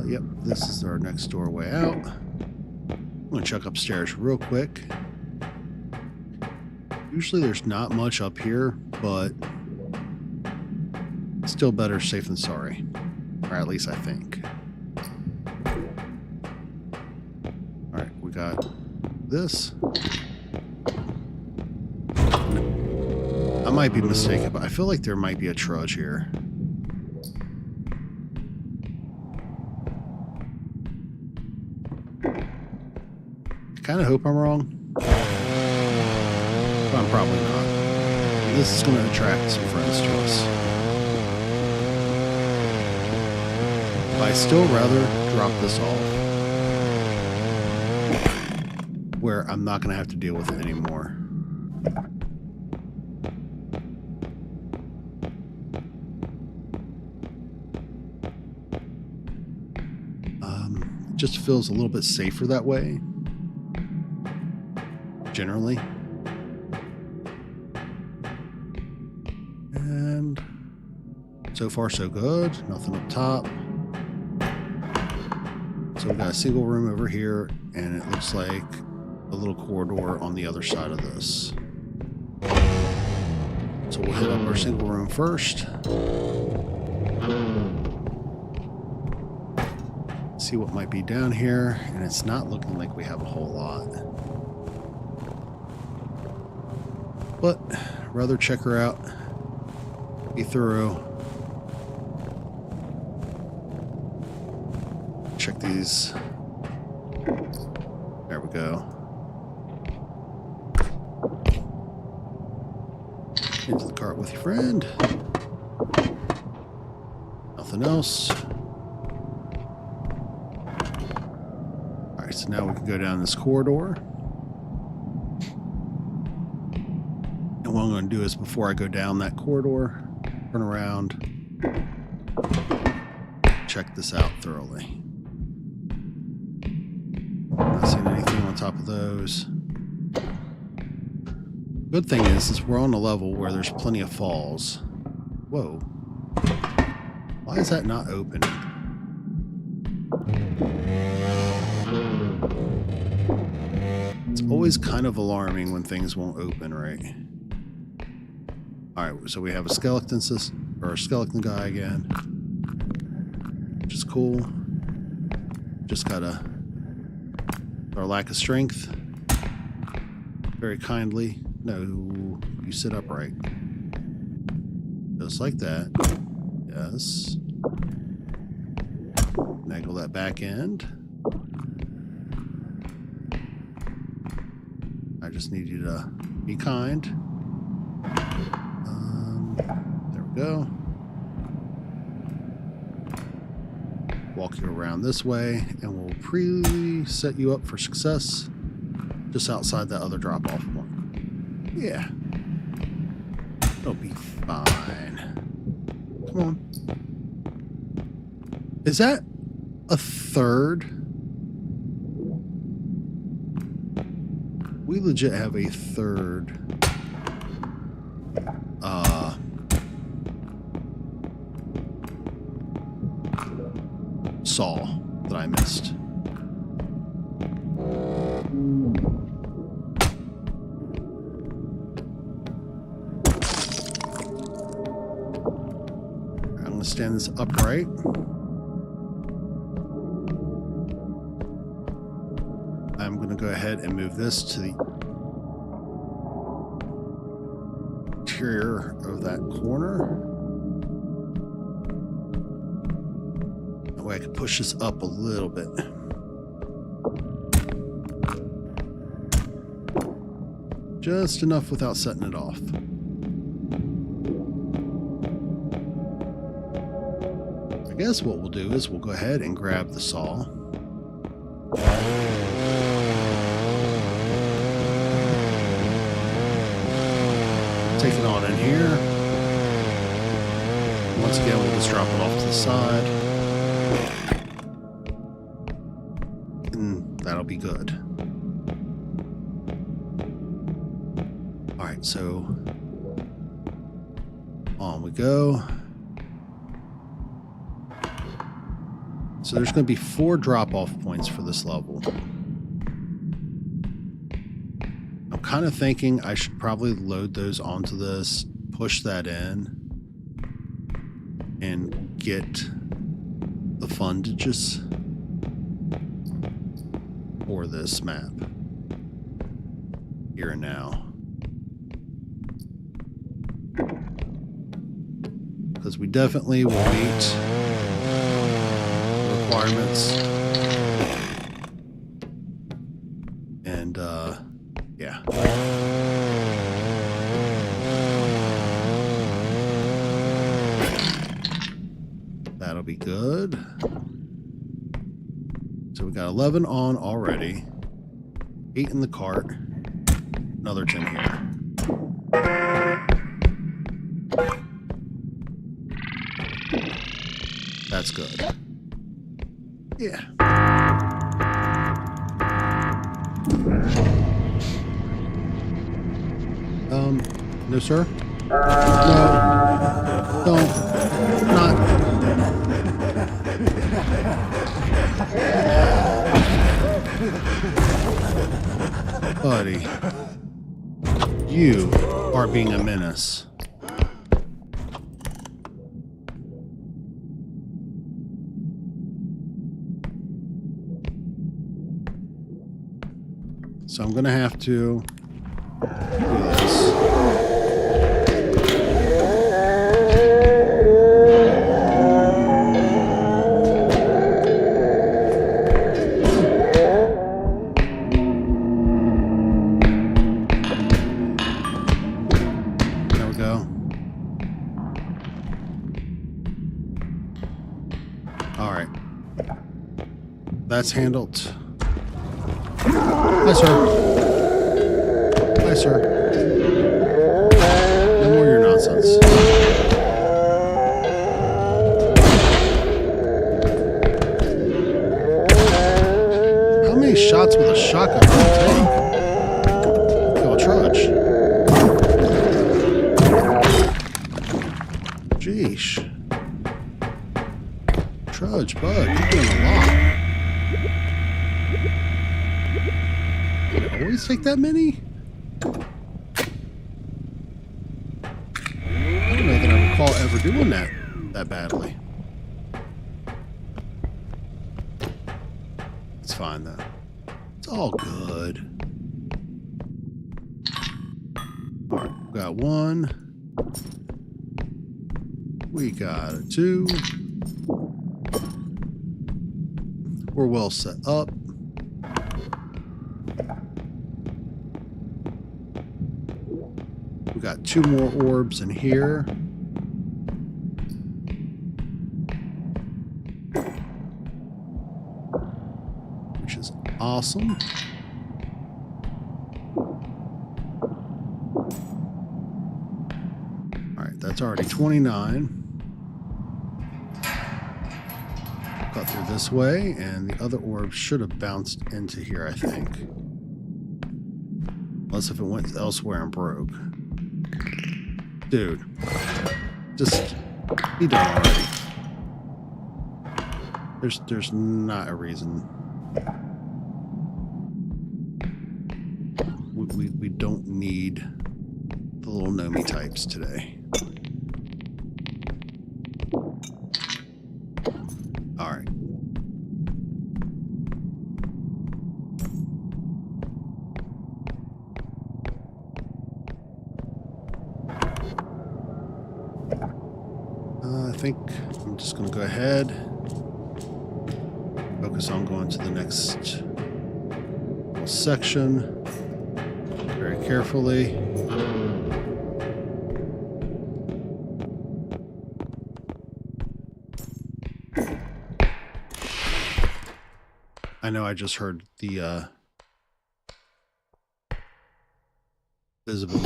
yep, this is our next doorway out. I'm going to check upstairs real quick. Usually there's not much up here, but still better safe than sorry. Or at least I think. Alright, we got this. I might be mistaken, but I feel like there might be a trudge here. I kind of hope I'm wrong. But I'm probably not. This is going to attract some friends to us. But I still rather drop this off where I'm not going to have to deal with it anymore. It just feels a little bit safer that way. Generally. And so far so good. Nothing up top. So we've got a single room over here, and it looks like a little corridor on the other side of this. So we'll hit up our single room first. See what might be down here, and it's not looking like we have a whole lot. But rather check her out. Be thorough. Check these. There we go. Into the cart with your friend. Nothing else. Alright, so now we can go down this corridor. And what I'm going to do is, before I go down that corridor, turn around, check this out thoroughly. Not seeing anything on top of those. Good thing is we're on a level where there's plenty of falls. Whoa. Why is that not opening? It's always kind of alarming when things won't open right. Alright, so we have a skeleton skeleton guy again. Which is cool. Just gotta, our lack of strength, very kindly. No, you sit upright. Just like that. Yes. Angle that back end. I just need you to be kind. There we go. Walk you around this way, and we'll pre-set you up for success just outside that other drop-off one. Yeah. It'll be fine. Come on. Is that a third? We legit have a third saw that I missed. I'm going to stand this upright. I'm going to go ahead and move this to the interior of that corner. That way I can push this up a little bit. Just enough without setting it off. I guess what we'll do is we'll go ahead and grab the saw. Take it on in here. Once again, we'll just drop it off to the side. And that'll be good. Alright, so on we go. So there's going to be 4 drop-off points for this level. I'm kind of thinking I should probably load those onto this, push that in, and get the fundages for this map here and now. Because we definitely will meet requirements. And, yeah. That'll be good. So we got 11 on already. 8 in the cart. Another 10 here. That's good. Yeah. No, sir. No. Don't. Not. Buddy. You are being a menace. So I'm going to have to do this. There we go. All right. That's handled. Hi, sir. Hi, sir. No more of your nonsense. How many shots with a shotgun do you take? Kill a trudge. Jeesh. Trudge, bud, you're doing a lot. Always take that many? I don't know that I recall ever doing that badly. It's fine though. It's all good. Alright, we got 1. We got a 2. We're well set up. We got 2 more orbs in here. Which is awesome. Alright, that's already 29. Got through this way, and the other orb should have bounced into here, I think. Unless if it went elsewhere and broke. Dude. Just be done already. There's not a reason. We don't need the little Nomi types today. Alright. I think I'm just going to go ahead, focus on going to the next section very carefully. I know I just heard the visible.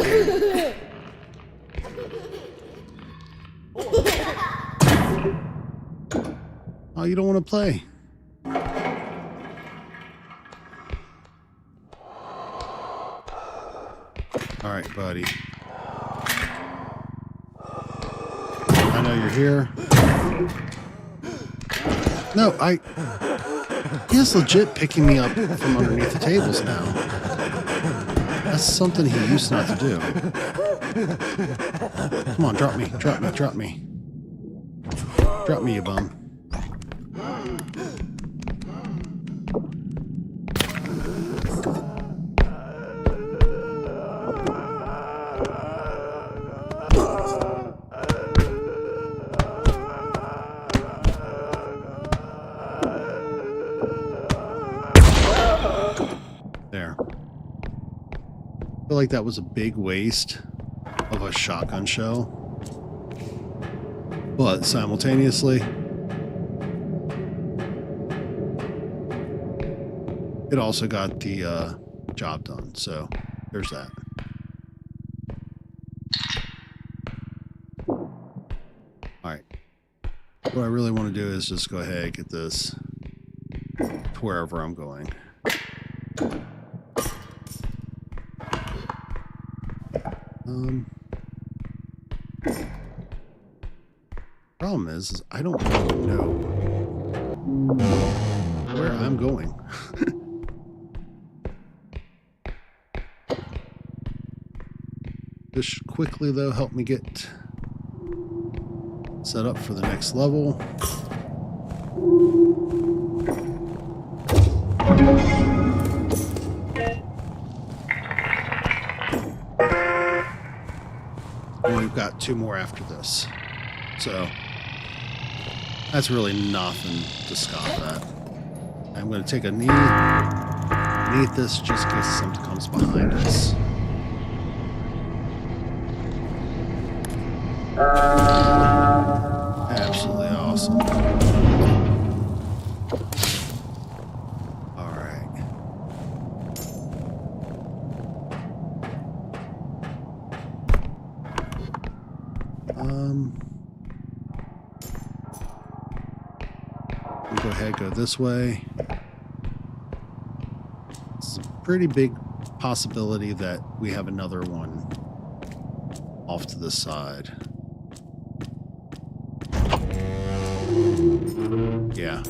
Oh, you don't want to play. All right, buddy. I know you're here. No, he's legit picking me up from underneath the tables now. That's something he used not to do. Come on, drop me, drop me, drop me. Drop me, you bum. There. I feel like that was a big waste of a shotgun shell. But simultaneously, it also got the job done. So there's that. Alright. What I really want to do is just go ahead and get this to wherever I'm going. Problem is I don't really know where I'm going. This should quickly, though, help me get set up for the next level. And we've got 2 more after this. So that's really nothing to scoff at. I'm going to take a knee beneath this just in case something comes behind us. Absolutely awesome. All right. We'll go ahead, go this way. It's a pretty big possibility that we have another one off to the side. Yeah.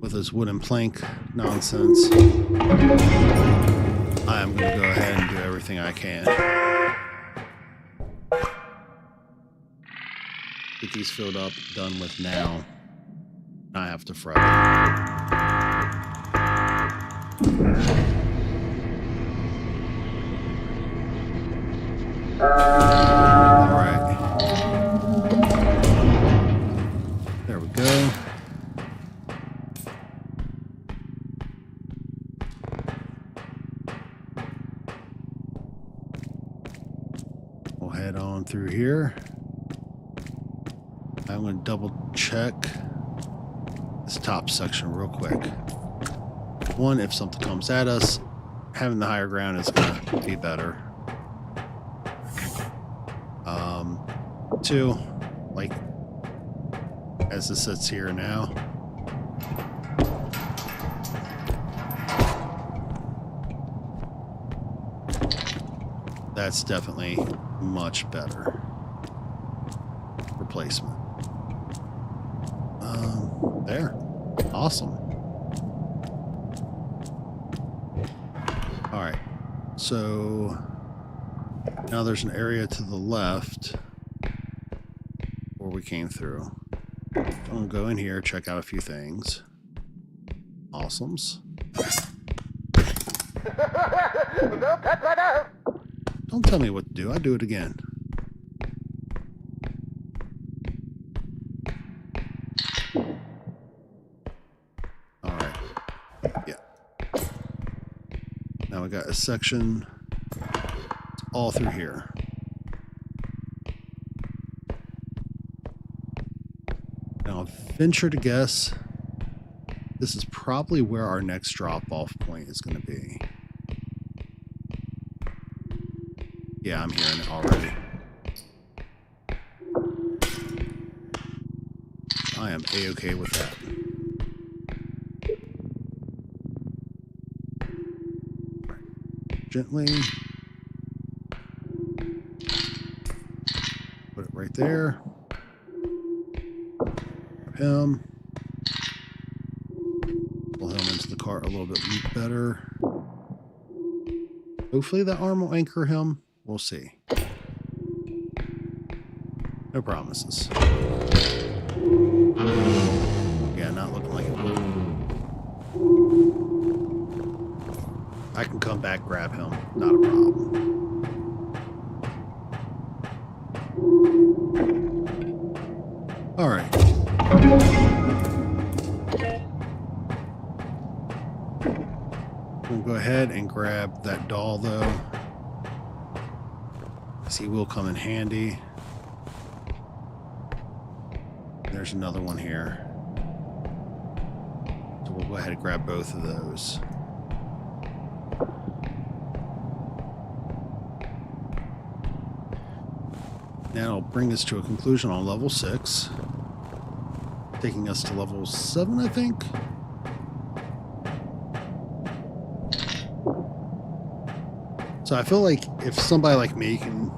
With this wooden plank nonsense, I am going to go ahead and do everything I can. Get these filled up, done with now. I have to fret. There we go. We'll head on through here. I'm going to double check this top section real quick. One, if something comes at us, having the higher ground is going to be better. 2, like, as it sits here now. That's definitely much better replacement. There. Awesome. All right. So now there's an area to the left where we came through. I'm going to go in here, check out a few things. Awesomes. Don't tell me what to do. I do it again. All right. Yeah. Now we got a section all through here. Now, I'll venture to guess this is probably where our next drop-off point is going to be. Yeah, I'm hearing it already. I am A-okay with that. Right. Gently. Put it right there. Grab him. Pull him into the cart a little bit better. Hopefully that arm will anchor him. We'll see. No promises. Yeah, not looking like it will. I can come back, grab him. Not a problem. All right. We'll go ahead and grab that doll, though. He will come in handy. There's another one here. So we'll go ahead and grab both of those. Now I'll bring this to a conclusion on level 6. Taking us to level 7, I think. So I feel like if somebody like me can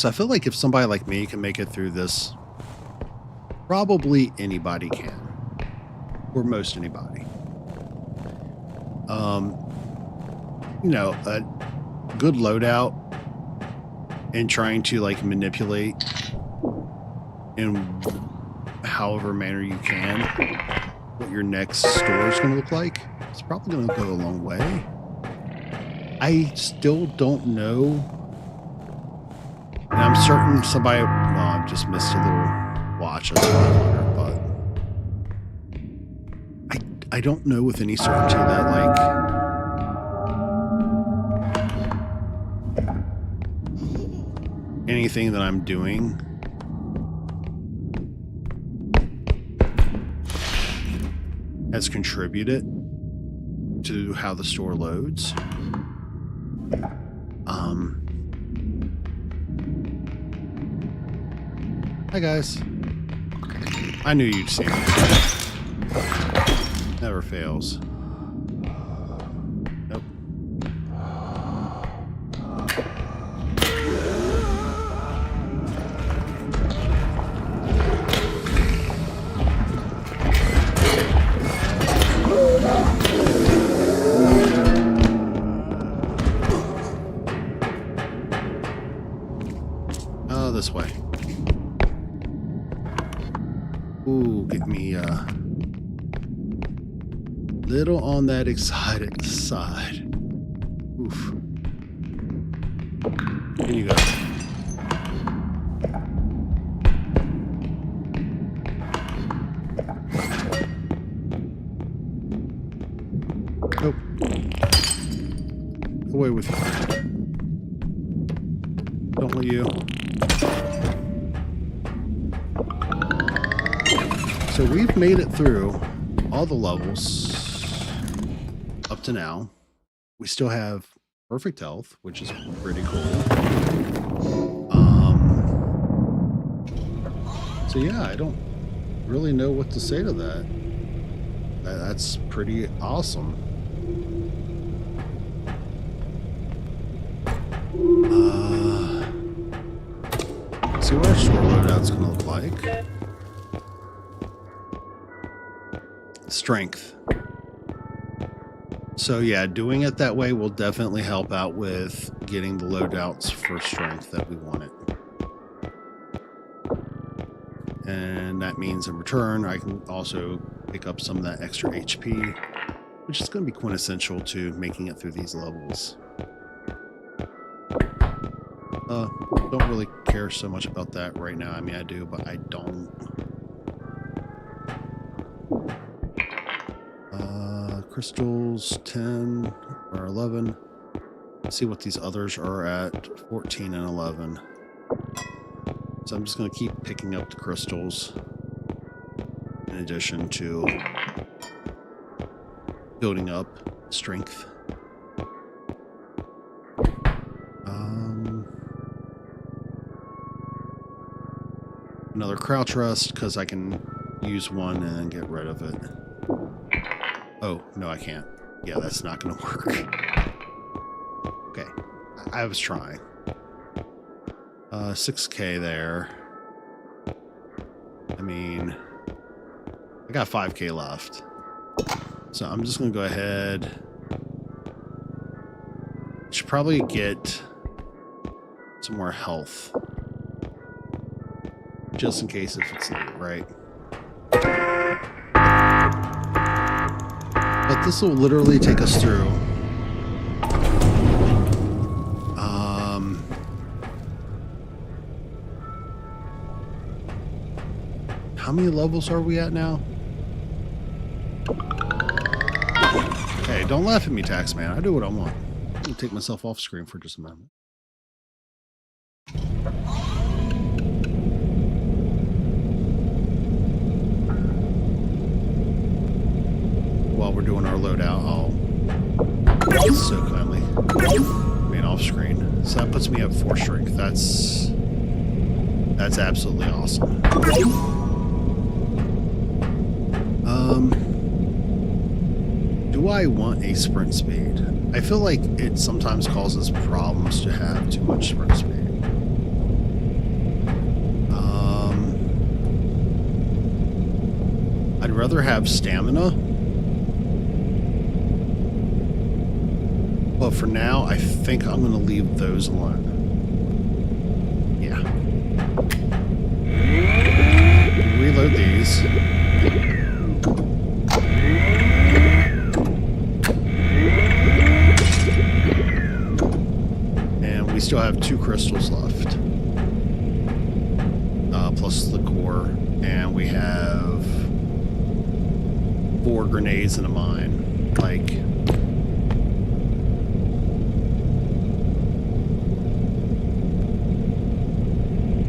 So I feel like if somebody like me can make it through this, probably anybody can. Or most anybody. You know, a good loadout and trying to like manipulate in however manner you can what your next store is going to look like, it's probably going to go a long way. I still don't know. And I'm certain somebody, well, I've just missed a little watch, that's what I wonder, but I don't know with any certainty that, like, anything that I'm doing has contributed to how the store loads. Hi guys. I knew you'd see me. Never fails. Nope. Oh, this way. Ooh, get me little on that excited side. Oof. In you go. Nope. Away with you. Don't let you. So we've made it through all the levels up to now. We still have perfect health, which is pretty cool. So yeah, I don't really know what to say to that. That's pretty awesome. See what our store loadout's gonna look like. Strength. So yeah, doing it that way will definitely help out with getting the loadouts for strength that we wanted. And that means in return, I can also pick up some of that extra HP, which is going to be quintessential to making it through these levels. Don't really care so much about that right now. I mean, I do, but I don't. Crystals, 10 or 11. Let's see what these others are at, 14 and 11. So I'm just going to keep picking up the crystals in addition to building up strength. Another crouch rest because I can use one and then get rid of it. Oh, no, I can't. Yeah, that's not going to work. Okay, I was trying. 6K there. I mean, I got 5K left. So I'm just going to go ahead. Should probably get some more health. Just in case if it's late, right? But this will literally take us through. How many levels are we at now? Hey, don't laugh at me, Taxman. I do what I want. I'm gonna take myself off screen for just a moment. While we're doing our loadout, I'll so kindly remain off screen. So that puts me at 4 strength. That's absolutely awesome. Do I want a sprint speed? I feel like it sometimes causes problems to have too much sprint speed. I'd rather have stamina. But for now, I think I'm going to leave those alone. Yeah. Reload these. And we still have 2 crystals left. Plus the core. And we have 4 grenades and a mine. Like...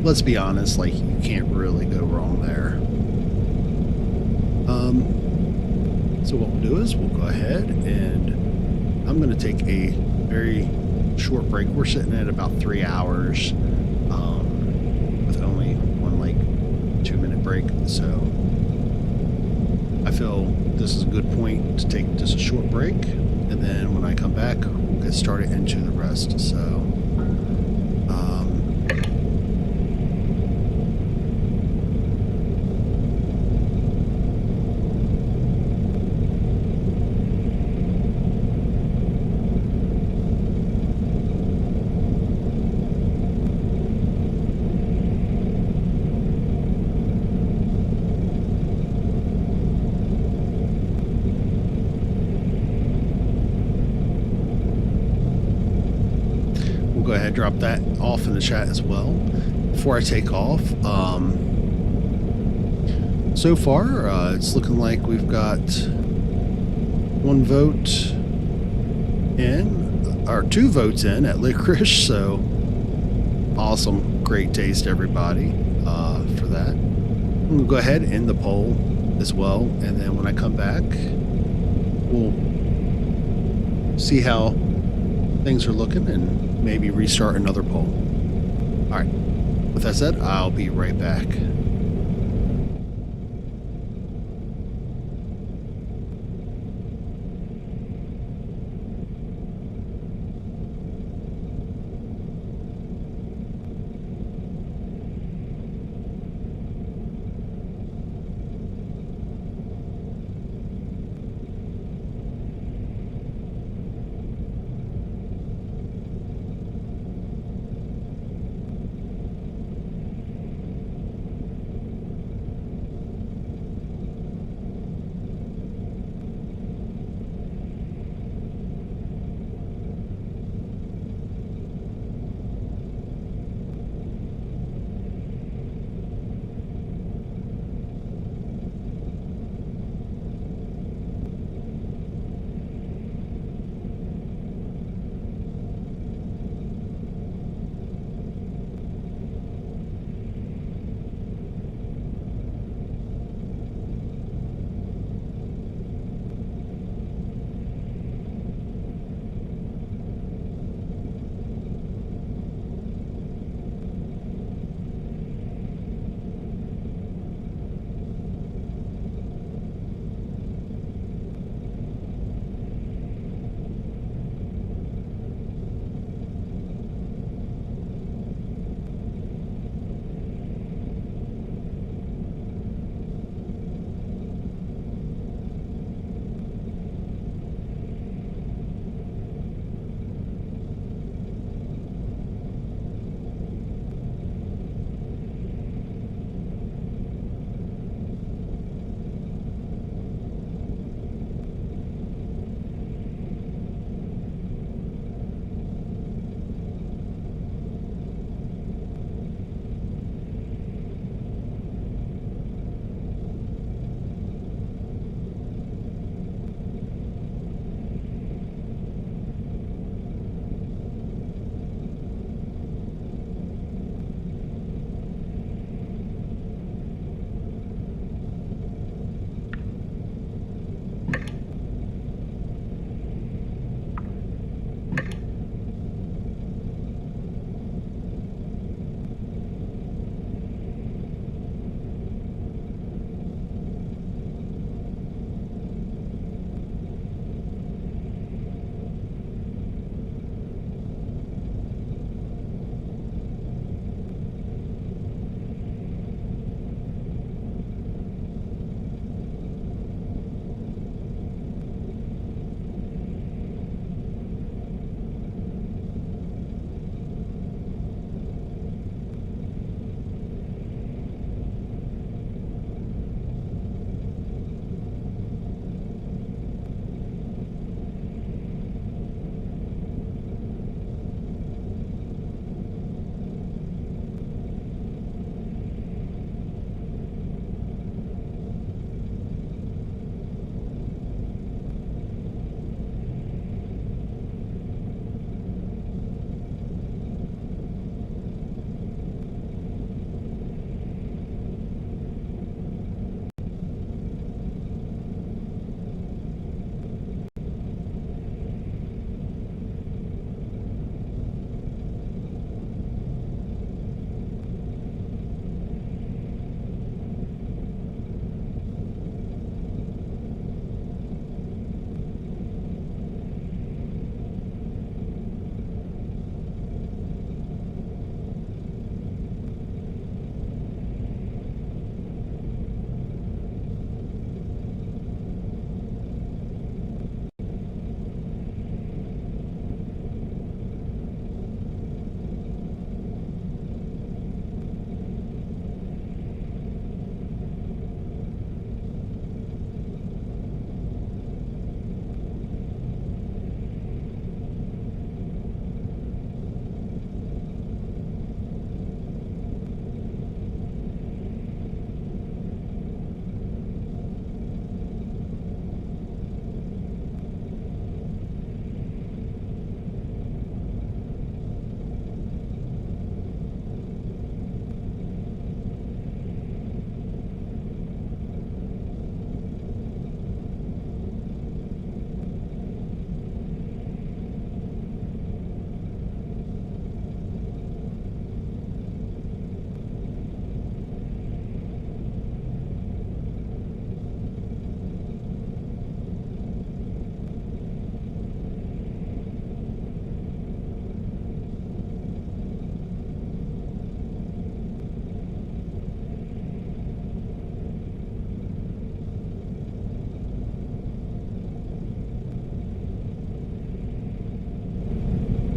let's be honest, like, you can't really go wrong there. So what we'll do is we'll go ahead and I'm going to take a very short break. We're sitting at about 3 hours with only one, like, 2-minute break. So I feel this is a good point to take just a short break. And then when I come back, we'll get started into the rest. So... go ahead and drop that off in the chat as well. Before I take off, so far it's looking like we've got 1 vote in, or 2 votes in at Licorice, so awesome. Great taste, everybody, for that. I'm gonna go ahead and end the poll as well, and then when I come back, we'll see how things are looking and maybe restart another poll. All right. With that said, I'll be right back.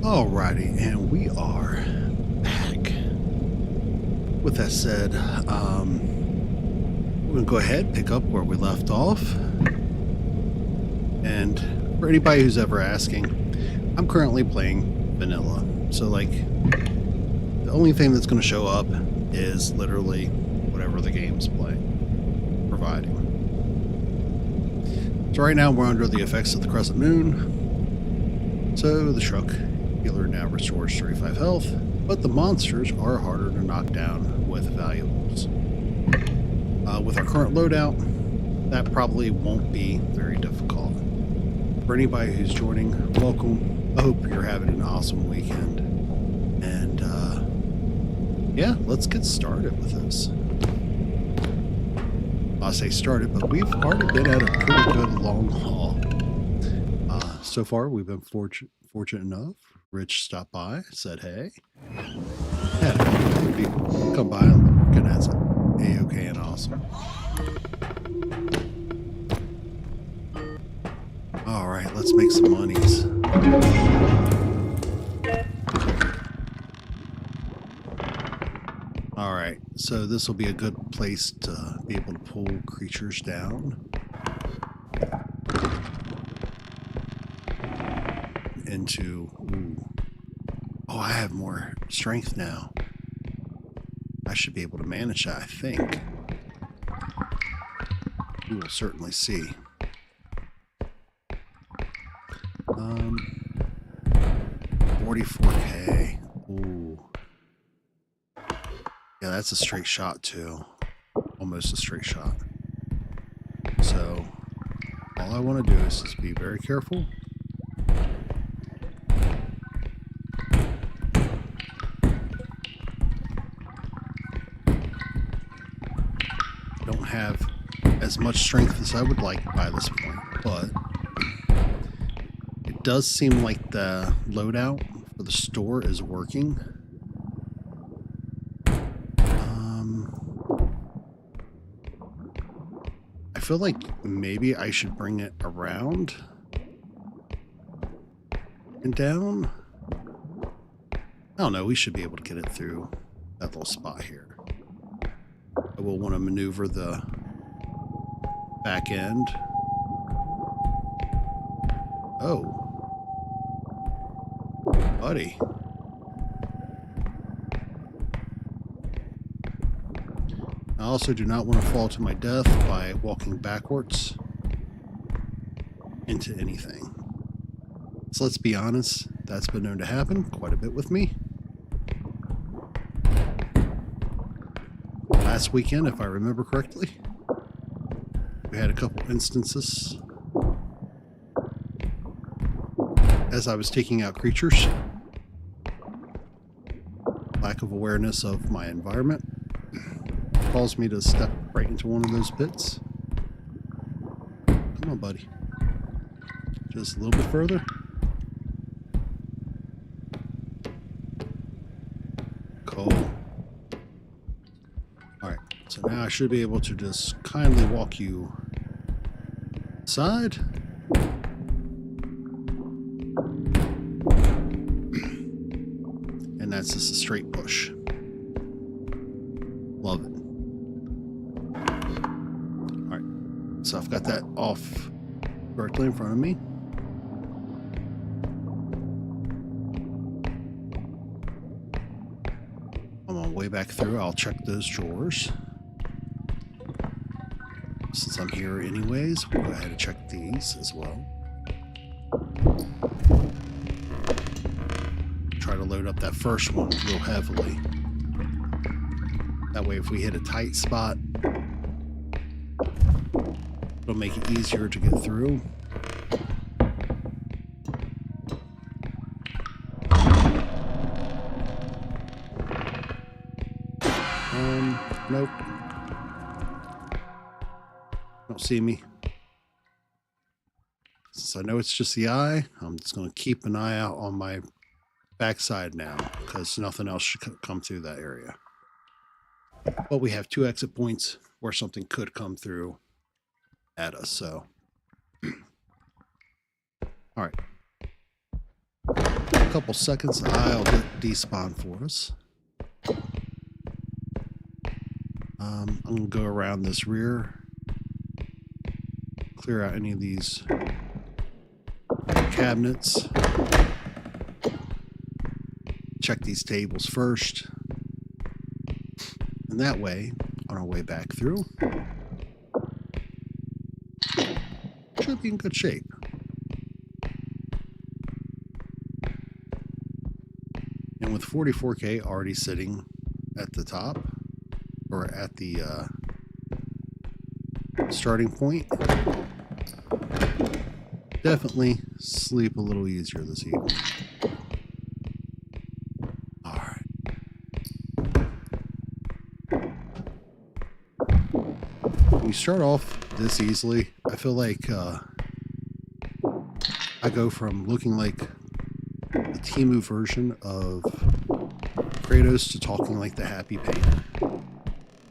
Alrighty, and we are back. With that said, we're going to go ahead, pick up where we left off. And for anybody who's ever asking, I'm currently playing vanilla. So, like, the only thing that's going to show up is literally whatever the game's providing. So right now we're under the effects of the crescent moon. So the truck healer now restores 35 health, but the monsters are harder to knock down with valuables. With our current loadout, that probably won't be very difficult. For anybody who's joining, welcome. I hope you're having an awesome weekend. And yeah, let's get started with this. I say started, but we've already been at a pretty good long haul. So far, we've been fortunate enough. Rich stopped by, said hey. Had a couple of people come by and looking at it. A-okay and awesome. All right, let's make some monies. All right, so this will be a good place to be able to pull creatures down into. Ooh. Oh, I have more strength now. I should be able to manage that, I think. We will certainly see. 44K. Ooh. Yeah, that's a straight shot too. Almost a straight shot. So all I want to do is just be very careful. Don't have as much strength as I would like by this point, but it does seem like the loadout for the store is working. I feel like maybe I should bring it around and down. I don't know, we should be able to get it through that little spot here. I will want to maneuver the back end. Oh. Buddy. I also do not want to fall to my death by walking backwards into anything. So let's be honest, that's been known to happen quite a bit with me. Last weekend, if I remember correctly, we had a couple instances as I was taking out creatures. Lack of awareness of my environment caused me to step right into one of those pits. Come on, buddy. Just a little bit further. Cool. Alright, so now I should be able to just kindly walk you aside. And that's just a straight push. Love it. So I've got that off directly in front of me. I'm on my way back through. I'll check those drawers. Since I'm here anyways, we'll go ahead and check these as well. Try to load up that first one real heavily. That way if we hit a tight spot, it'll make it easier to get through. Nope. Don't see me. Since I know it's just the eye, I'm just going to keep an eye out on my backside now, because nothing else should come through that area. But we have 2 exit points where something could come through at us, so. All right. couple seconds, I'll get despawn for us. I'm going to go around this rear, clear out any of these cabinets, check these tables first, and that way, on our way back through, should be in good shape. And with 44K already sitting at the top, or at the starting point, definitely sleep a little easier this evening. All right. When you start off this easily, I feel like I go from looking like the Temu version of Kratos to talking like the Happy Painter.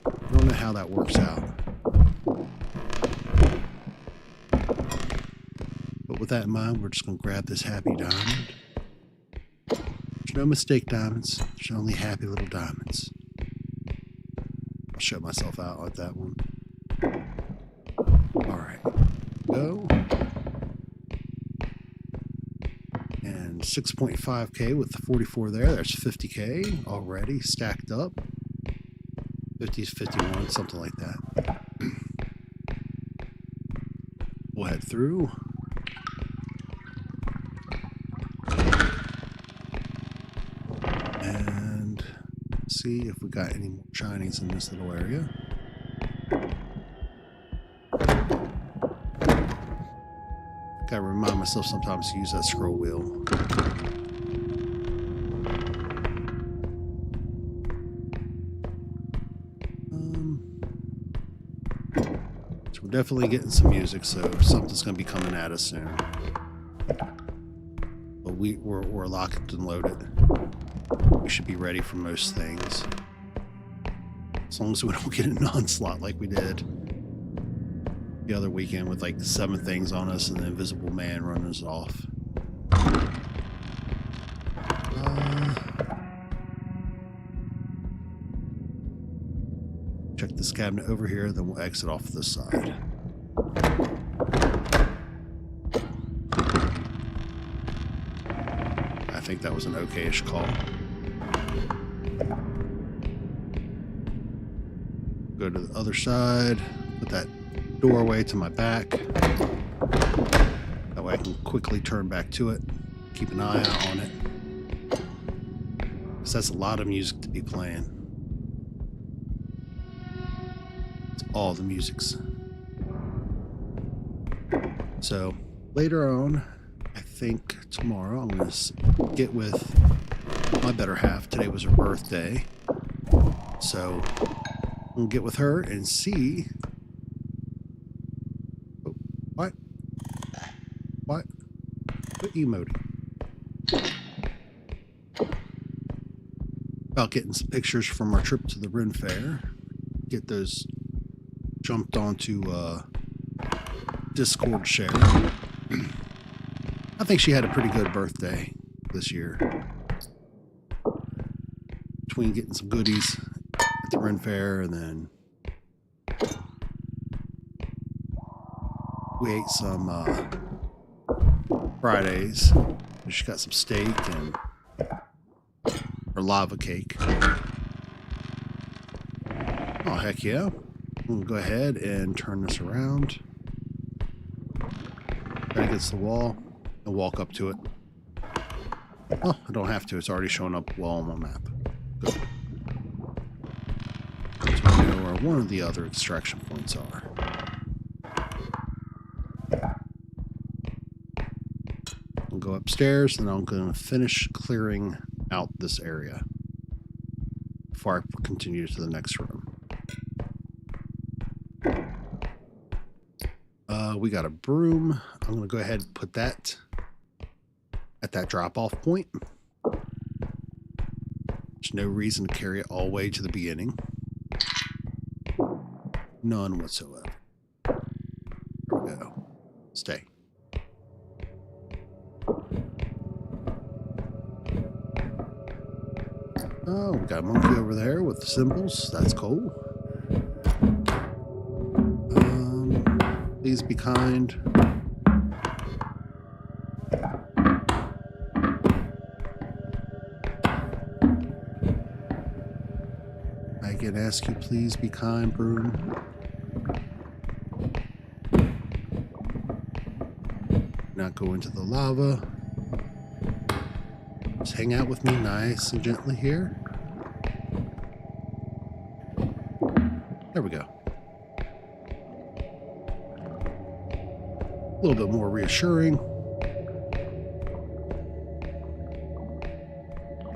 I don't know how that works out. But with that in mind, we're just going to grab this happy diamond. There's no mistake diamonds. There's only happy little diamonds. I'll shut myself out like that one. Alright. Go. And 6.5K with the 44 there. There's 50K already stacked up. 50, 51, something like that. We'll head through. And see if we got any more shinies in this little area. Gotta remind myself sometimes to use that scroll wheel. So we're definitely getting some music, so something's gonna be coming at us soon. But we're locked and loaded. We should be ready for most things. As long as we don't get an onslaught like we did the other weekend with like 7 things on us and the invisible man running us off. Check this cabinet over here, then we'll exit off this side. I think that was an okay-ish call. Go to the other side, put that doorway to my back. That way I can quickly turn back to it. Keep an eye out on it. Because that's a lot of music to be playing. It's all the music's. So later on, I think tomorrow, I'm going to get with my better half. Today was her birthday. So we'll get with her and see. Oh, what? What? What emoji? About getting some pictures from our trip to the Ren Fair. Get those jumped onto Discord share. I think she had a pretty good birthday this year. Between getting some goodies at the Ren Fair and then we ate some Fridays. She got some steak and her lava cake. Oh, heck yeah. We'll go ahead and turn this around. Right against the wall and walk up to it. Oh, I don't have to. It's already showing up well on my map. Good. So I know where one of the other extraction points are. I'll go upstairs and I'm going to finish clearing out this area before I continue to the next room. We got a broom. I'm going to go ahead and put that at that drop-off point. There's no reason to carry it all the way to the beginning. None whatsoever. There we go. Stay. Oh, we got a monkey over there with the symbols. That's cool. Please be kind. I again ask you, please be kind, broom. Not go into the lava. Just hang out with me nice and gently here. There we go. A little bit more reassuring.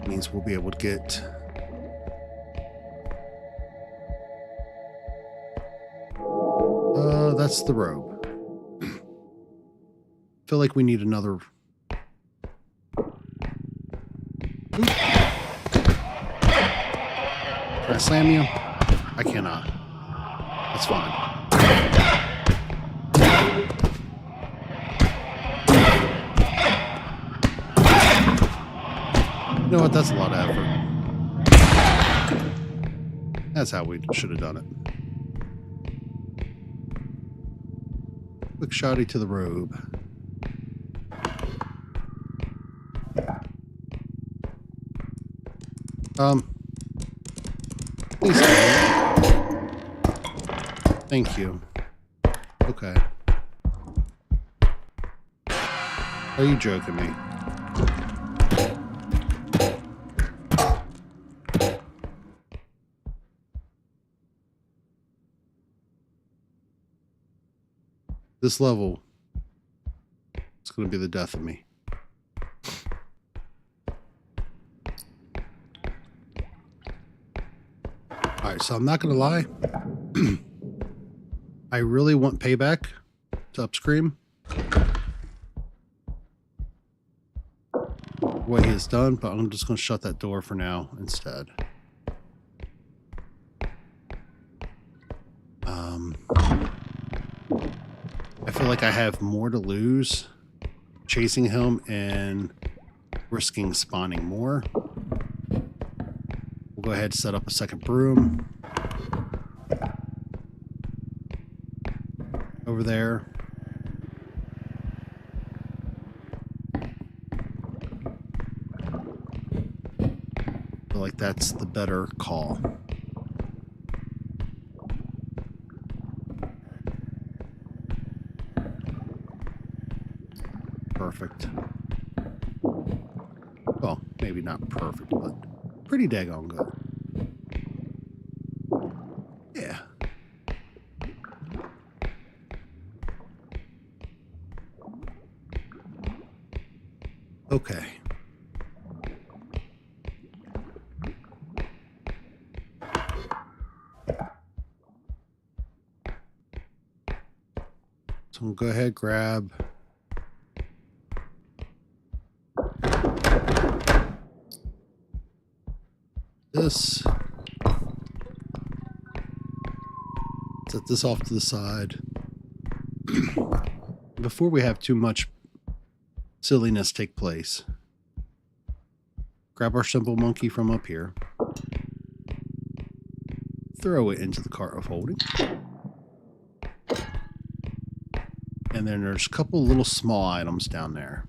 Means we'll be able to get that's the robe. Feel like we need another. Oop. Can I slam you? I cannot. That's fine. You know what? That's a lot of effort. That's how we should have done it. Quick shotty to the robe. Please stay. Thank you. Okay. Are you joking me? This level is going to be the death of me. Alright, so I'm not going to lie. I really want payback to upscream what he has done, but I'm just going to shut that door for now instead. I feel like I have more to lose chasing him and risking spawning more. We'll go ahead and set up a second broom over there. I feel like that's the better call. Perfect. Well, maybe not perfect, but pretty daggone good. Yeah. Okay. So we'll go ahead, grab this. Set this off to the side. Before we have too much silliness take place, grab our simple monkey from up here, throw it into the cart of holding, and then there's a couple little small items down there.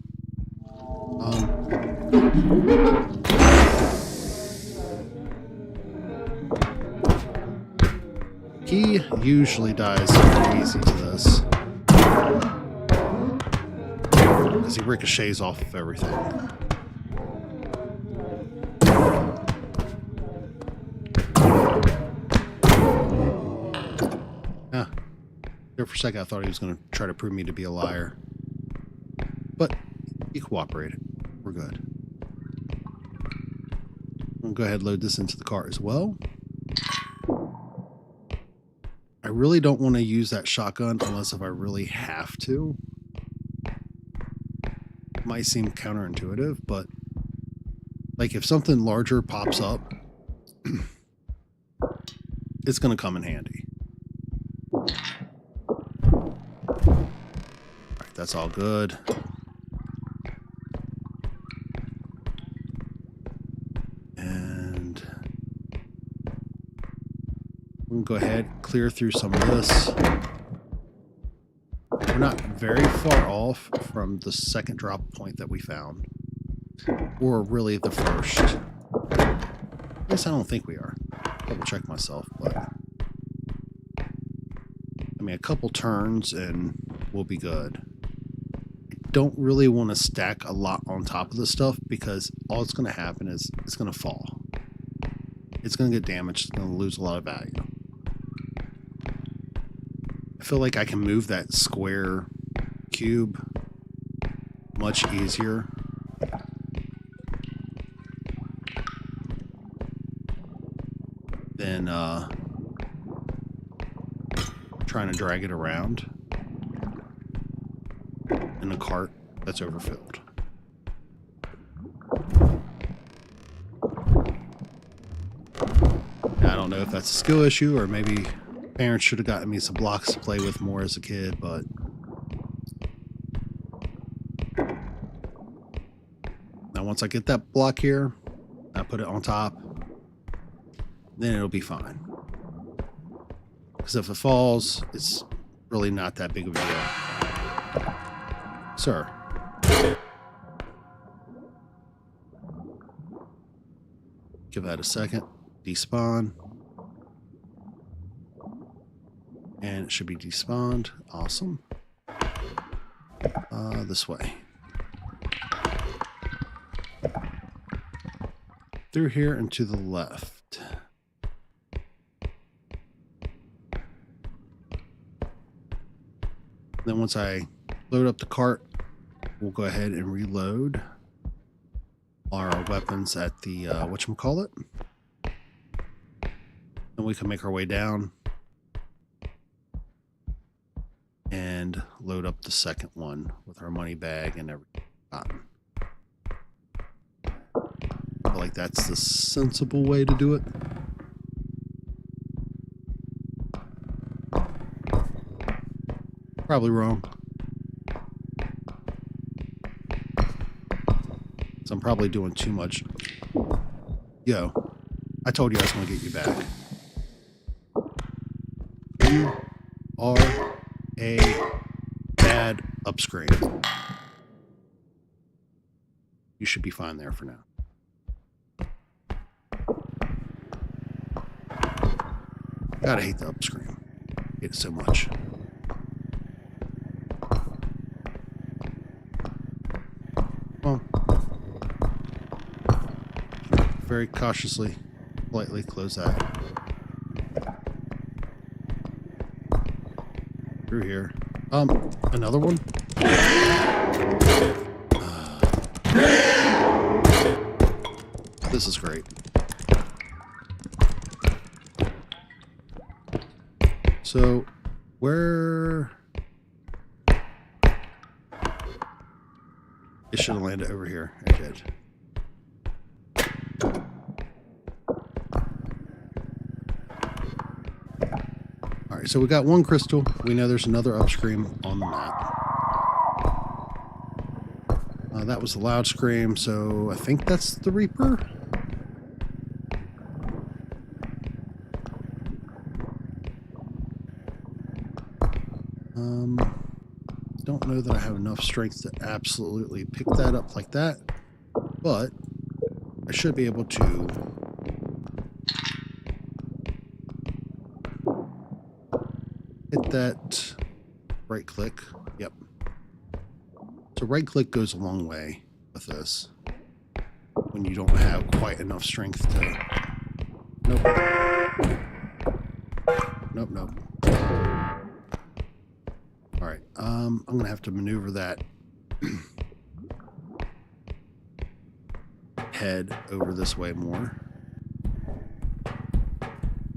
He usually dies pretty easy to this, because he ricochets off of everything. Yeah. There for a second I thought he was going to try to prove me to be a liar. But he cooperated. We're good. I'll go ahead and load this into the cart as well. I really don't want to use that shotgun unless if I really have to. It might seem counterintuitive, but like if something larger pops up, it's going to come in handy. All right, that's all good. And I'm gonna go ahead, clear through some of this. We're not very far off from the second drop point that we found. Or really the first. At least I don't think we are. Double check myself, but I mean a couple turns and we'll be good. I don't really want to stack a lot on top of this stuff because all it's going to happen is it's going to fall. It's going to get damaged. It's going to lose a lot of value. I feel like I can move that square cube much easier than trying to drag it around in a cart that's overfilled. Now, I don't know if that's a skill issue or maybe parents should have gotten me some blocks to play with more as a kid, but now once I get that block here, I put it on top, then it'll be fine. Because if it falls, it's really not that big of a deal. Sir. Give that a second. Despawn. And it should be despawned. Awesome. This way. Through here and to the left. Then once I load up the cart, we'll go ahead and reload our weapons at the whatchamacallit. Then we can make our way down and load up the second one with our money bag and everything. I feel like that's the sensible way to do it. Probably wrong. So I'm probably doing too much. Yo, I told you I was going to get you back. You are a bad upscreen. You should be fine there for now. Gotta hate the upscreen. Hate it so much. Well, very cautiously, politely close that. Through here. Another one? This is great. So, where... It should have landed over here. It did. Alright, so we got one crystal. We know there's another upstream on the map. That was the loud scream, so I think that's the Reaper. Don't know that I have enough strength to absolutely pick that up like that, but I should be able to hit that right click. Yep. So right click goes a long way with this when you don't have quite enough strength to... Nope. Nope, nope. Alright, I'm going to have to maneuver that head over this way more.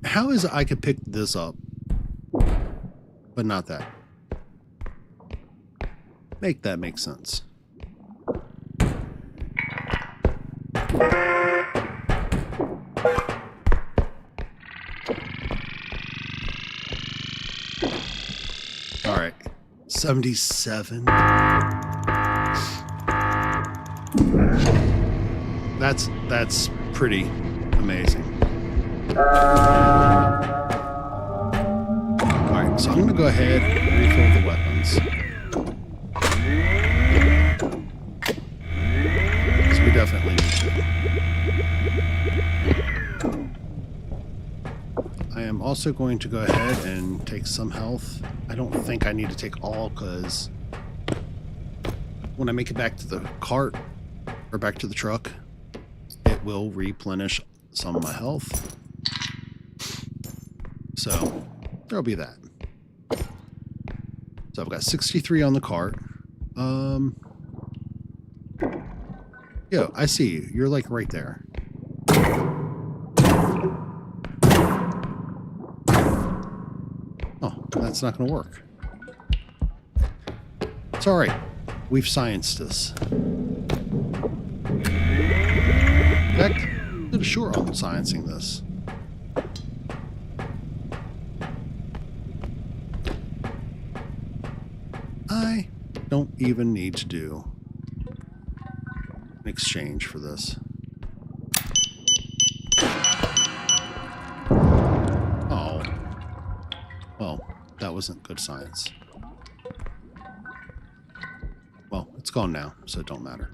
How is it I could pick this up, but not that? Make that make sense. All right, 77. That's pretty amazing. Alright, so I'm going to go ahead and refill the weapons. Because we definitely need to. I am also going to go ahead and take some health. I don't think I need to take all, because when I make it back to the cart, or back to the truck, it will replenish some of my health. So there'll be that. So I've got 63 on the cart. Yo, I see you. You're like right there. Oh, that's not going to work. It's all right. We've scienced this. In fact, I'm sure I'm sciencing this. I don't even need to do an exchange for this. Oh. Well, that wasn't good science. Well, it's gone now, so it don't matter.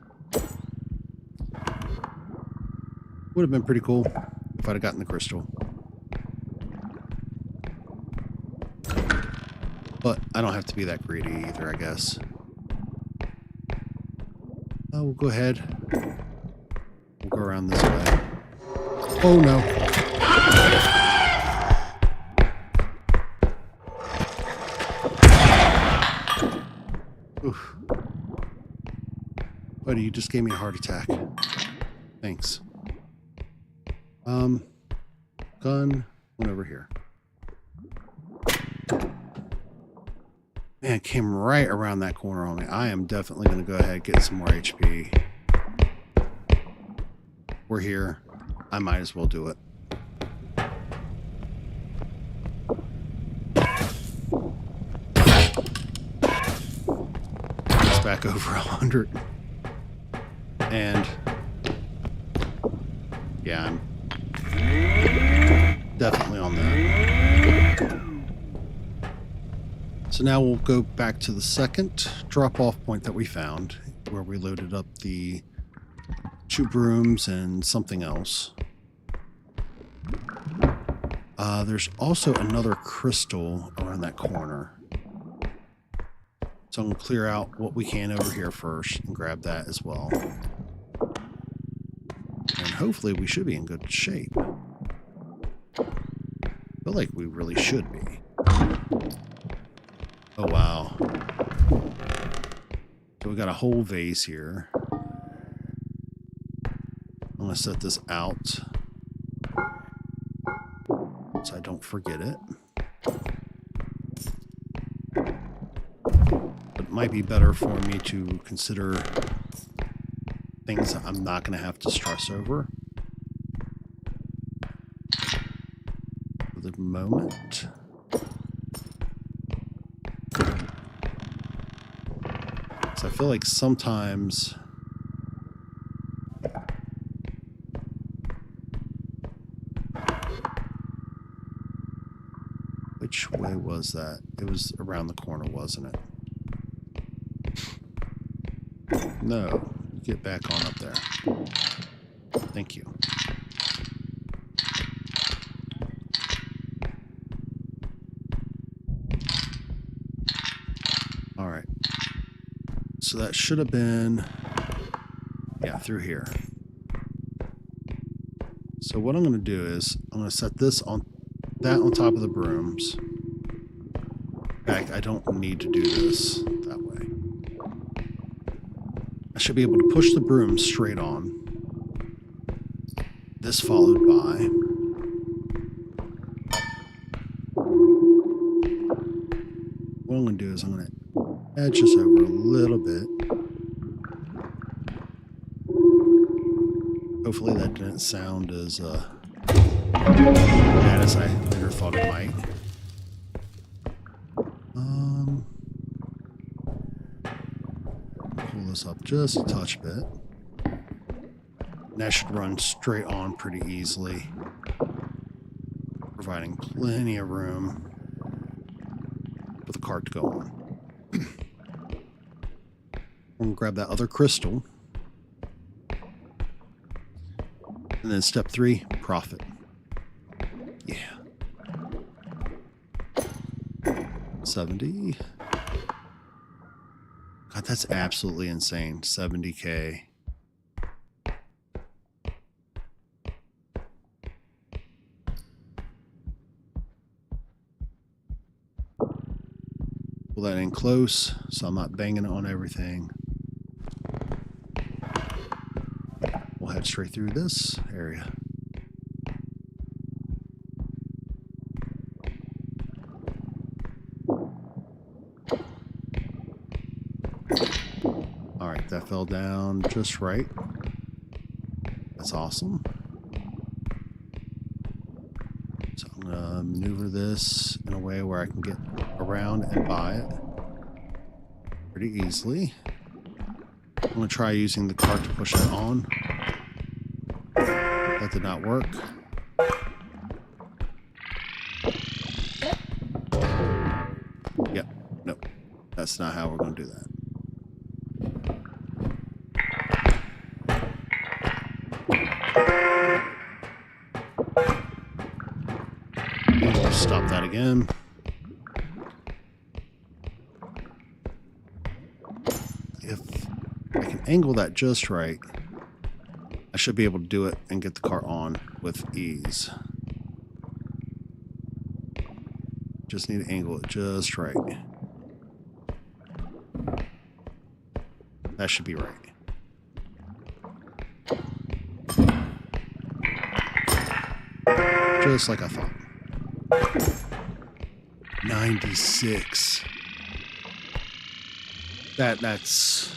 Would have been pretty cool if I'd have gotten the crystal. But I don't have to be that greedy either, I guess. We'll go ahead. We'll go around this way. Oh no. Oof. Buddy, you just gave me a heart attack. Thanks. Gun went over here. Man, it came right around that corner on me. I am definitely going to go ahead and get some more HP. We're here. I might as well do it. It's back over 100. And yeah, I'm definitely on that. So now we'll go back to the second drop-off point that we found, where we loaded up the 2 brooms and something else. There's also another crystal around that corner. So I'm going to clear out what we can over here first and grab that as well. And hopefully we should be in good shape. I feel like we really should be. Oh, wow. So we got a whole vase here. I'm going to set this out so I don't forget it. But it might be better for me to consider things that I'm not going to have to stress over for the moment. So I feel like sometimes which way was that? It was around the corner, wasn't it? No. Get back on up there. Thank you. All right. So that should have been, yeah, through here. So what I'm going to do is I'm going to set this on that on top of the brooms. In fact, I don't need to do this that way. I should be able to push the broom straight on. This followed by. What I'm going to do is I'm going to edge this over a little bit. Hopefully that didn't sound as bad as I later thought it might. Pull this up just a touch bit. And that should run straight on pretty easily, providing plenty of room. cart to go on. I'm going to grab that other crystal. And then step 3, profit. Yeah. 70. God, that's absolutely insane. 70K. Pull that in close so I'm not banging it on everything. We'll head straight through this area. Alright, that fell down just right. That's awesome. So I'm going to maneuver this in a way where I can get around and by it pretty easily. I'm going to try using the cart to push it on. That did not work. Yep, nope. That's not how we're going to do that. Stop that again. If I can angle that just right, I should be able to do it and get the car on with ease. Just need to angle it just right. That should be right. Just like I thought. 96. That's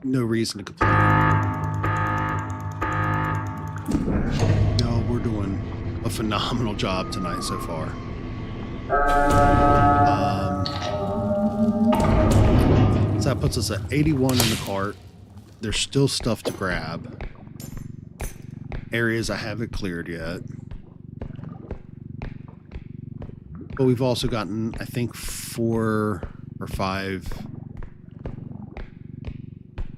no reason to complain. No, we're doing a phenomenal job tonight so far. So that puts us at 81 in the cart. There's still stuff to grab. Areas I haven't cleared yet. But we've also gotten, I think, 4 or 5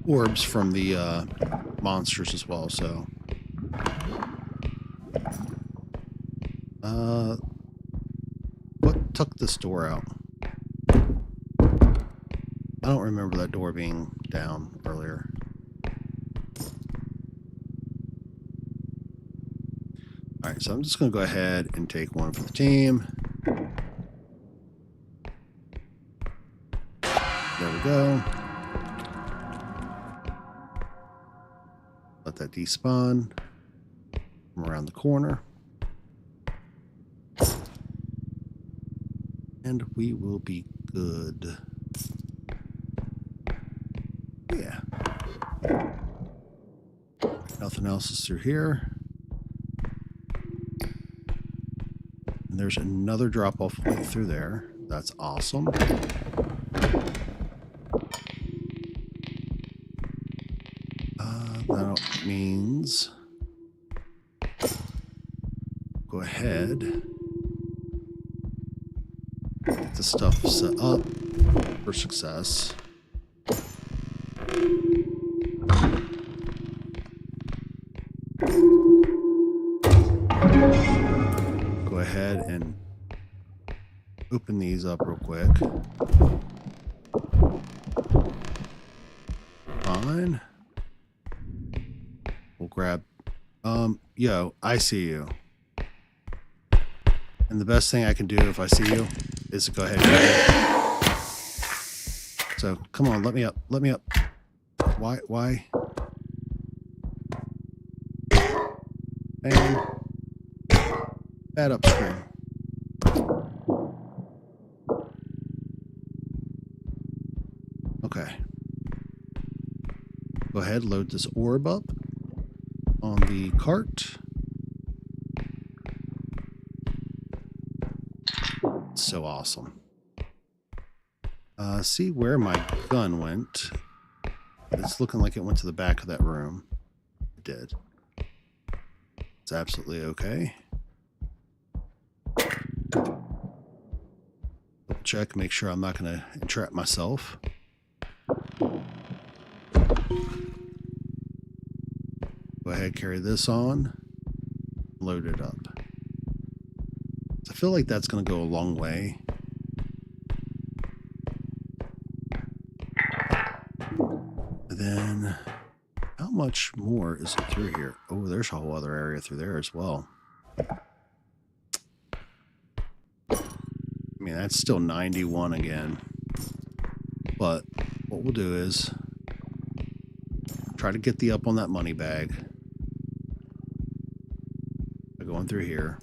orbs from the monsters as well, so. What took this door out? I don't remember that door being down earlier. Alright, so I'm just going to go ahead and take one for the team. There we go. Let that despawn from around the corner. And we will be good. Yeah. Nothing else is through here. And there's another drop-off point through there. That's awesome. That means go ahead, get the stuff set up for success. Go ahead and open these up real quick. Fine. We'll grab, yo, I see you. And the best thing I can do if I see you is to go ahead and do it. So, come on, let me up, let me up. Why? Bang. Bad upstream. Okay. Go ahead, load this orb up on the cart. So awesome. See where my gun went. It's looking like it went to the back of that room. It did. It's absolutely okay. check, make sure I'm not going to entrap myself. Go ahead, carry this on, load it up. I feel like that's going to go a long way. And then, how much more is it through here? Oh, there's a whole other area through there as well. I mean, that's still 91 again. But what we'll do is try to get the up on that money bag. By going through here.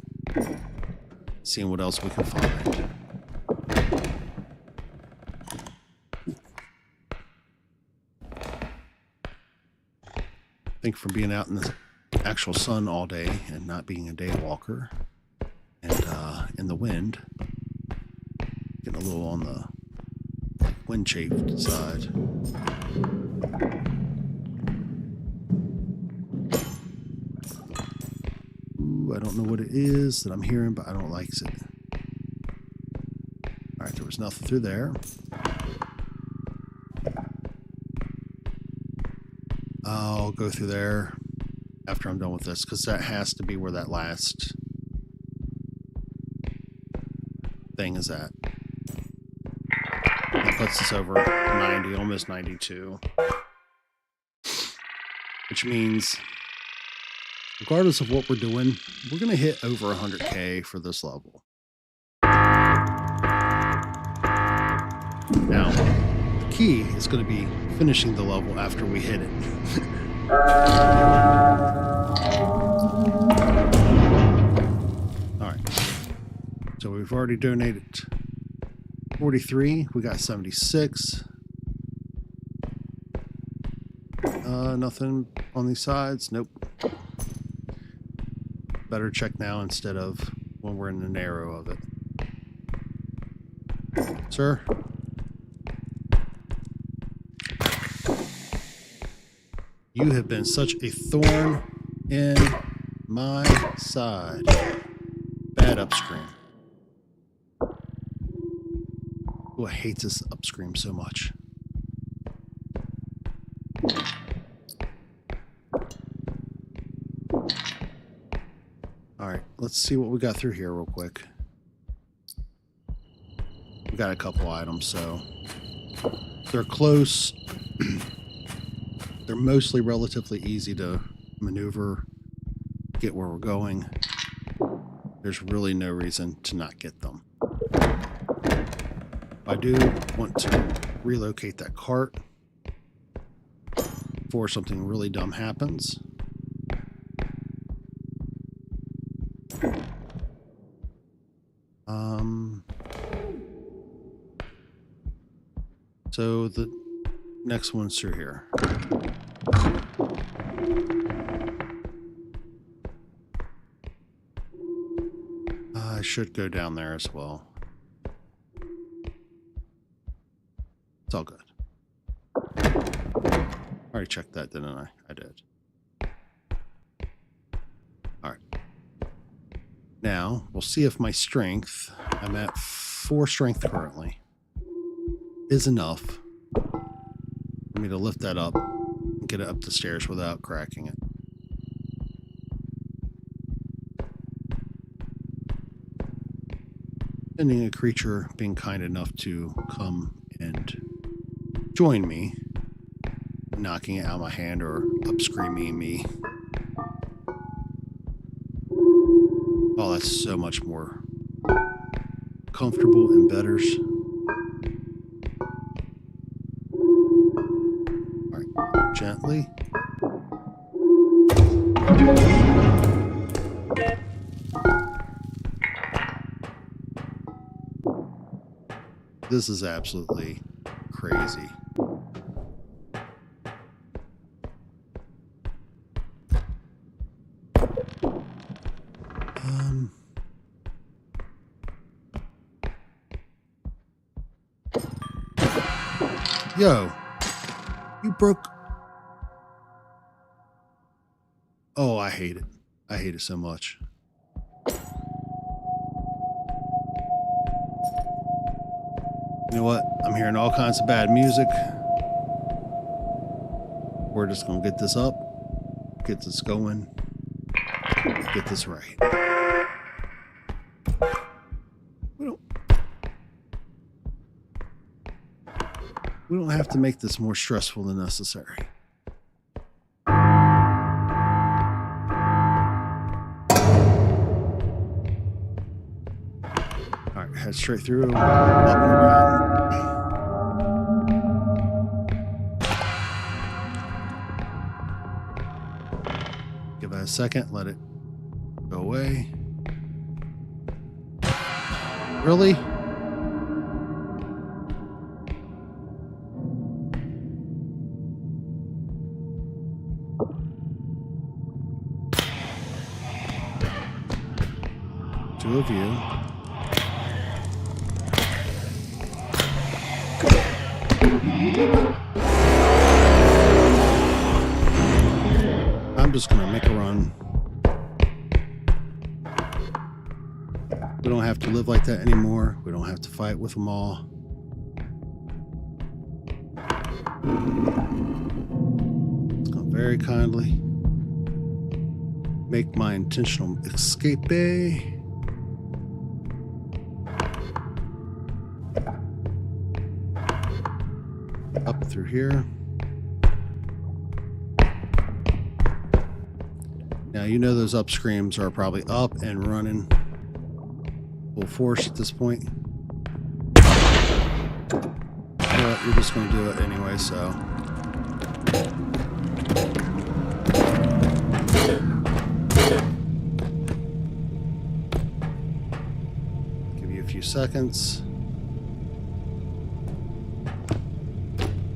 Seeing what else we can find. I think from being out in the actual sun all day and not being a day walker and in the wind, getting a little on the wind chafed side. Ooh, I don't know what it is that I'm hearing, but I don't like it. All right, there was nothing through there. I'll go through there after I'm done with this, because that has to be where that last thing is at. That puts us over 90, almost 92. Which means, regardless of what we're doing, we're going to hit over 100K for this level. Now, the key is going to be finishing the level after we hit it. Alright. So we've already donated 43. We got 76. Nothing on these sides. Nope. Better check now instead of when we're in the narrow of it. Sir? You have been such a thorn in my side. Bad upscream. Oh, I hate this upscream so much. Alright, let's see what we got through here real quick. We got a couple items, so they're close. They're mostly relatively easy to maneuver, get where we're going. There's really no reason to not get them. I do want to relocate that cart before something really dumb happens. So the next one's through here. I should go down there as well. It's all good. I already checked that, didn't I? I did. Alright. Now, we'll see if my strength, I'm at 4 strength currently, is enough for me to lift that up and get it up the stairs without cracking it. Ending a creature being kind enough to come and join me, knocking it out of my hand or up screaming me. Oh, that's so much more comfortable and better. All right, gently. This is absolutely crazy. Yo, you broke. Oh, I hate it. I hate it so much. You know what? I'm hearing all kinds of bad music. We're just gonna get this up, get this going, get this right. We don't have to make this more stressful than necessary. All right, head straight through, up and around. Give it a second, let it go away. Really? Two of you. I'm just gonna make a run. We don't have to live like that anymore. We don't have to fight with them all. It's gonna very kindly make my intentional escape. Up through here. Now, you know those up screams are probably up and running full force at this point. But you're just going to do it anyway, so. Give you a few seconds.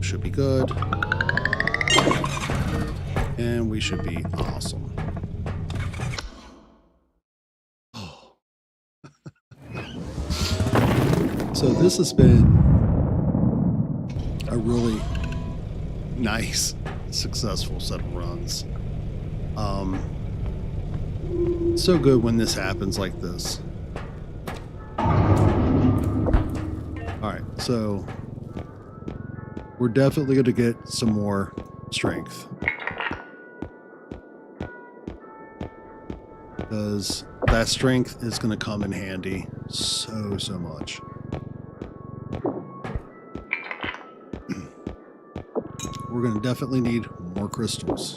Should be good. And we should be awesome. Oh. So this has been a really nice, successful set of runs. So good when this happens like this. All right, so we're definitely going to get some more strength. Because that strength is going to come in handy so much. We're going to definitely need more crystals.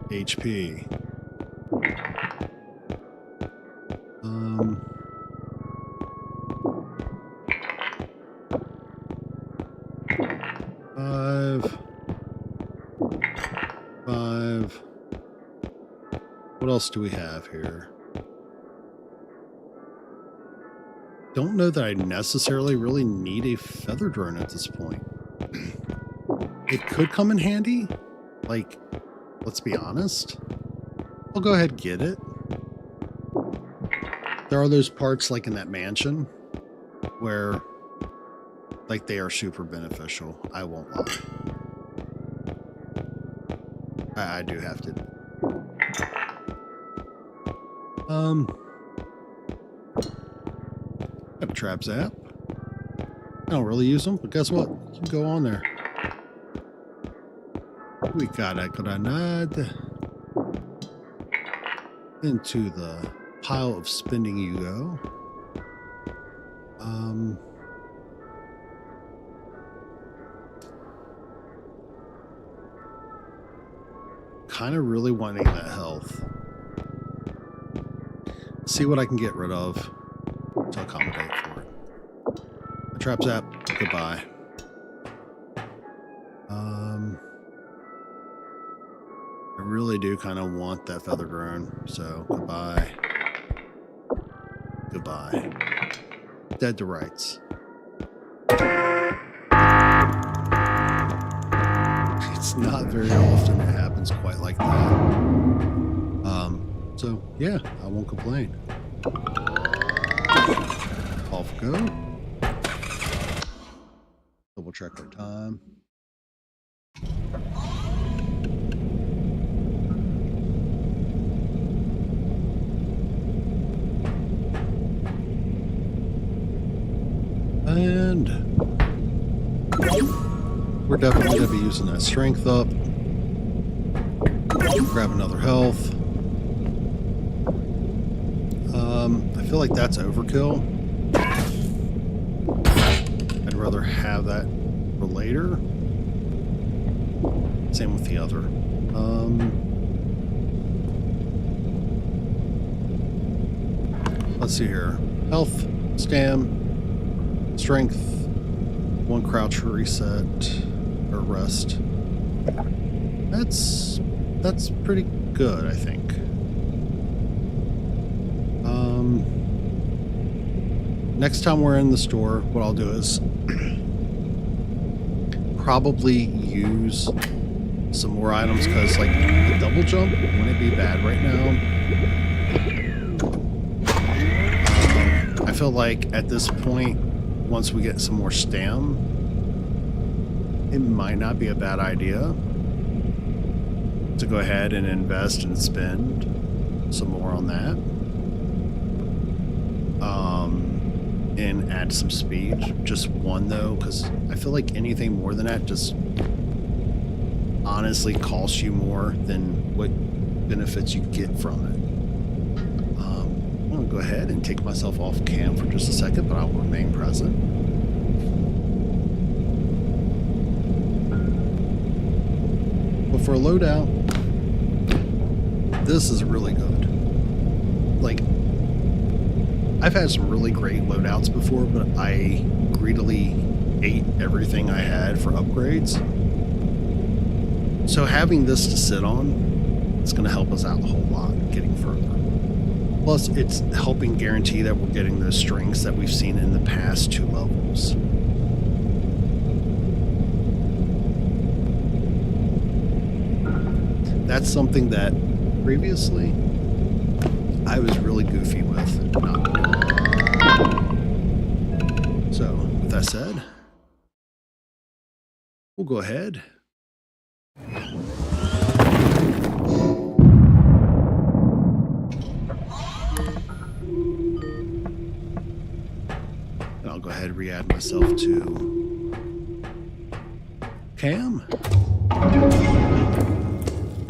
HP. 5. What else do we have here? Don't know that I necessarily really need a feather drone at this point. It could come in handy. Like, let's be honest. I'll go ahead and get it. There are those parts like in that mansion where like they are super beneficial. I won't lie. I do have to. Got a trap zap. I don't really use them, but guess what? You can go on there. We got a grenade. Into the pile of spending you go. Kind of really wanting that health. See what I can get rid of to accommodate for it. A trap zap, goodbye. I really do kind of want that feather drone, so goodbye. Goodbye. Dead to rights. It's not very often it happens quite like that. So yeah, I won't complain. Off go. Double check our time. And we're definitely going to be using that strength up. Grab another health. I feel like that's overkill. I'd rather have that for later. Same with the other. Let's see here. Health, stam, strength, 1 crouch reset or rest. That's pretty good, I think. Next time we're in the store, what I'll do is probably use some more items, because like the double jump wouldn't be bad right now. I feel like at this point, once we get some more stam, it might not be a bad idea to go ahead and invest and spend some more on that. And add some speed. Just 1 though, because I feel like anything more than that just honestly costs you more than what benefits you get from it. I'm going to go ahead and take myself off cam for just a second, but I'll remain present. But for a loadout, this is really good. Like, I've had some really great loadouts before, but I greedily ate everything I had for upgrades. So having this to sit on is going to help us out a whole lot getting further. Plus, it's helping guarantee that we're getting those strengths that we've seen in the past 2 levels. That's something that previously I was really goofy with. So, with that said, we'll go ahead. And I'll go ahead and re-add myself to cam.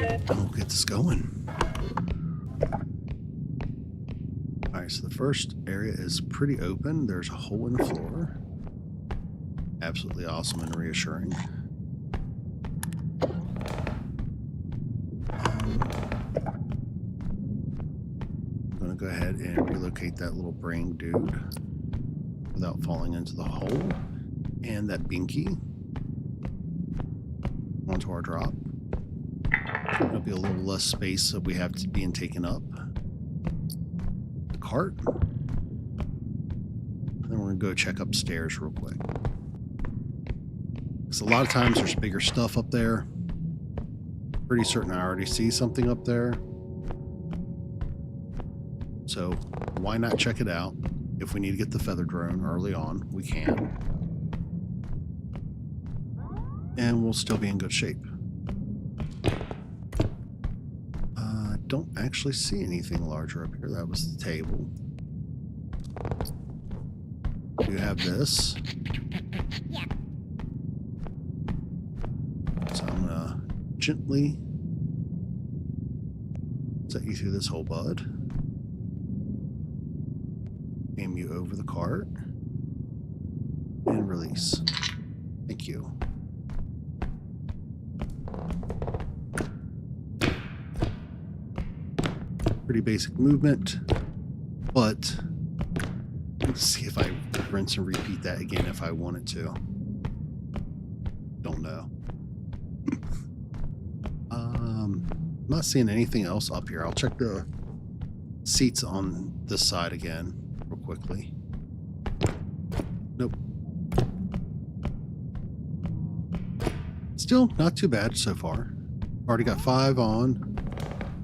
And we'll get this going. Alright, so the first area is pretty open. There's a hole in the floor. Absolutely awesome and reassuring. I'm going to go ahead and relocate that little brain dude without falling into the hole. And that binky onto our drop. There'll be a little less space that we have to be taken up. The cart. And then we're going to go check upstairs real quick. Because a lot of times there's bigger stuff up there. Pretty certain I already see something up there. So why not check it out? If we need to get the feather drone early on, we can. And we'll still be in good shape. Don't actually see anything larger up here. That was the table. You have this. Yeah. So I'm gonna gently set you through this hole, bud. Aim you over the cart and release. Thank you. Pretty basic movement, but let's see if I rinse and repeat that again if I wanted to. Don't know. I'm not seeing anything else up here. I'll check the seats on this side again real quickly. Nope. Still not too bad so far. Already got 5 on.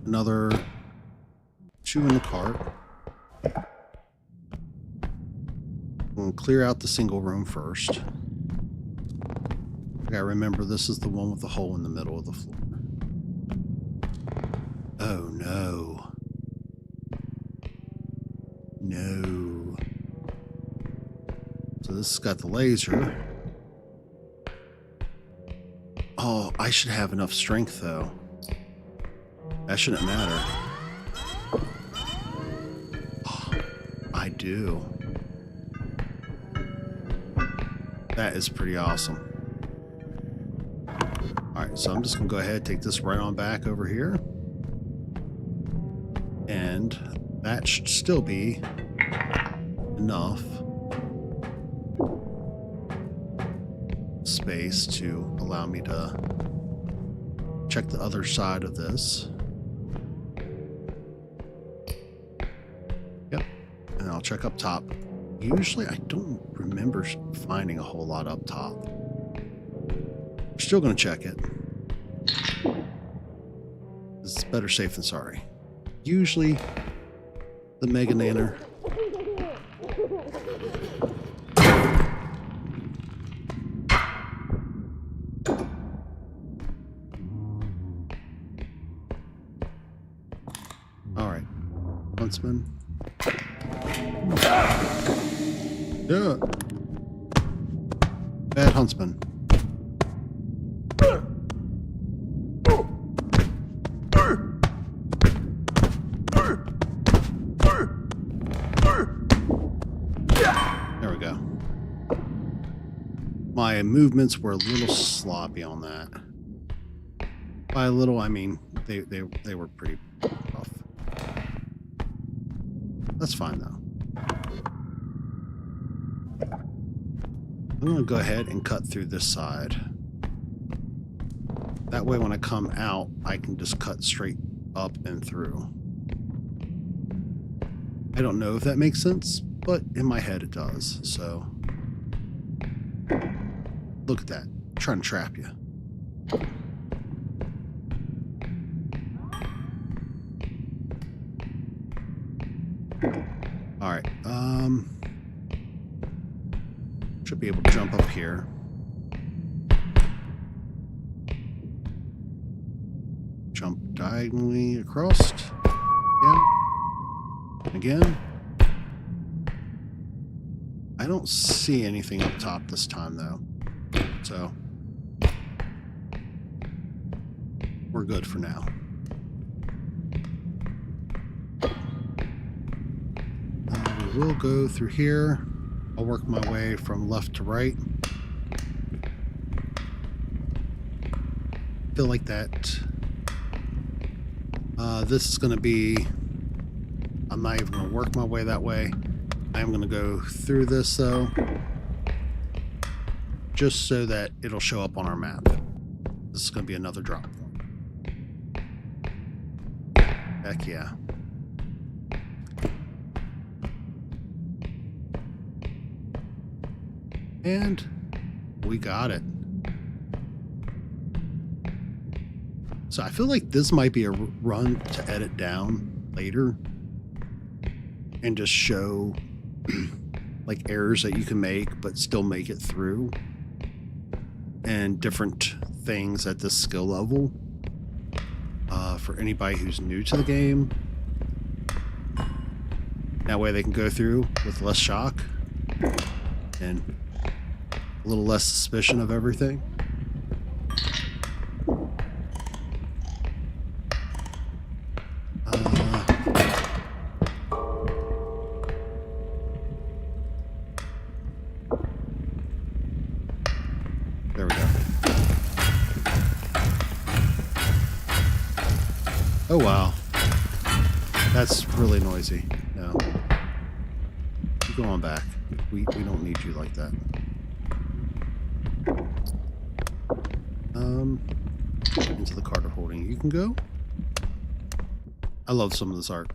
Another 2 in the cart. We'll clear out the single room first. I gotta remember this is the one with the hole in the middle of the floor. Oh no. No. So this has got the laser. Oh, I should have enough strength, though. That shouldn't matter. Oh, I do. That is pretty awesome. Alright, so I'm just going to go ahead and take this right on back over here. And that should still be enough space to allow me to check the other side of this. Yep. And I'll check up top. Usually I don't remember finding a whole lot up top. We're still going to check it. It's better safe than sorry. Usually the Mega Nanner. All right, Huntsman. Yeah. Bad Huntsman. There we go. My movements were a little sloppy on that. By a little, I mean they were pretty rough. That's fine though. I'm going to go ahead and cut through this side. That way when I come out, I can just cut straight up and through. I don't know if that makes sense, but in my head it does. So, look at that. I'm trying to trap you. All right. Should be able to jump up here. Jump diagonally across. Yeah. Again. I don't see anything up top this time, though. So, we're good for now. We will go through here. I'll work my way from left to right. Feel like that. This is going to be... I'm not even going to work my way that way. I'm going to go through this, though. Just so that it'll show up on our map. This is going to be another drop point. Heck yeah. And we got it. So I feel like this might be a run to edit down later and just show like errors that you can make but still make it through, and different things at this skill level for anybody who's new to the game. That way they can go through with less shock and a little less suspicion of everything. There we go. Oh wow. That's really noisy. No. You go on back. We don't need you like that. Into the cart of holding. You can go. I love some of this art.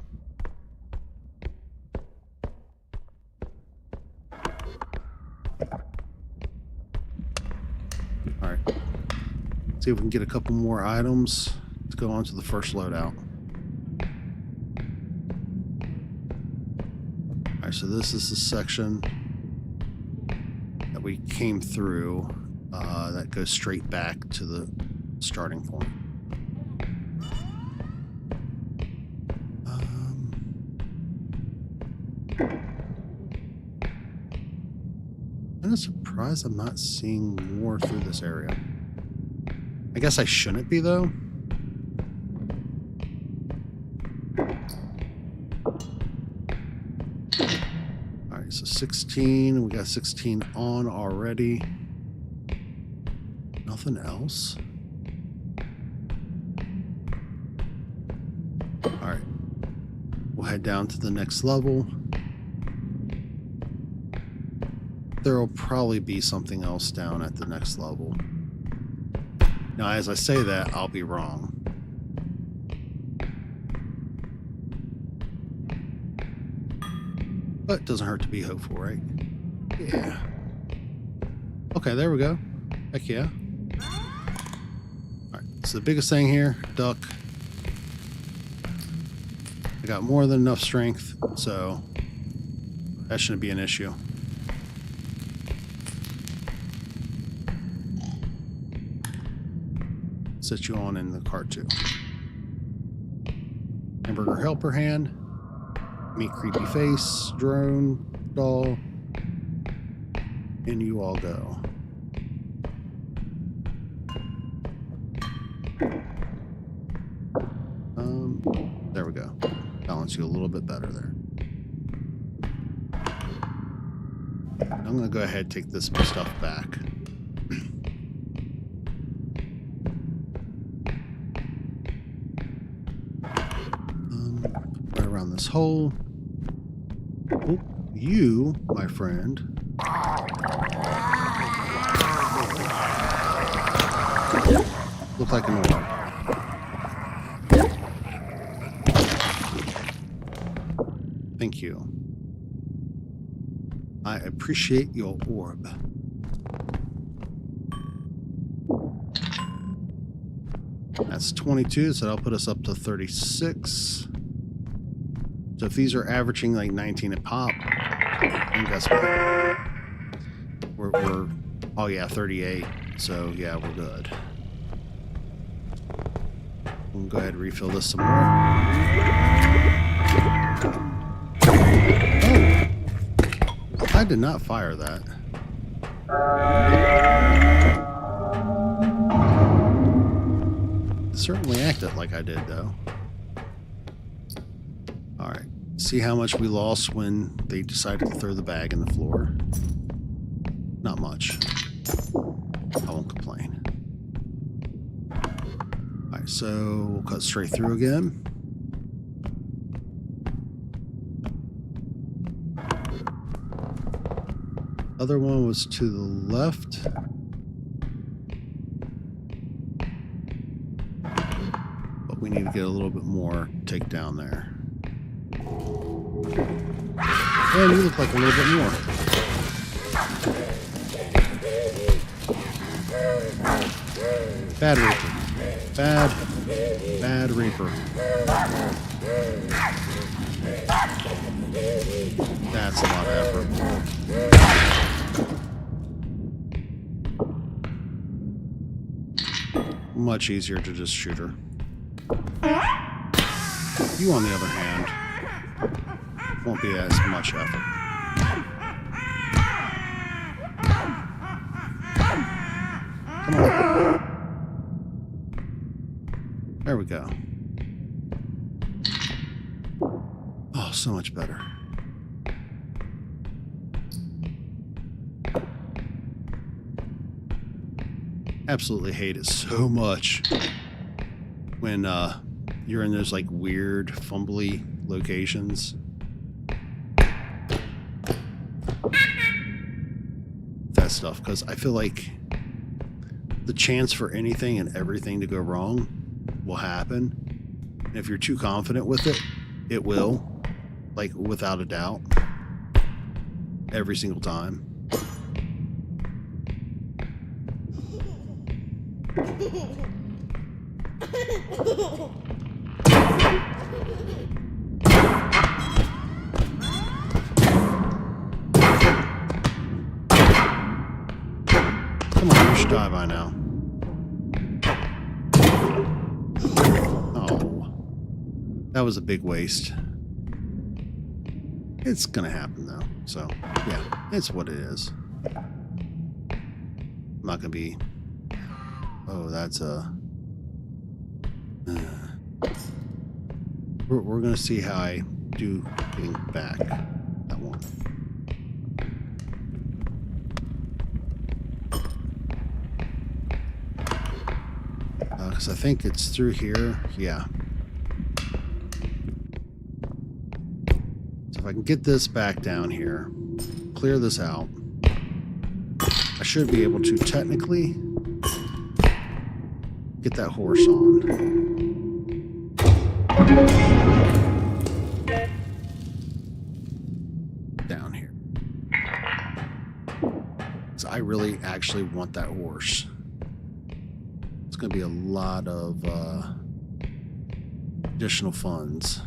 Alright. See if we can get a couple more items to go on to the first loadout. Alright, so this is the section that we came through that goes straight back to the starting point. surprised I'm not seeing more through this area. I guess I shouldn't be, though. Alright, so 16. We got 16 on already. Nothing else. Alright. We'll head down to the next level. There will probably be something else down at the next level. Now, as I say that, I'll be wrong. But it doesn't hurt to be hopeful, right? Yeah. Okay, there we go. Heck yeah. Alright, so the biggest thing here, duck. I got more than enough strength, so that shouldn't be an issue. Set you on in the cart too. Hamburger helper hand. Meet creepy face, drone, doll. And you all go. There we go. Balance you a little bit better there. I'm going to go ahead and take this stuff back. Right around this hole. Oh, you, my friend. Look like an orb. Thank you. I appreciate your orb. That's 22, so that'll put us up to 36. So if these are averaging like 19 a pop, I think that's what we're oh yeah, 38. So yeah, we're good. We'll go ahead and refill this some more. Oh, I did not fire that. It certainly acted like I did, though. Alright. See how much we lost when they decided to throw the bag in the floor? Not much. I won't complain. Alright, so we'll cut straight through again. Other one was to the left. But we need to get a little bit more takedown there. And you look like a little bit more. Bad Reaper. Bad Reaper. That's a lot of effort. Much easier to just shoot her. You, on the other hand, won't be as much effort. Come on. There we go. Oh, so much better. Absolutely hate it so much when you're in those like weird fumbly locations. That stuff, because I feel like the chance for anything and everything to go wrong will happen. And if you're too confident with it, it will, like without a doubt, every single time. Come on, you should die by now. Oh, that was a big waste. It's gonna happen though, so yeah, it's what it is. I'm not going to be... Oh, that's a... We're going to see how I do getting back that one. Because I think it's through here. Yeah. So if I can get this back down here, clear this out, I should be able to technically get that horse on. Down here. So I really actually want that horse. It's going to be a lot of additional funds.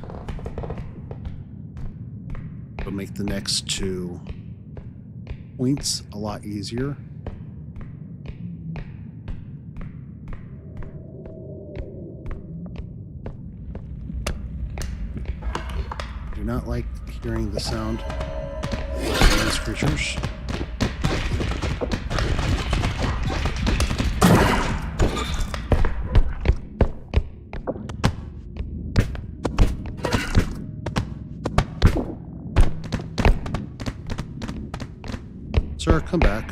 It'll make the next 2 points a lot easier. Do not like hearing the sound of these creatures. Sir, come back.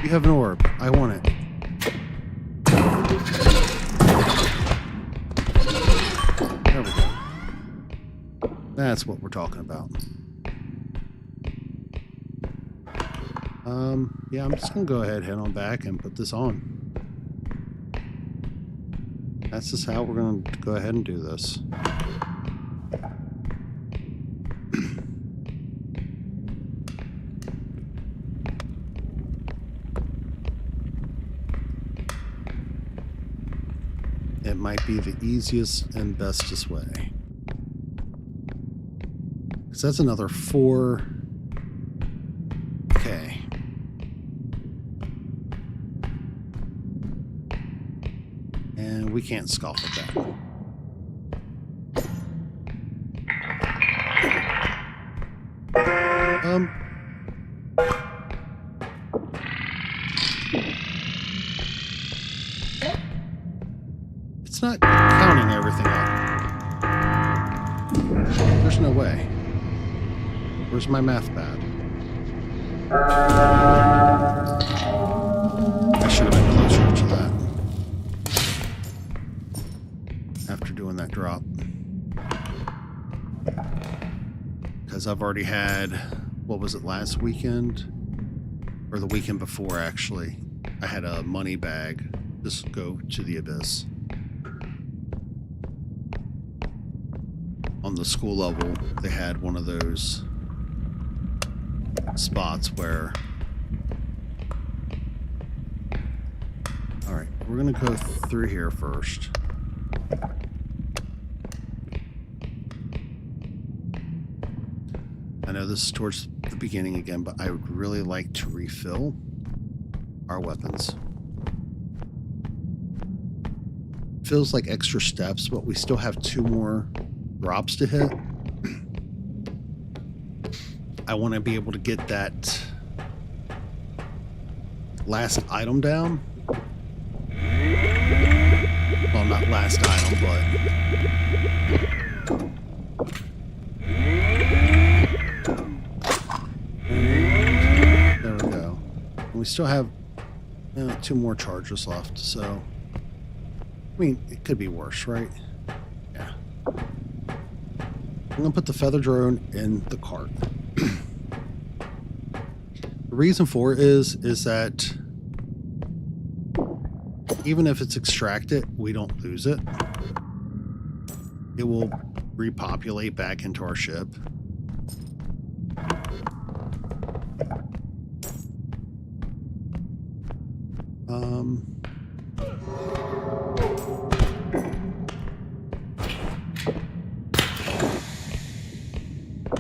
You have an orb. I want it. There we go. That's what we're talking about. Yeah, I'm just going to go ahead, head on back, and put this on. That's just how we're going to go ahead and do this. It might be the easiest and bestest way. Because that's another 4K. And we can't scoff at that. It's not counting everything up. There's no way. Where's my math pad? I should have been closer to that. After doing that drop. Because I've already had, what was it, last weekend? Or the weekend before, actually. I had a money bag just go to the abyss. On the school level, they had one of those spots where... Alright, we're going to go through here first. I know this is towards the beginning again, but I would really like to refill our weapons. Feels like extra steps, but we still have 2 more drops to hit. I want to be able to get that last item down. Well, not last item, but there we go. And we still have 2 more charges left, so I mean, it could be worse, right? Yeah. I'm going to put the feather drone in the cart. The reason for it is that even if it's extracted, we don't lose it. It will repopulate back into our ship.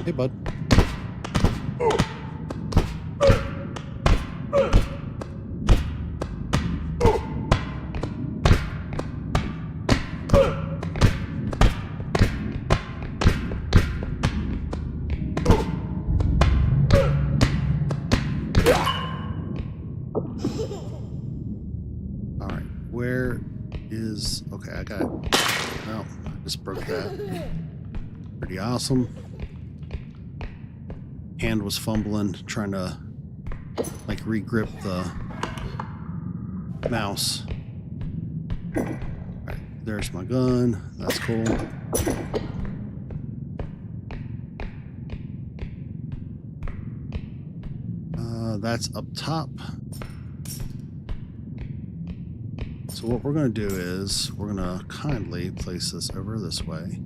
Hey, bud. is... Okay, I got... Well, I just broke that. Pretty awesome. Hand was fumbling, trying to, like, re-grip the mouse. Alright, there's my gun. That's cool. That's up top. So what we're going to do is we're going to kindly place this over this way.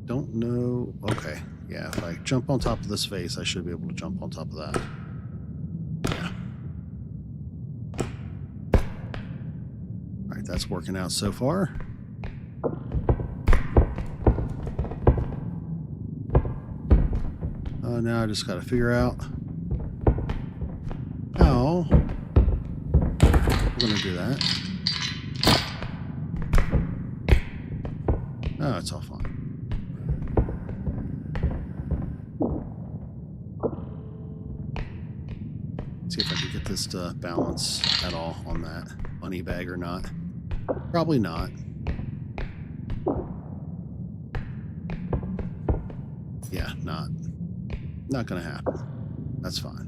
Don't know. Okay. Yeah, if I jump on top of this vase, I should be able to jump on top of that. Yeah. Alright, that's working out so far. Now I just got to figure out how we're going to do that. Oh, it's all fine. See if I can get this to balance at all on that bunny bag or not. Probably not. Yeah, not gonna happen. That's fine.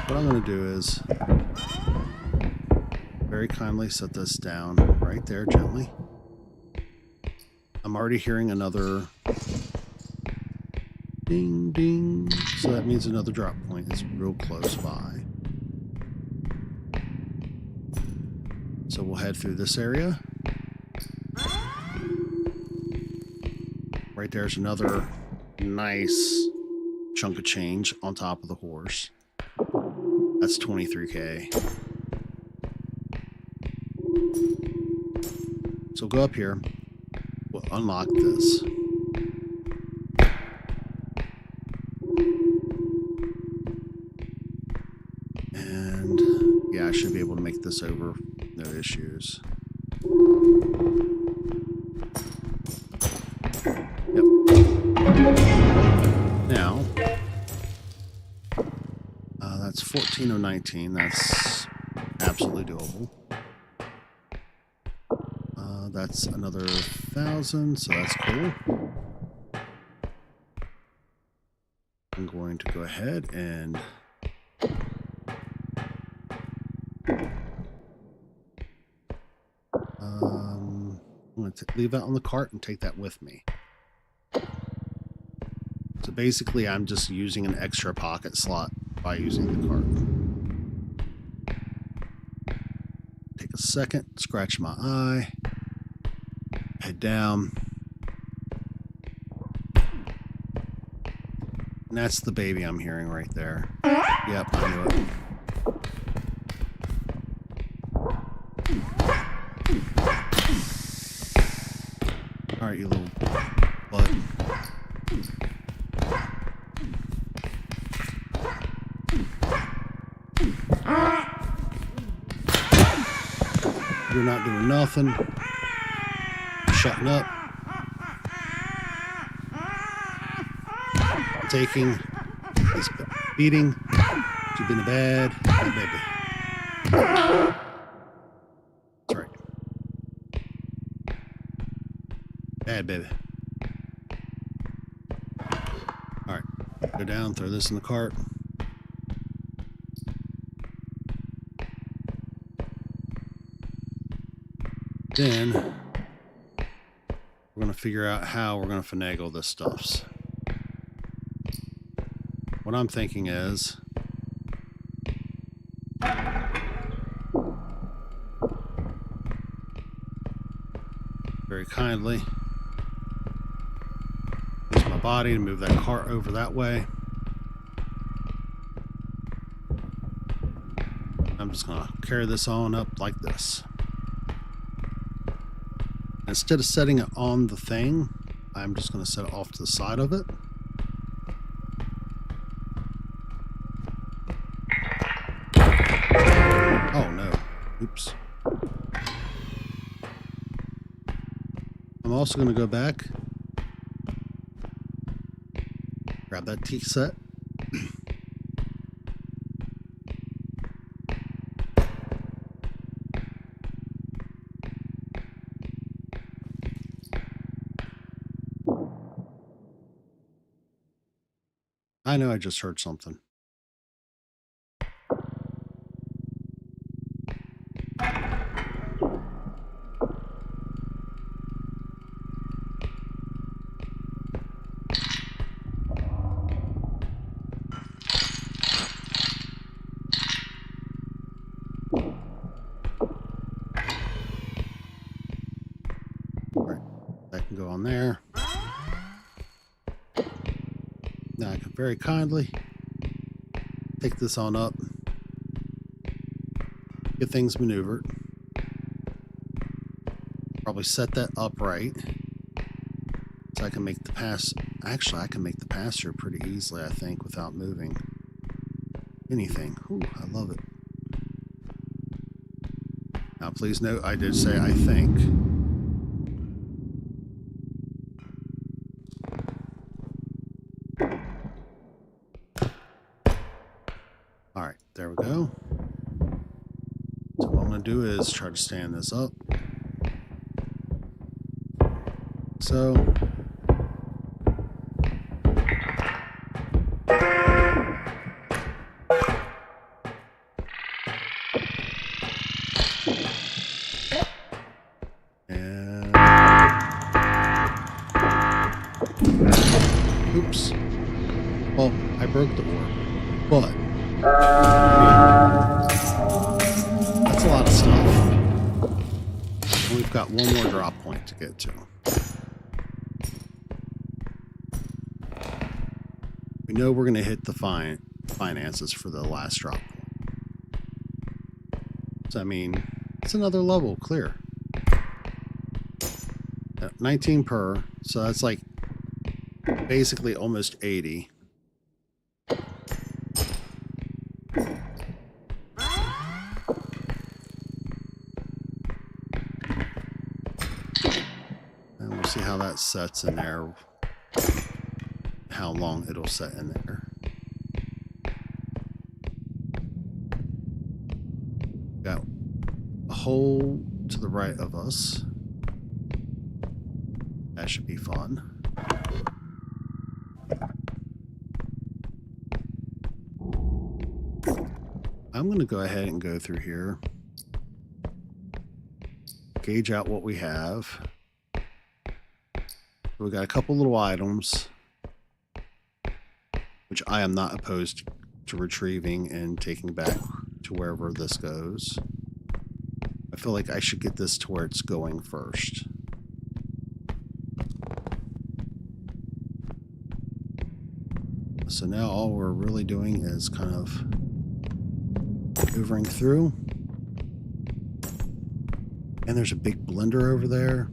What I'm gonna do is very kindly set this down right there gently. I'm already hearing another ding ding, so that means another drop point is real close by. So we'll head through this area. Right there's another nice chunk of change on top of the horse. That's 23K. So go up here. We'll unlock this. And yeah, I should be able to make this over. No issues. Yep. Now, that's 14,019. That's absolutely doable. That's another 1,000, so that's cool. I'm going to go ahead and I'm going to leave that on the cart and take that with me. So basically, I'm just using an extra pocket slot by using the cart. Take a second, scratch my eye. Head down. And that's the baby I'm hearing right there. Yep, I knew it. Alright, you little butt. You're not doing nothing. Shutting up. Taking this beating. You've been bad baby. That's right. Bad baby. Alright. Go down, throw this in the cart. Then we're going to figure out how we're going to finagle this stuff. What I'm thinking is very kindly use my body to move that cart over that way. I'm just going to carry this on up like this. Instead of setting it on the thing, I'm just going to set it off to the side of it. Oops. I'm also going to go back, grab that tea set. I know I just heard something. That can go on there. Now I can very kindly take this on up, get things maneuvered, probably set that upright so I can make the pass. Actually, I can make the pass through pretty easily, I think, without moving anything. Ooh, I love it. Now, please note, I did say I think. All right, there we go. So what I'm going to do is try to stand this up. So, and oops. Well, I broke the orb, but that's a lot of stuff. And we've got one more drop point to get to. We know we're going to hit the finances for the last drop point. So, I mean, it's another level clear. 19 per, so that's like basically almost 80. And we'll see how that sets in there, how long it'll set in there. Got a hole to the right of us. That should be fun. I'm going to go ahead and go through here, gauge out what we have. We got a couple little items, which I am not opposed to retrieving and taking back to wherever this goes. I feel like I should get this to where it's going first. So now all we're really doing is kind of maneuvering through. And there's a big blender over there.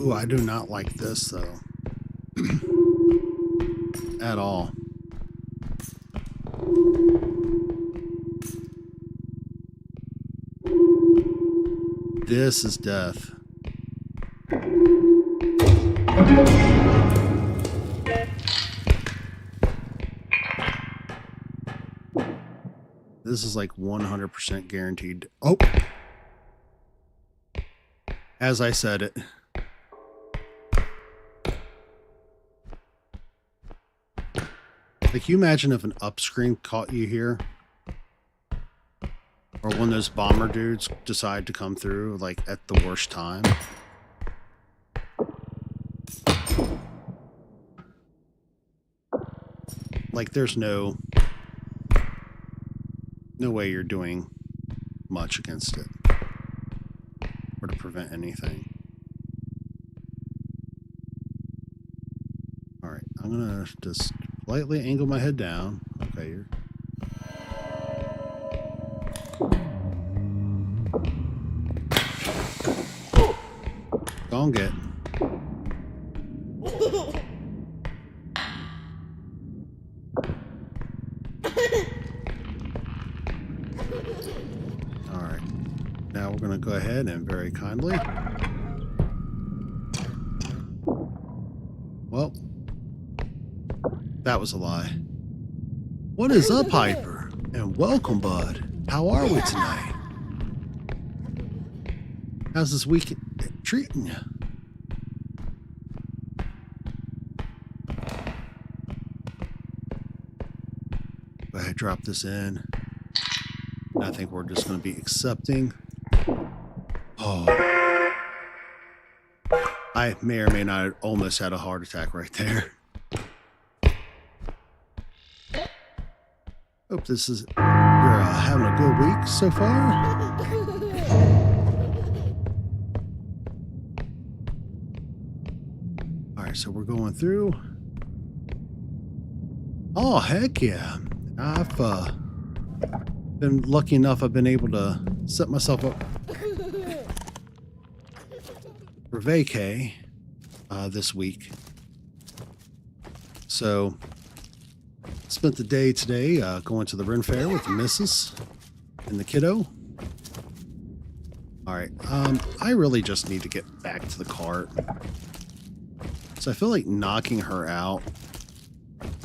Ooh, I do not like this though. At all. This is death. This is like 100% guaranteed. Oh! As I said it. Like, you imagine if an upscreen caught you here? Or when those bomber dudes decide to come through, like, at the worst time. Like, there's no way you're doing much against it. Or to prevent anything. Alright, I'm gonna just lightly angle my head down. Okay, you're... Go and get. now we're going to go ahead and very kindly. Well, that was a lie. What is up, Hyper? And welcome, bud. How are we tonight? How's this week treating you? Go ahead, drop this in. I think we're just going to be accepting. Oh. I may or may not have almost had a heart attack right there. Hope this is you're having a good week so far. All right, so we're going through. Oh, heck yeah. I've been lucky enough I've been able to set myself up for vacay this week. So spent the day today going to the Ren Fair with the missus and the kiddo. All right, I really just need to get back to the cart. So I feel like knocking her out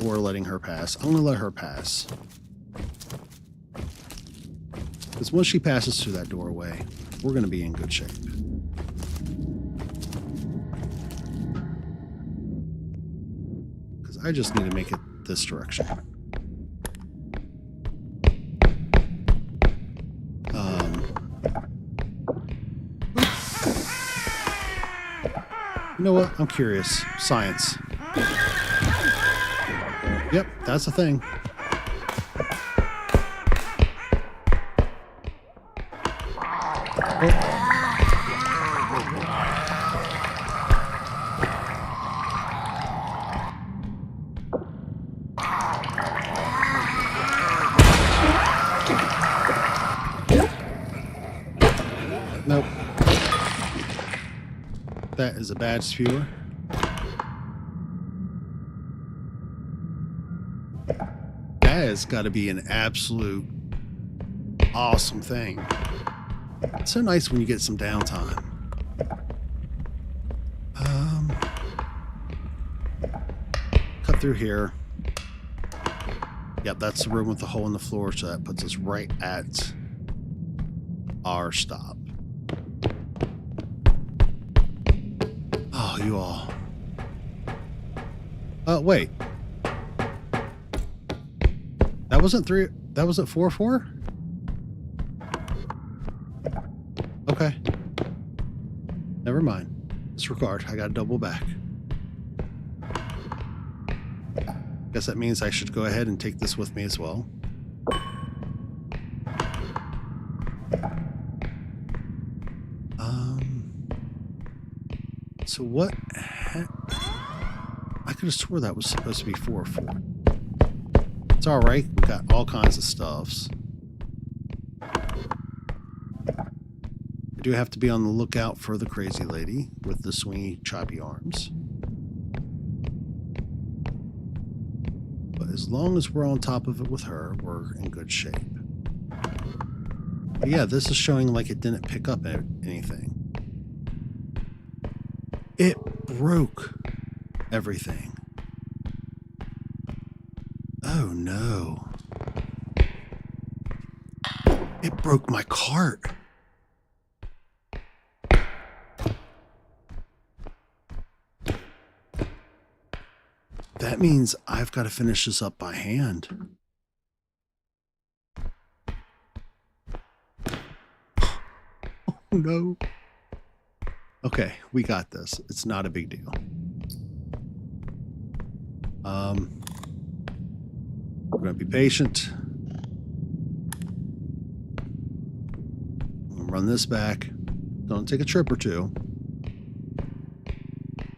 or letting her pass. I'm gonna let her pass. Because once she passes through that doorway, we're gonna be in good shape. Because I just need to make it this direction. You know what? I'm curious. Science. Yep, that's the thing. Oh. Nope. That is a bad spewer. That has got to be an absolute awesome thing. It's so nice when you get some downtime. Cut through here. Yep, that's the room with the hole in the floor, so that puts us right at our stop. Oh, you all. Wait. That wasn't 3. That wasn't 4-4? Okay. Never mind. Disregard. I gotta double back. Guess that means I should go ahead and take this with me as well. So what? I could have swore that was supposed to be 4-4. It's all right. We got all kinds of stuffs. I do have to be on the lookout for the crazy lady with the swingy, choppy arms. But as long as we're on top of it with her, we're in good shape. But yeah, this is showing like it didn't pick up anything. It broke everything. Oh no. It broke my cart. That means I've got to finish this up by hand. Oh no. Okay, we got this. It's not a big deal. We're going to be patient. I'm going to run this back. Don't take a trip or two.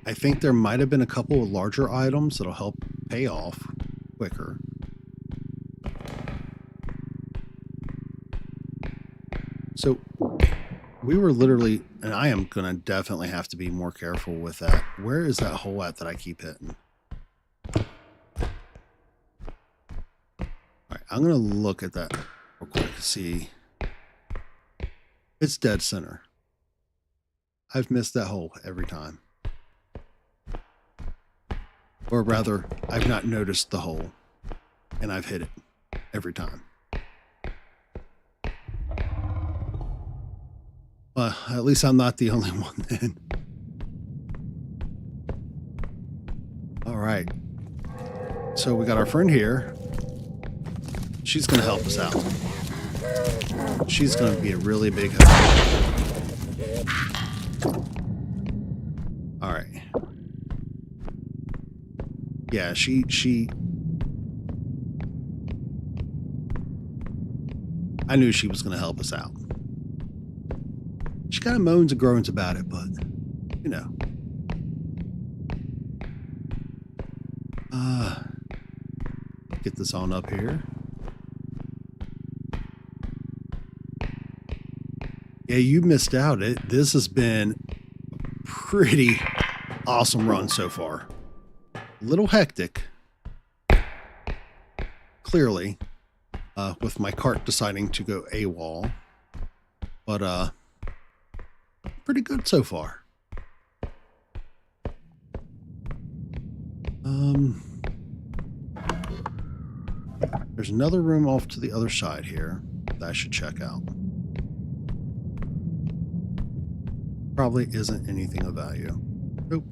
I think there might have been a couple of larger items that'll help pay off quicker. So we were literally, and I am going to definitely have to be more careful with that. Where is that hole at that I keep hitting? All right, I'm going to look at that real quick to see It's dead center. I've missed that hole every time. Or rather, I've not noticed the hole, and I've hit it every time. Well, at least I'm not the only one then. All right. So we got our friend here. She's going to help us out. She's going to be a really big help. All right. Yeah, she I knew she was going to help us out. She kind of moans and groans about it, but you know. Get this on up here. Yeah, you missed out. This has been a pretty awesome run so far. A little hectic, clearly, with my cart deciding to go AWOL, but pretty good so far. There's another room off to the other side here that I should check out. Probably isn't anything of value. Nope.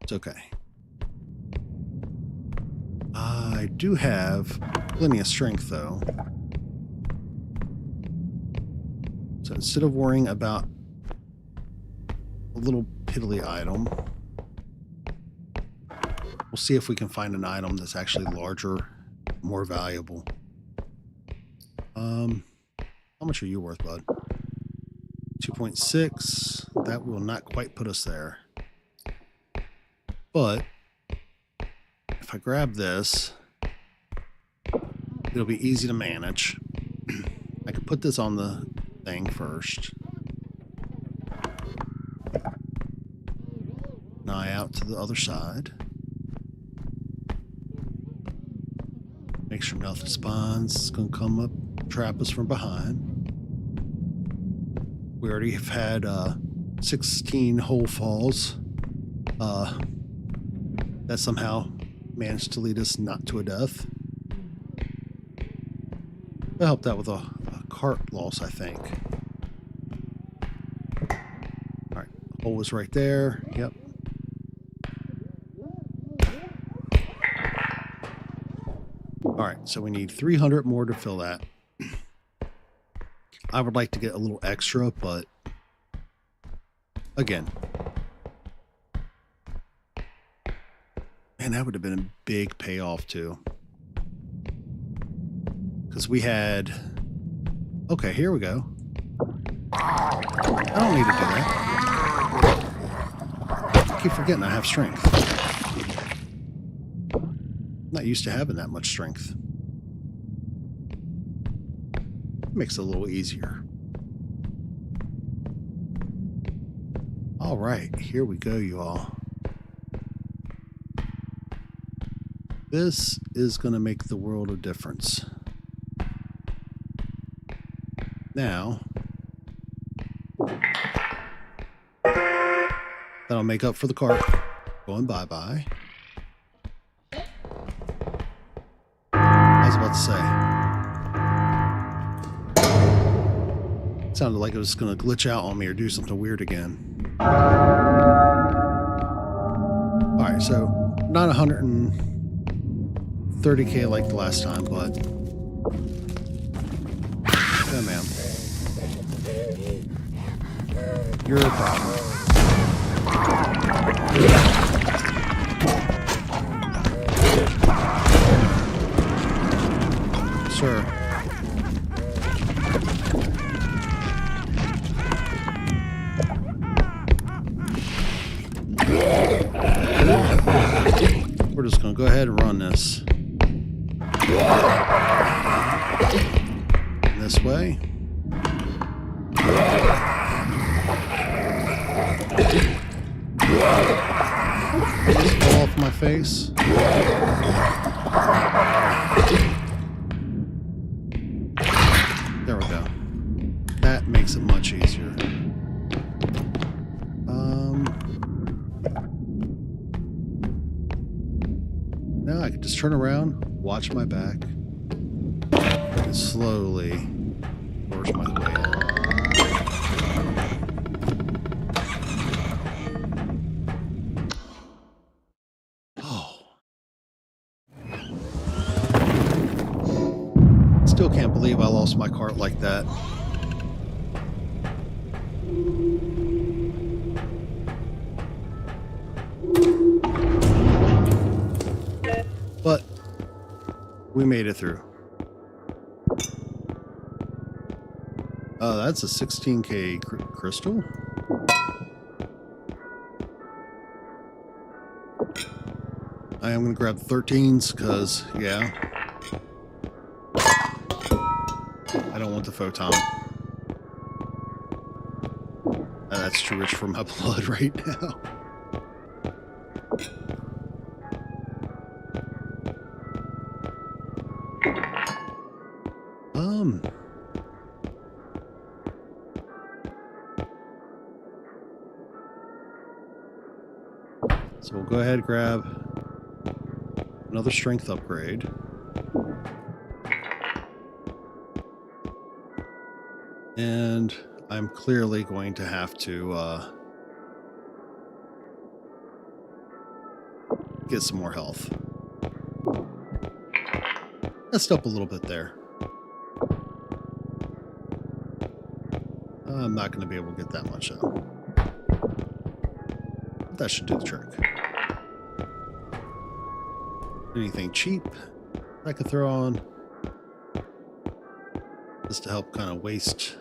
It's okay. I do have plenty of strength, though. So instead of worrying about a little piddly item, we'll see if we can find an item that's actually larger, more valuable. How much are you worth, bud? 2.6. That will not quite put us there. But if I grab this, it'll be easy to manage. I can put this on the thing first. An eye out to the other side. Make sure nothing spawns. It's going to come up, trap us from behind. We already have had 16 hole falls. That somehow managed to lead us not to a death. I helped out with a cart loss, I think. All right, hole was right there. Yep. All right, so we need 300 more to fill that. I would like to get a little extra, but again, man, that would have been a big payoff too. Because we had, okay, here we go. I don't need to do that. I keep forgetting I have strength. I'm not used to having that much strength. Makes it a little easier. All right, here we go, you all. This is going to make the world of difference. Now, that'll make up for the cart going bye-bye. I was about to say, sounded like it was going to glitch out on me or do something weird again. All right, so not 130k like the last time, but yeah, man, you're a problem. Sir. We're just going to go ahead and run this. This way. Just fall off my face. There we go. That makes it much easier. Now I can just turn around, watch my back, and slowly force my way in. Still can't believe I lost my cart like that. But we made it through. Oh, that's a 16K crystal. I am going to grab 13s because, yeah, I don't want the photon. That's too rich for my blood right now. So we'll go ahead and grab another strength upgrade. And I'm clearly going to have to get some more health. Messed up a little bit there. I'm not going to be able to get that much out. That should do the trick. Anything cheap I could throw on just to help kind of waste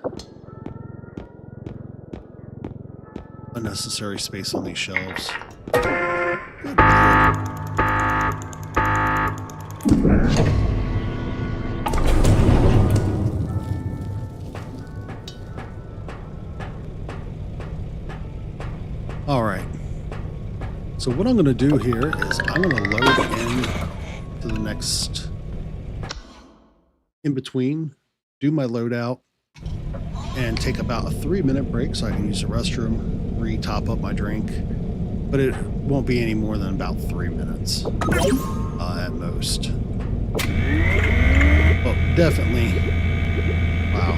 unnecessary space on these shelves. Good. All right. So what I'm going to do here is I'm going to load in to the next in between, do my loadout, and take about a 3-minute break so I can use the restroom, re-top up my drink. But it won't be any more than about 3 minutes at most. But definitely, wow.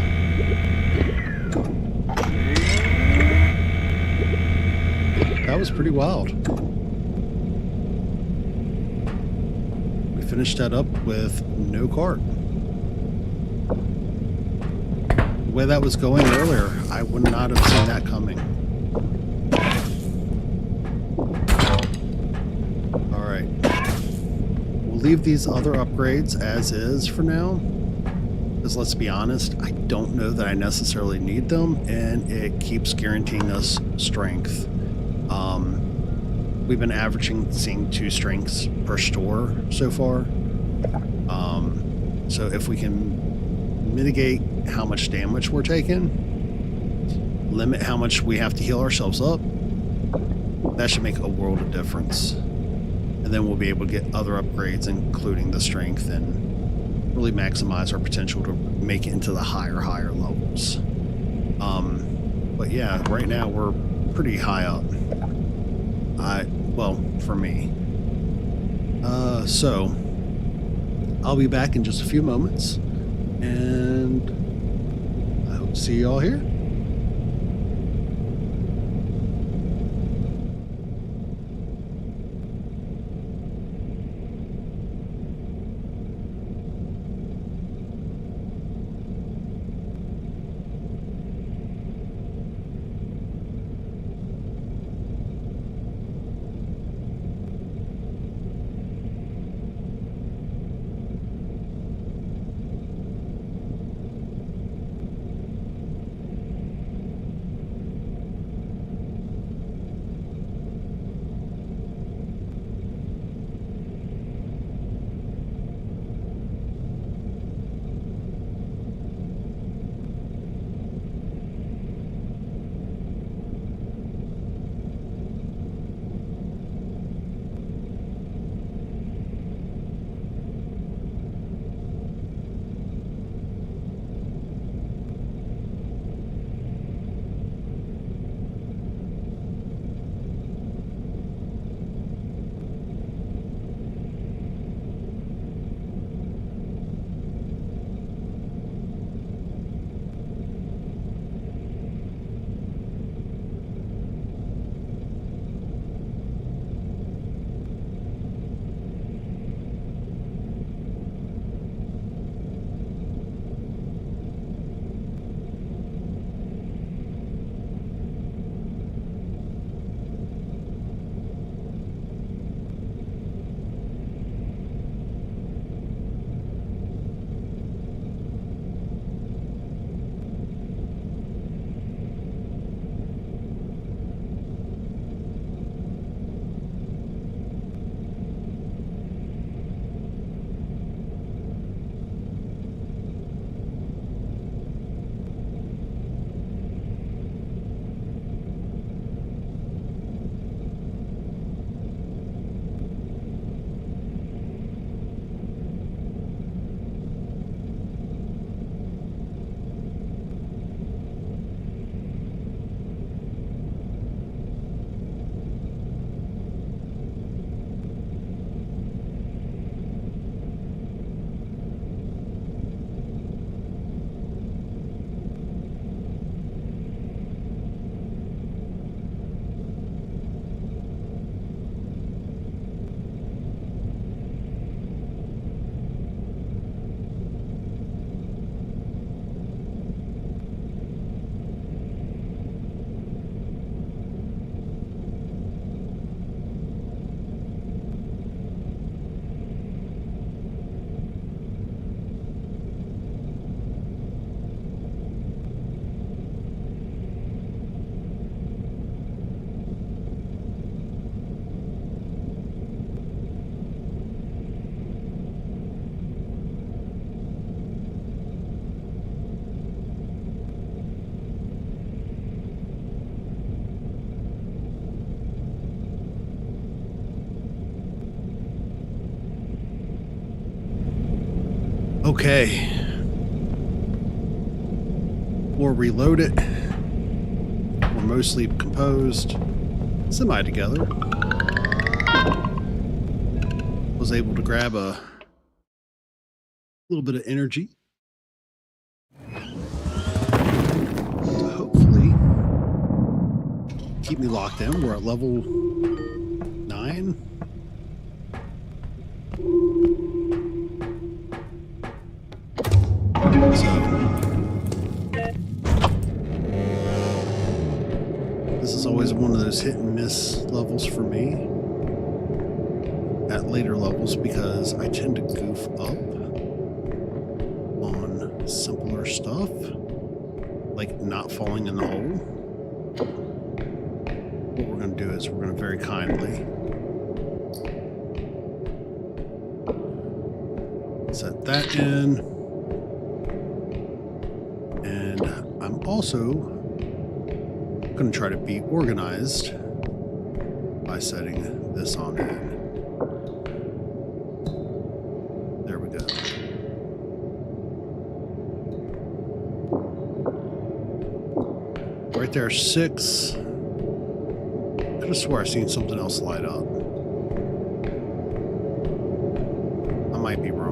That was pretty wild. We finished that up with no cart. The way that was going earlier, I would not have seen that coming. All right. We'll leave these other upgrades as is for now. Because let's be honest, I don't know that I necessarily need them, and it keeps guaranteeing us strength. We've been averaging seeing 2 strengths per store so far. So if we can mitigate how much damage we're taking, limit how much we have to heal ourselves up, that should make a world of difference. And then we'll be able to get other upgrades, including the strength, and really maximize our potential to make it into the higher levels. But yeah, right now we're pretty high up. Well, for me. So I'll be back in just a few moments, and I hope to see you all here. Okay. We'll reload it. We're mostly composed. Semi together. Was able to grab a little bit of energy. To hopefully keep me locked in. We're at level 9. This is always one of those hit and miss levels for me at later levels because I tend to goof up on simpler stuff, like not falling in the hole. What we're going to do is we're going to very kindly set that in. And I'm also going to try to be organized by setting this on in. There we go. Right there, 6. Could have swore I've seen something else light up. I might be wrong.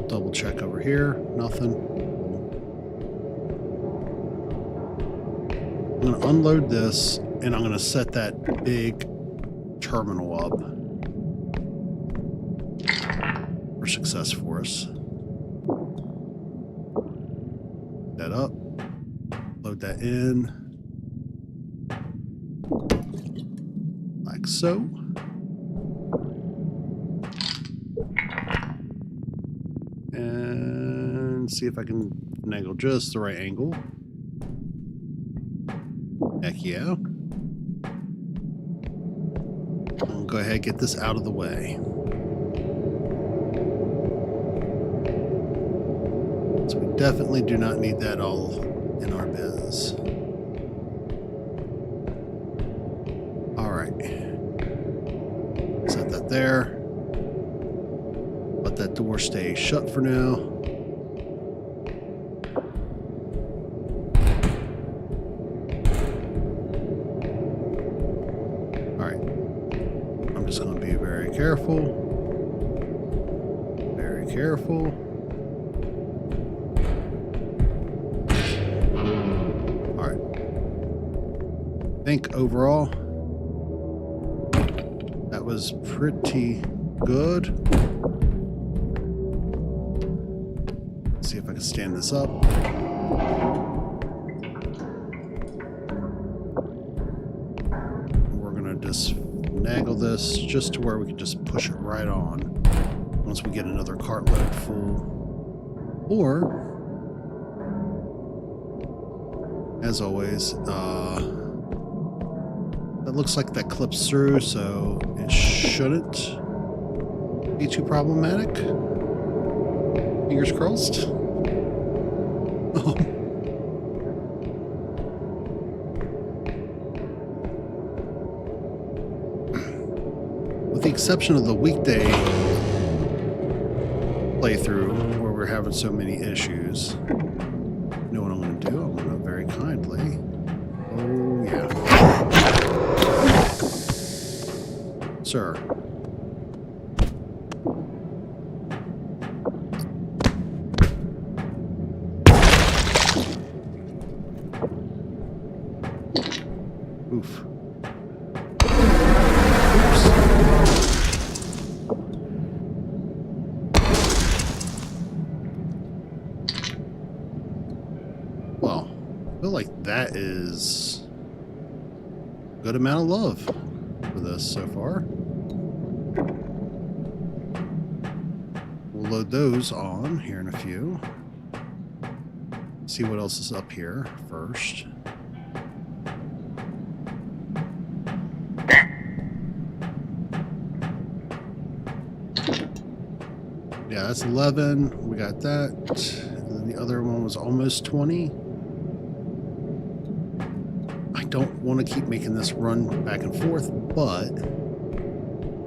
Double check over here. Nothing. I'm going to unload this, and I'm going to set that big terminal up for success for us. That up. Load that in. Like so. And see if I can finagle just the right angle. Heck yeah. I'll go ahead and get this out of the way. So we definitely do not need that all in our biz. Alright. Set that there. Let that door stay shut for now. Just going to be very careful. Very careful. All right. I think overall that was pretty good. Let's see if I can stand this up. We're going to just finagle this just to where we can just push it right on once we get another cartload full. Or, as always, that looks like that clips through, so it shouldn't be too problematic. Fingers crossed. With the exception of the weekday playthrough where we're having so many issues, you know what I'm going to do? I'm going to very kindly. Oh, yeah. Sir. Oof. Well, I feel like that is a good amount of love for this so far. We'll load those on here in a few. See what else is up here first. Yeah, that's 11. We got that. And then the other one was almost 20. I don't want to keep making this run back and forth, But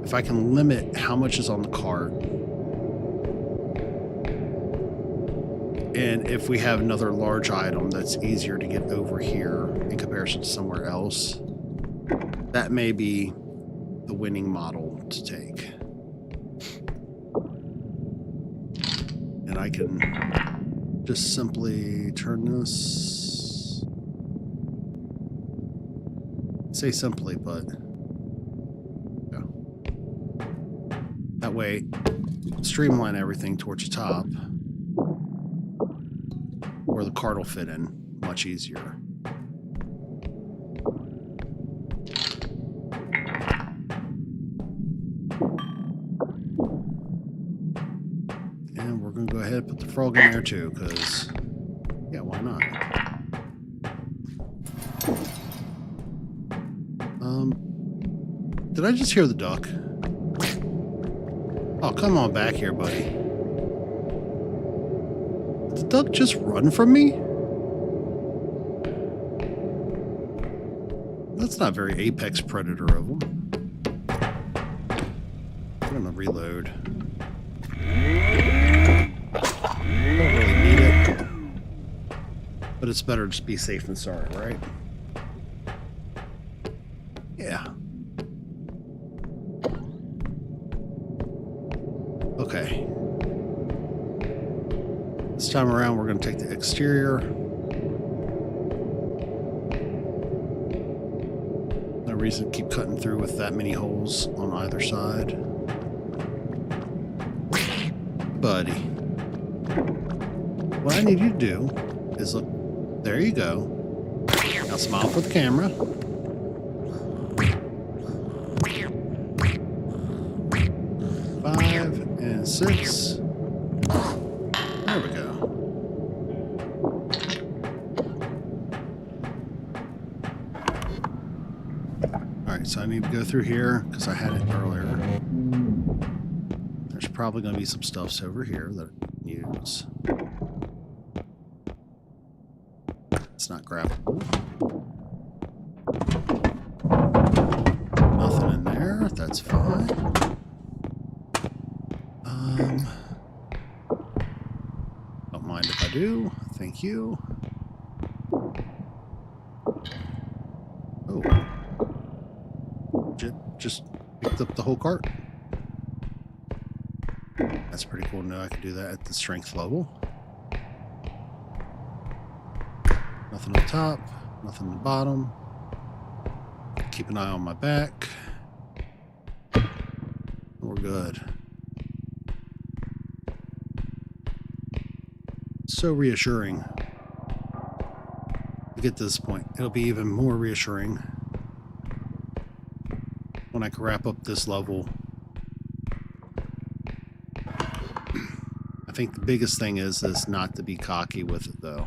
if I can limit how much is on the cart, and if we have another large item that's easier to get over here in comparison to somewhere else, that may be the winning model to take. And I can just simply turn this, say simply, but yeah. That way, streamline everything towards the top, where the cart will fit in much easier. And we're going to go ahead and put the frog in there too, because, yeah, why not? Did I just hear the duck? Oh, come on back here, buddy. Did the duck just run from me? That's not very Apex Predator of him. I'm gonna reload. Don't really need it, but it's better to just be safe than sorry, right? Yeah. Okay. This time around, we're going to take the exterior. No reason to keep cutting through with that many holes on either side. Buddy. What I need you to do is look. There you go. Now smile for the camera. 5 and 6. There we go. Alright, so I need to go through here because I had it earlier. There's probably going to be some stuffs over here that I can use. It's not grabbable. Nothing in there. That's fine. Don't mind if I do. Thank you. Oh. Just picked up the whole cart. That's pretty cool to know I can do that at the strength level. Nothing on top, nothing on the bottom. Keep an eye on my back. We're good. So reassuring to get to this point. It'll be even more reassuring when I can wrap up this level. I think the biggest thing is not to be cocky with it, though.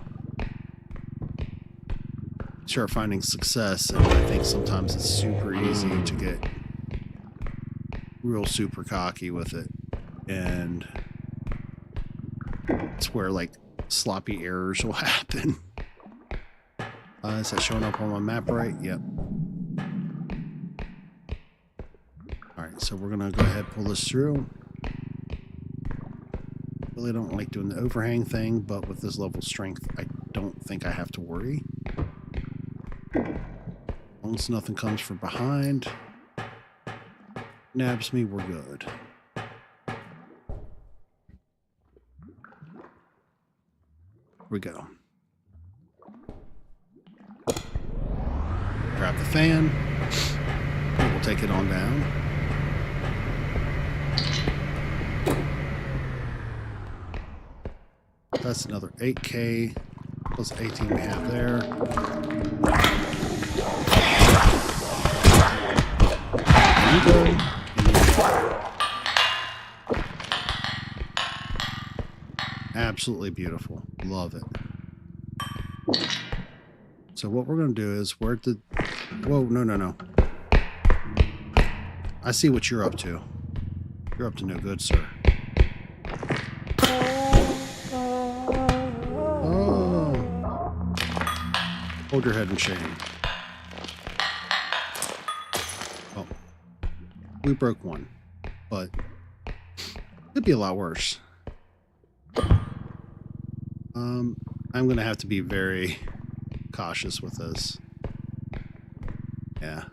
Start finding success, and I think sometimes it's super easy to get real super cocky with it, and it's where like sloppy errors will happen. Is that showing up on my map right? Yep. Alright, so we're gonna go ahead and pull this through. Really don't like doing the overhang thing, but with this level of strength, I don't think I have to worry. As long as nothing comes from behind, nabs me, we're good. Here we go. Grab the fan. We'll take it on down. That's another 8K plus 18 we have there. There you go. Absolutely beautiful. Love it. So what we're going to do is, where did... Whoa, no. I see what you're up to. You're up to no good, sir. Oh. Hold your head in shame. Oh, We broke one, but could be a lot worse. I'm gonna have to be very cautious with this. Yeah.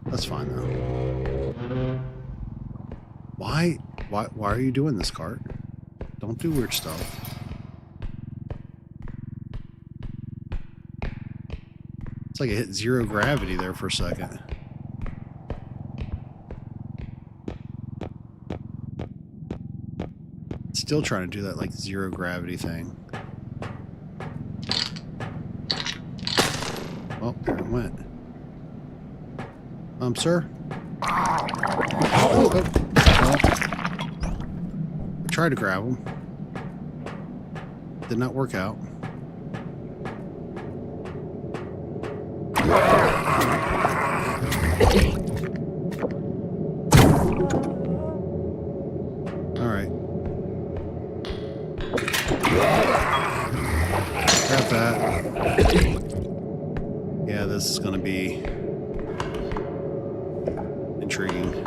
That's fine though. Why are you doing this, cart? Don't do weird stuff. It's like it hit zero gravity there for a second. Still trying to do that like zero gravity thing. Oh, there it went. Sir? Oh. I tried to grab him. Did not work out. Alright. Grab that. Yeah, this is gonna be intriguing.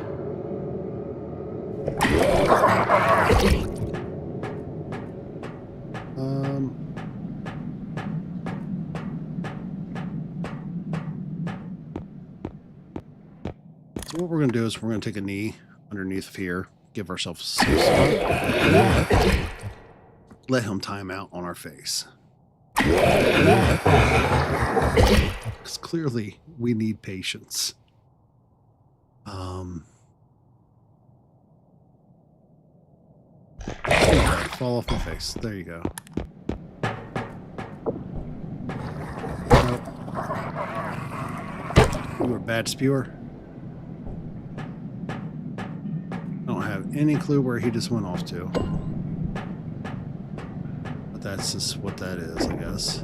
So what we're going to do is we're going to take a knee underneath of here, give ourselves some spot, let him time out on our face. Because clearly we need patience. Fall off my face. There you go. Nope. You were a bad spewer. I don't have any clue where he just went off to. But that's just what that is, I guess.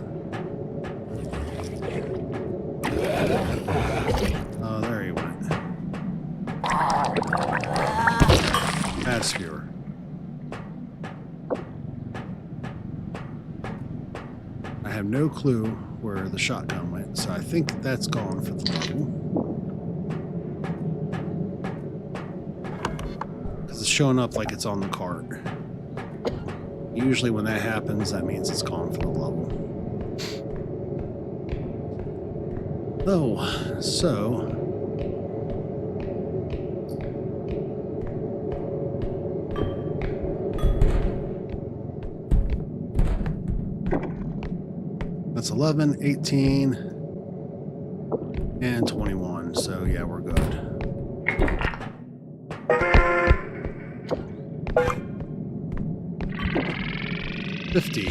Oh, there he went. Bad spewer. I have no clue where the shotgun went, so I think that's gone for the level. Because it's showing up like it's on the cart. Usually when that happens, that means it's gone for the level. Oh, so... That's 11, 18, and 21. So yeah, we're good. $50.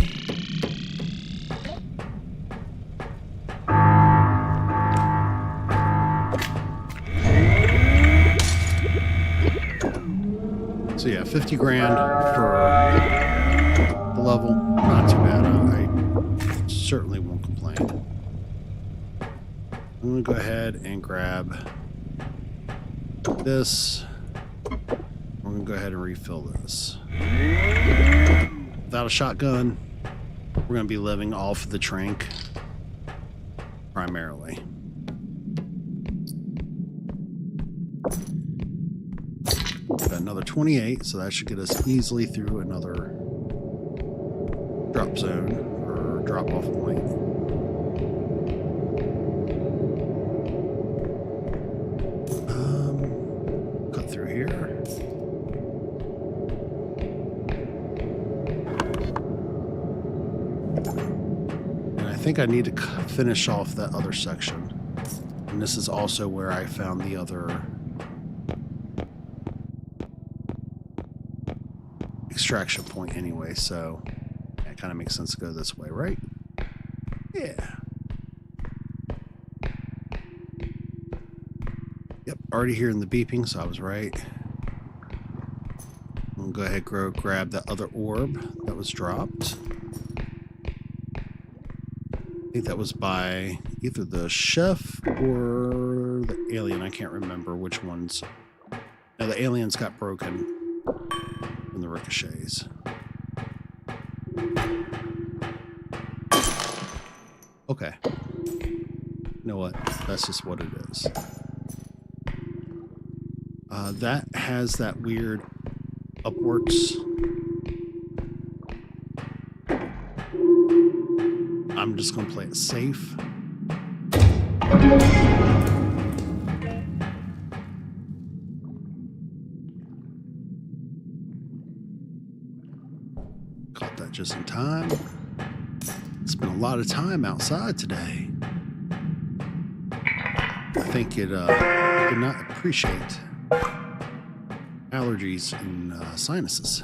So yeah, 50 grand for the level. Not too bad. I certainly won't complain. I'm going to go ahead and grab this. We're going to go ahead and refill this. Without a shotgun, we're going to be living off the trank primarily. Got another 28, so that should get us easily through another drop zone or drop off point. Cut through here. And I think I need to finish off that other section. And this is also where I found the other extraction point anyway, so it kind of makes sense to go this way, right? Yeah. Yep, already hearing the beeping, so I was right. I'm gonna go ahead and grab that other orb that was dropped. I think that was by either the chef or the alien. I can't remember which ones. No, the aliens got broken in the ricochets. Okay. You know what? That's just what it is. That has that weird upwards. I'm just going to play it safe. Caught that just in time. Spent a lot of time outside today. I think it did not appreciate allergies and sinuses.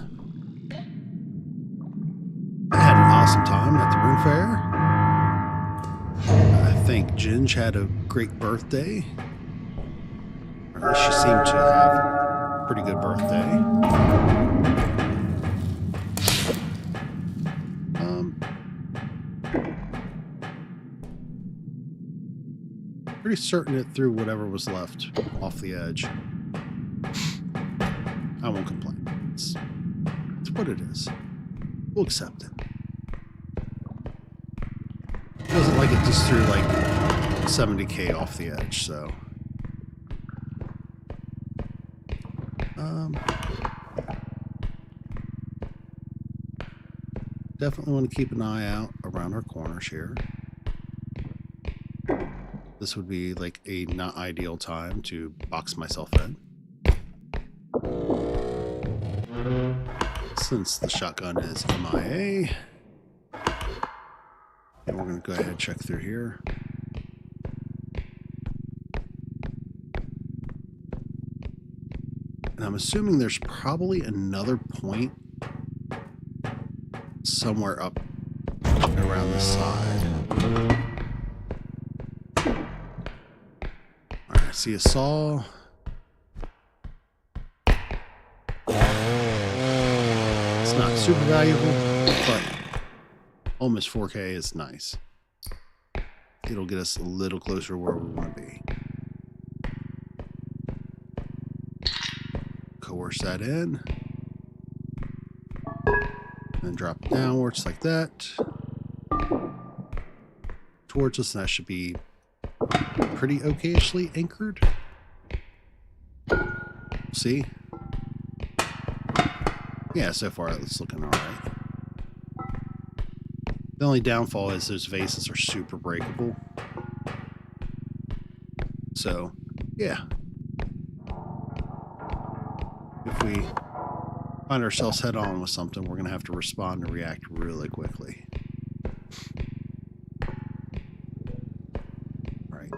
I had an awesome time at the Ring Fair. I think Ginge had a great birthday. Or at least she seemed to have a pretty good birthday. Pretty certain it threw whatever was left off the edge. I won't complain. It's what it is. We'll accept it. It wasn't like it just threw like 70k off the edge, so. Definitely want to keep an eye out around our corners here. This would be like a not ideal time to box myself in. Since the shotgun is MIA. And we're going to go ahead and check through here. And I'm assuming there's probably another point somewhere up around the side. Alright, I see a saw. It's not super valuable, but almost 4K is nice. It'll get us a little closer to where we want to be. Coerce that in. Then drop it downwards like that. Towards us, and that should be pretty okayishly anchored. See? Yeah, so far it's looking alright. The only downfall is those vases are super breakable. So, yeah. If we find ourselves head on with something, we're going to have to respond and react really quickly. Right.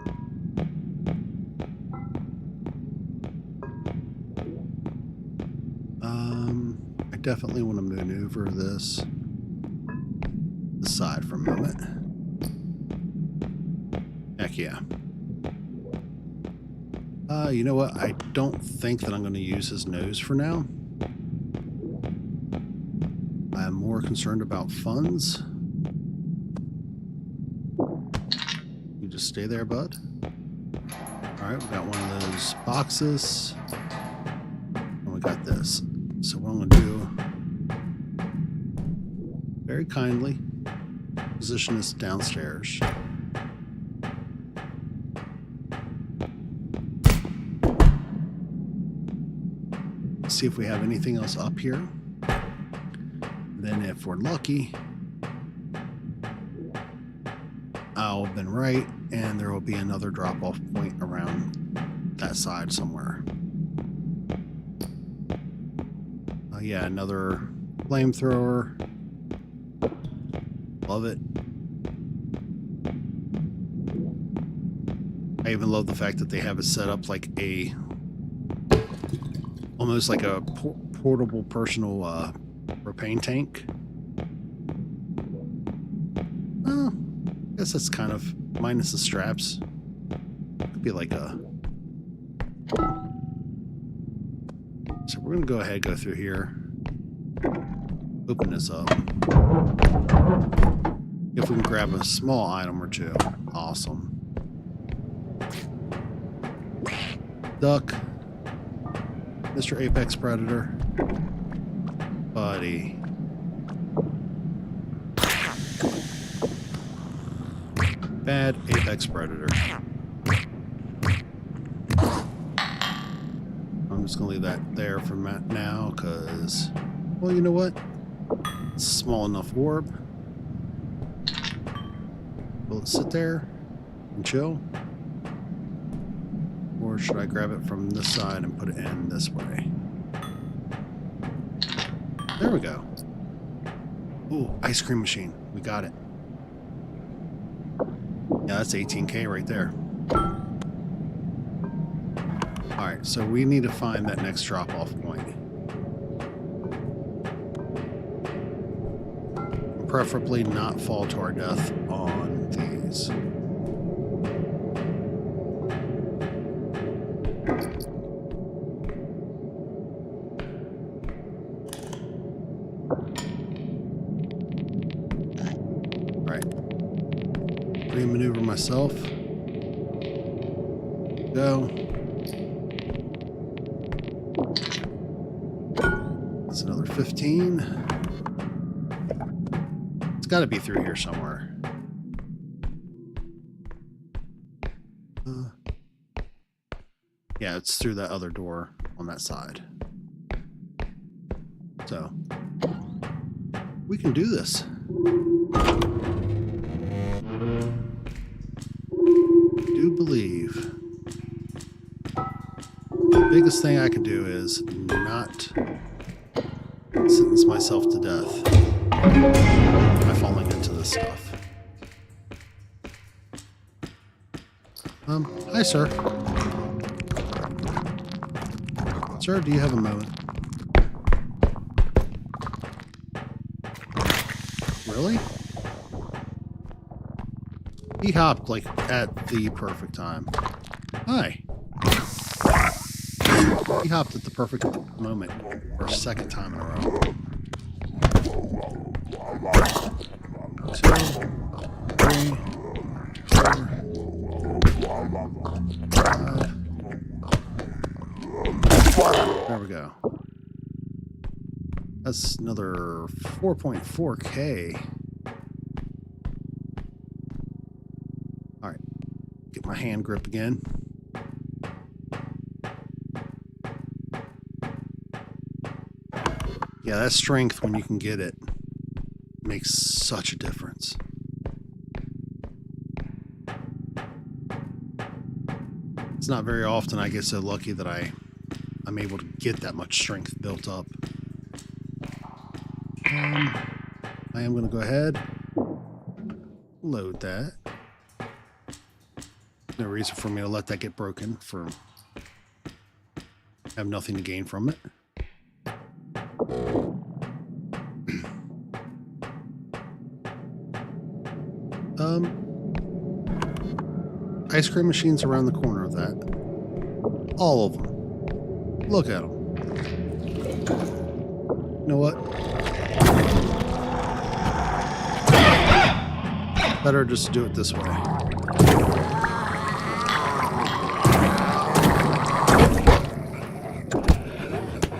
I definitely want to maneuver this aside for a moment. Heck yeah. You know what? I don't think that I'm going to use his nose for now. I'm more concerned about funds. You just stay there, bud. Alright, we got one of those boxes. And we got this. So what I'm going to do, very kindly, position this downstairs. See if we have anything else up here. Then if we're lucky, I'll have been right, and there will be another drop-off point around that side somewhere. Yeah, another flamethrower. Love it. I even love the fact that they have it set up like a almost like a portable personal propane tank. Well, I guess that's kind of minus the straps. Could be like a. So we're gonna go ahead and go through here. Open this up. If we can grab a small item or two, awesome. Duck. Mr. Apex Predator. Bad Apex Predator. I'm just going to leave that there for now because, well, you know what? It's a small enough orb. Will it sit there and chill? Or should I grab it from this side and put it in this way? There we go. Ooh, ice cream machine. We got it. Yeah, that's 18K right there. Alright, so we need to find that next drop-off point. Preferably not fall to our death on these. Maneuver myself. Go. That's another 15. It's got to be through here somewhere. Yeah, it's through that other door on that side. So, we can do this. Believe the biggest thing I can do is not sentence myself to death by falling into this stuff. Hi, sir. Sir, do you have a moment? Really? He hopped, like, at the perfect time. Hi. He hopped at the perfect moment for a second time in a row. 2, 3, 4, 5. There we go. That's another 4.4K. Get my hand grip again. Yeah, that strength, when you can get it, makes such a difference. It's not very often I get so lucky that I'm able to get that much strength built up. I am going to go ahead, load that. No reason for me to let that get broken. I have nothing to gain from it. Ice cream machines around the corner of that. All of them. Look at them. You know what? Better just do it this way.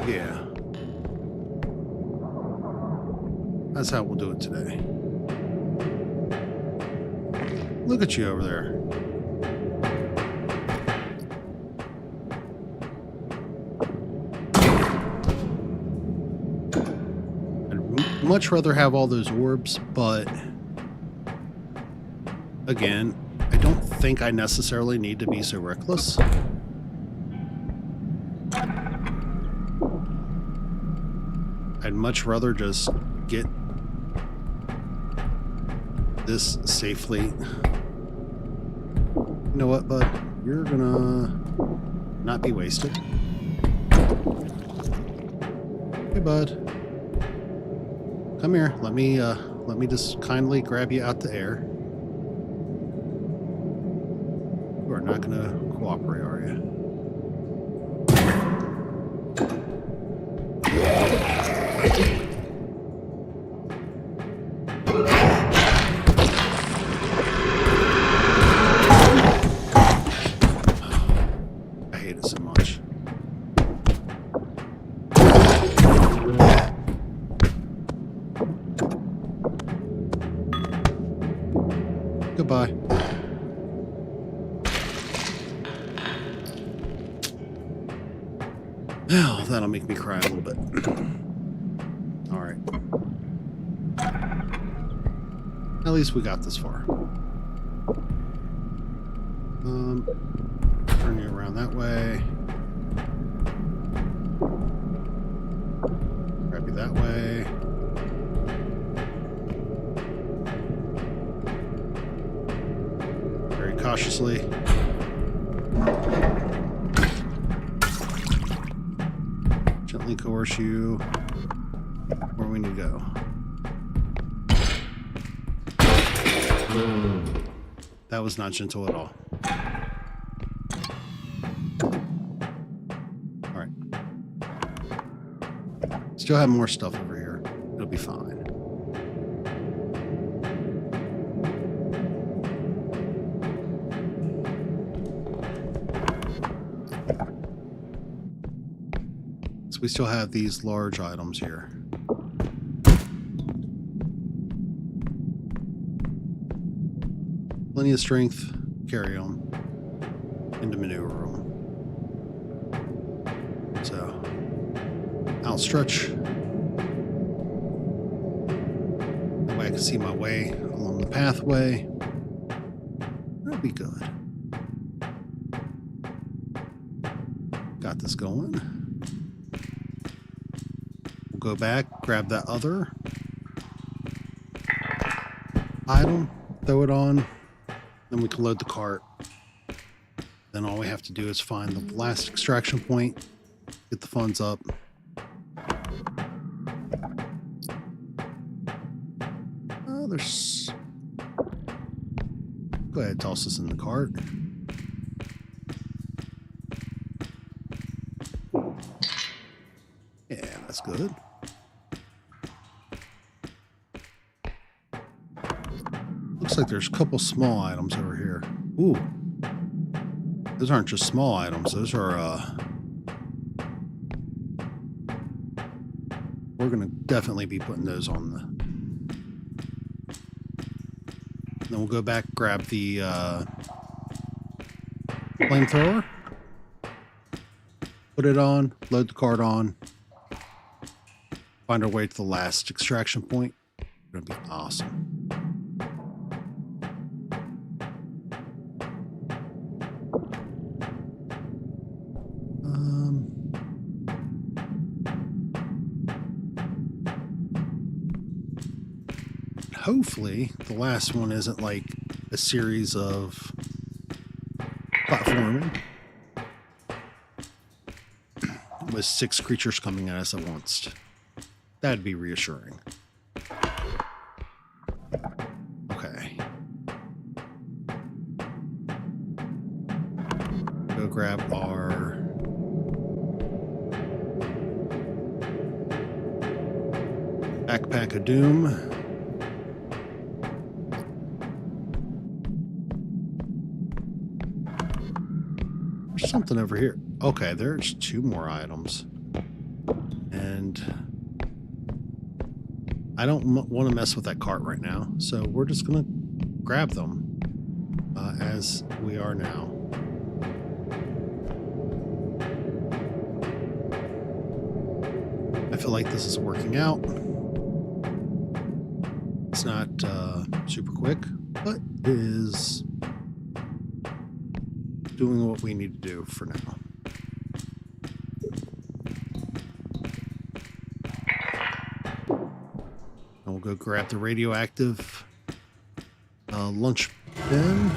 Yeah. That's how we'll do it today. Look at you over there. I'd much rather have all those orbs, but again, I don't think I necessarily need to be so reckless. I'd much rather just get this safely. You know what, bud? You're gonna not be wasted. Hey, bud. Come here. Let me just kindly grab you out the air. You are not gonna cooperate, are you? I hate it so much. Goodbye. Oh, that'll make me cry a little bit. All right. At least we got this far. Turn you around that way. Grab you that way. Very cautiously. Gently coerce you where we need to go. That was not gentle at all. All right. Still have more stuff over here. It'll be fine. So we still have these large items here. Plenty of strength, carry on into maneuver room. So, outstretch. That way I can see my way along the pathway. That'll be good. Got this going. We'll go back, grab that other item, throw it on. Then we can load the cart. Then all we have to do is find the last extraction point, get the funds up. Oh, there's... Go ahead, toss this in the cart. Yeah, that's good. Looks like there's a couple small items over here. Ooh. Those aren't just small items. Those are, we're going to definitely be putting those on the... Then we'll go back, grab the, flamethrower. Put it on, load the cart on. Find our way to the last extraction point. It's going to be awesome. Hopefully, the last one isn't like a series of platforming with 6 creatures coming at us at once. That'd be reassuring. Okay. Go grab our backpack of doom. Something over here. Okay, there's 2 more items. And I don't want to mess with that cart right now, so we're just going to grab them as we are now. I feel like this is working out. It's not super quick, but it is doing what we need to do for now. And we'll go grab the radioactive lunch bin.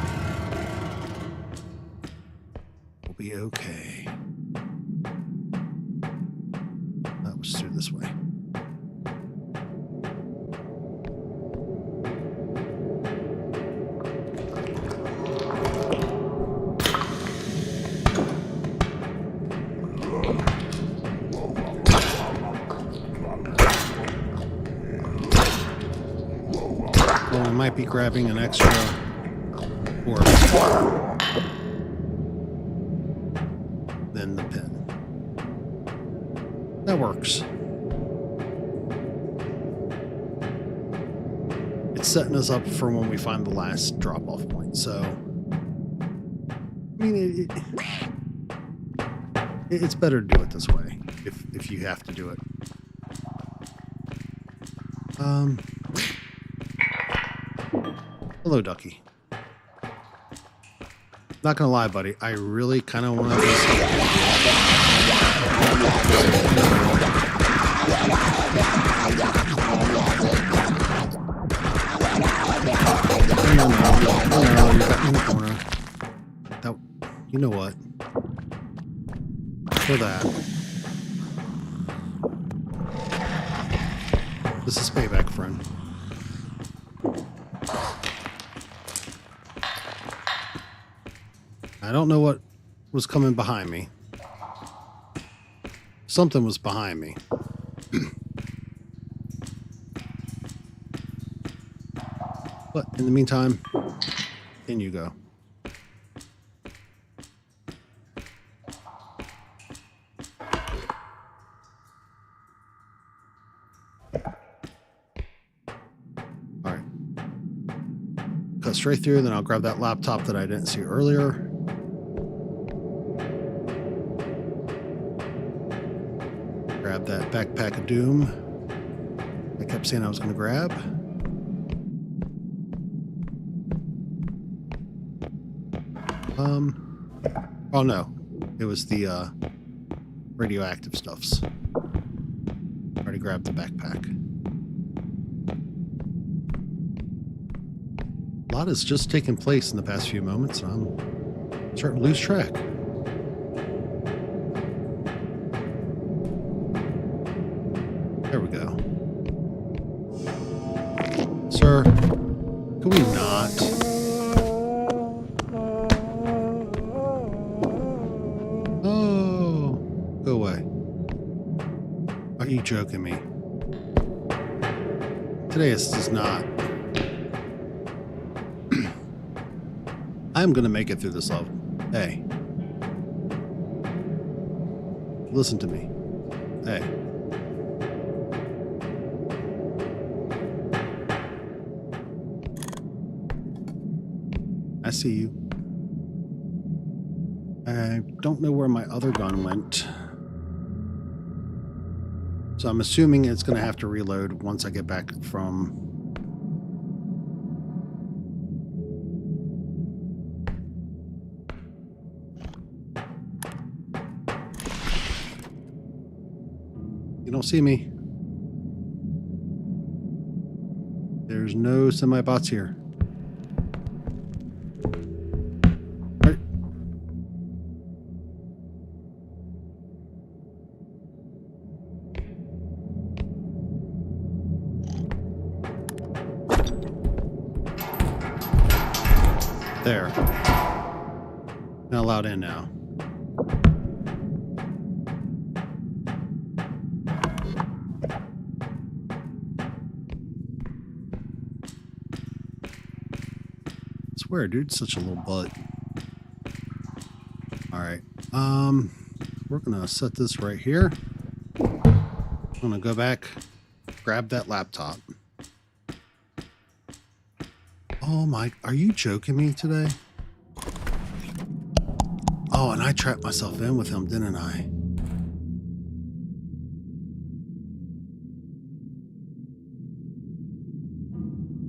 We'll be okay. That was through this way. Might be grabbing an extra orb than the pin. That works. It's setting us up for when we find the last drop-off point. So, I mean, It's better to do it this way if you have to do it. Hello, Ducky. Not gonna lie, buddy. I really kind of want to do No, you got me in the corner. You know what? For that. This is payback, friend. I don't know what was coming behind me. Something was behind me. But in the meantime, in you go. Alright. Cut straight through, then I'll grab that laptop that I didn't see earlier. Grab that backpack of doom I kept saying I was going to grab. Oh no, it was the radioactive stuffs. Already grabbed the backpack. A lot has just taken place in the past few moments, and I'm starting to lose track. There we go. Sir, can we not? Oh, go away. Are you joking me? Today is just not. I'm gonna make it through this level. Hey. Listen to me. Hey. I see you. I don't know where my other gun went. So I'm assuming it's going to have to reload once I get back from... You don't see me. There's no semi-bots here. There. Not allowed in now. I swear, dude, such a little butt. Alright. We're gonna set this right here. I'm gonna go back, grab that laptop. Oh my, are you joking me today? Oh, and I trapped myself in with him, didn't I?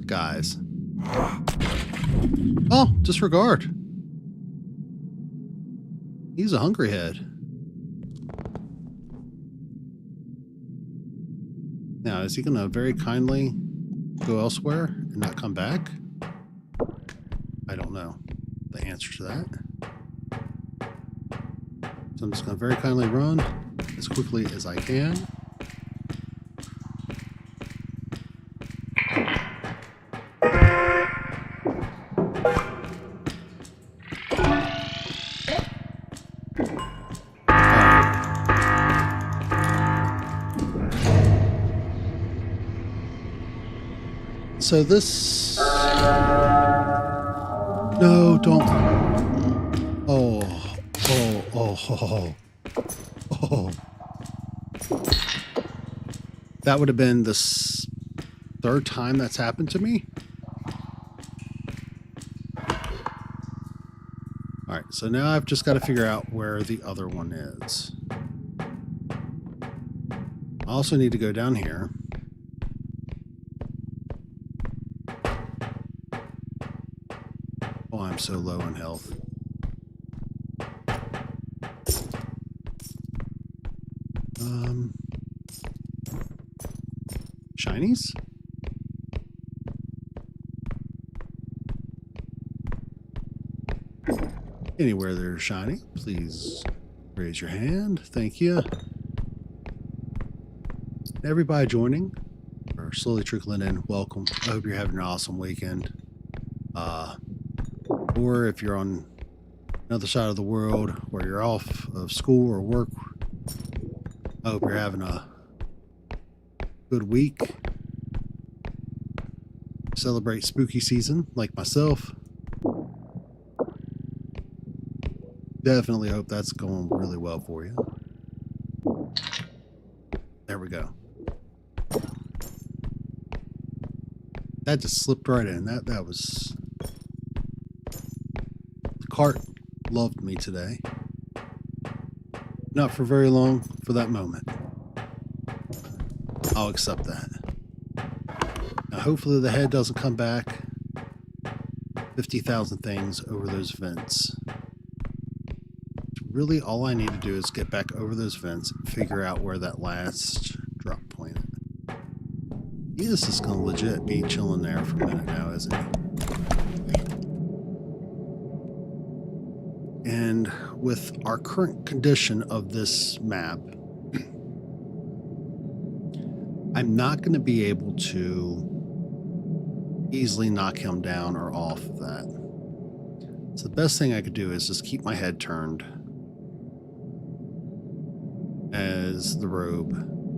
Guys. Oh, disregard. He's a hungry head. Now, is he gonna very kindly go elsewhere and not come back? I don't know the answer to that. So I'm just going to very kindly run as quickly as I can. So this... No, don't. Oh. That would have been the third time that's happened to me. Alright, So now I've just got to figure out where the other one is. I also need to go down here. Oh, I'm so low on health. Shinies? Anywhere there's shiny, please raise your hand. Thank you. Everybody joining or slowly trickling in, welcome. I hope you're having an awesome weekend. Or if you're on another side of the world where you're off of school or work, I hope you're having a good week. Celebrate spooky season like myself. Definitely hope that's going really well for you. There we go. That just slipped right in. That was... The cart loved me today. Not for very long, for that moment. I'll accept that. Now hopefully the head doesn't come back 50,000 things over those vents. Really, all I need to do is get back over those vents and figure out where that last drop point is. This is going to legit be chilling there for a minute now, isn't he? And with our current condition of this map, I'm not going to be able to easily knock him down or off of that. So the best thing I could do is just keep my head turned as the Robe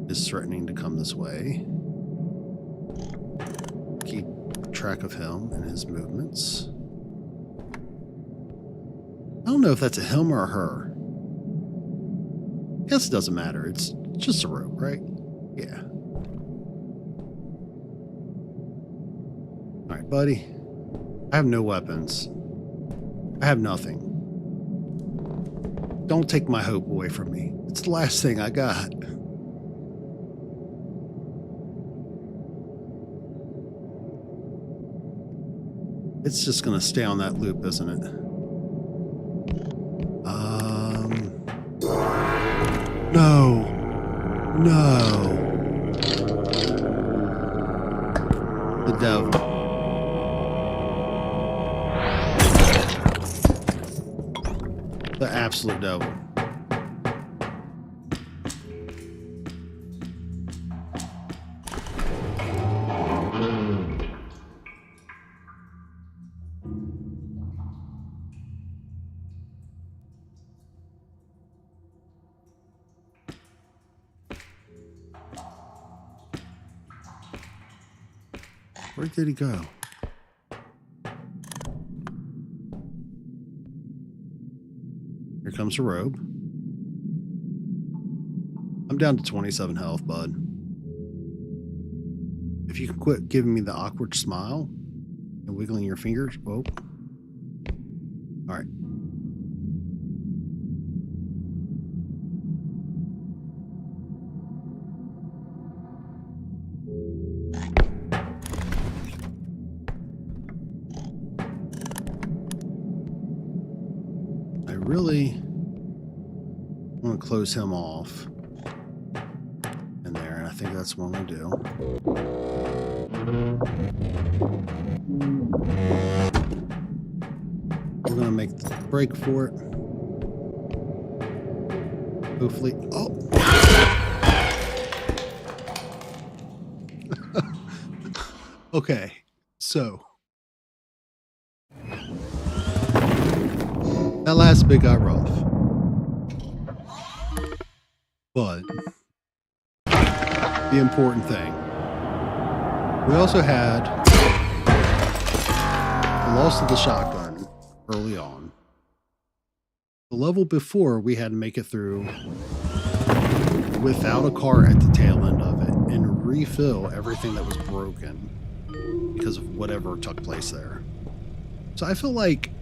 is threatening to come this way. Keep track of him and his movements. I don't know if that's a him or a her. Guess it doesn't matter. It's just a Robe, right? Yeah. Alright, buddy. I have no weapons. I have nothing. Don't take my hope away from me. It's the last thing I got. It's just gonna stay on that loop, isn't it? No. No. The devil. The absolute devil. Where did he go? Here comes the Robe. I'm down to 27 health, bud. If you can quit giving me the awkward smile and wiggling your fingers. Whoa. All right. Really want to close him off in there, and I think that's what I'm going to do. We're going to make the break for it. Hopefully. Oh! Okay, so that last bit got rough, but the important thing, we also had the loss of the shotgun early on. The level before, we had to make it through without a car at the tail end of it and refill everything that was broken because of whatever took place there. So I feel like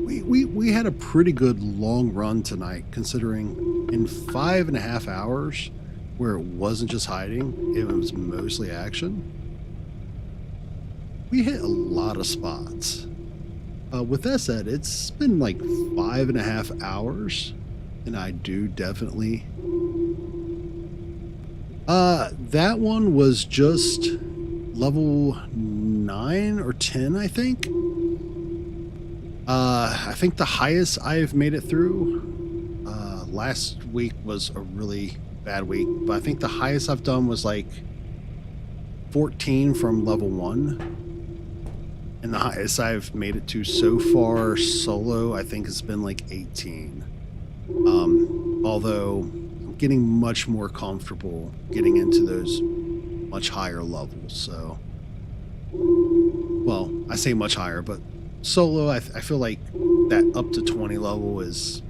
We had a pretty good long run tonight, considering in 5.5 hours, where it wasn't just hiding, it was mostly action. We hit a lot of spots. With that said, it's been like 5.5 hours, and I do definitely. That one was just level 9 or 10, I think. I think the highest I've made it through, last week was a really bad week, but I think the highest I've done was like 14 from level 1. And the highest I've made it to so far solo, I think has been like 18. Although I'm getting much more comfortable getting into those much higher levels. So, well, I say much higher, but solo, I feel like that up to 20 level is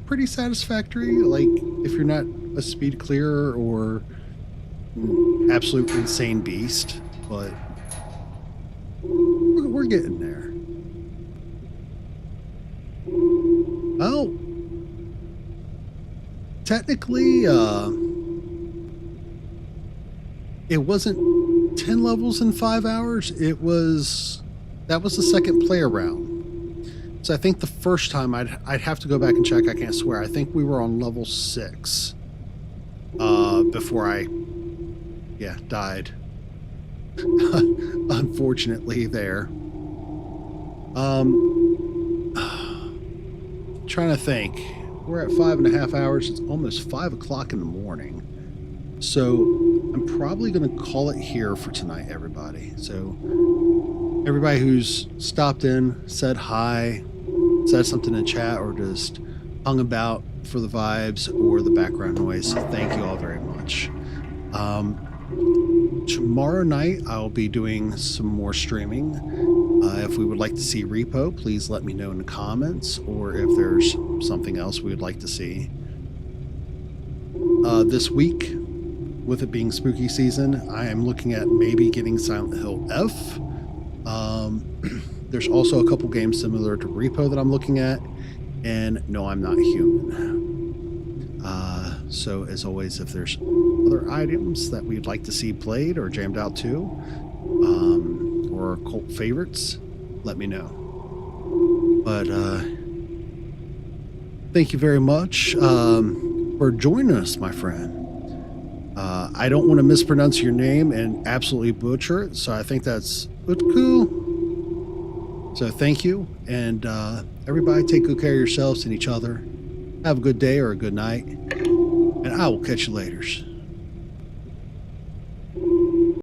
pretty satisfactory. Like, if you're not a speed clearer or absolute insane beast, but we're getting there. Well, technically, it wasn't 10 levels in 5 hours. That was the second play around. So I think the first time I'd have to go back and check. I can't swear. I think we were on level 6 before I died. Unfortunately there. Trying to think. We're at 5.5 hours. It's almost 5 o'clock in the morning. So I'm probably going to call it here for tonight, everybody. So everybody who's stopped in, said hi, said something in chat, or just hung about for the vibes or the background noise, thank you all very much. Tomorrow night, I'll be doing some more streaming. If we would like to see R.E.P.O., please let me know in the comments, or if there's something else we would like to see. This week, with it being spooky season, I am looking at maybe getting Silent Hill F. There's also a couple games similar to R.E.P.O. that I'm looking at, and no, I'm not human. So as always, if there's other items that we'd like to see played or jammed out to, or cult favorites, let me know. But thank you very much for joining us, my friend. I don't want to mispronounce your name and absolutely butcher it, so I think that's Utku. So thank you, and everybody take good care of yourselves and each other. Have a good day or a good night, and I will catch you later.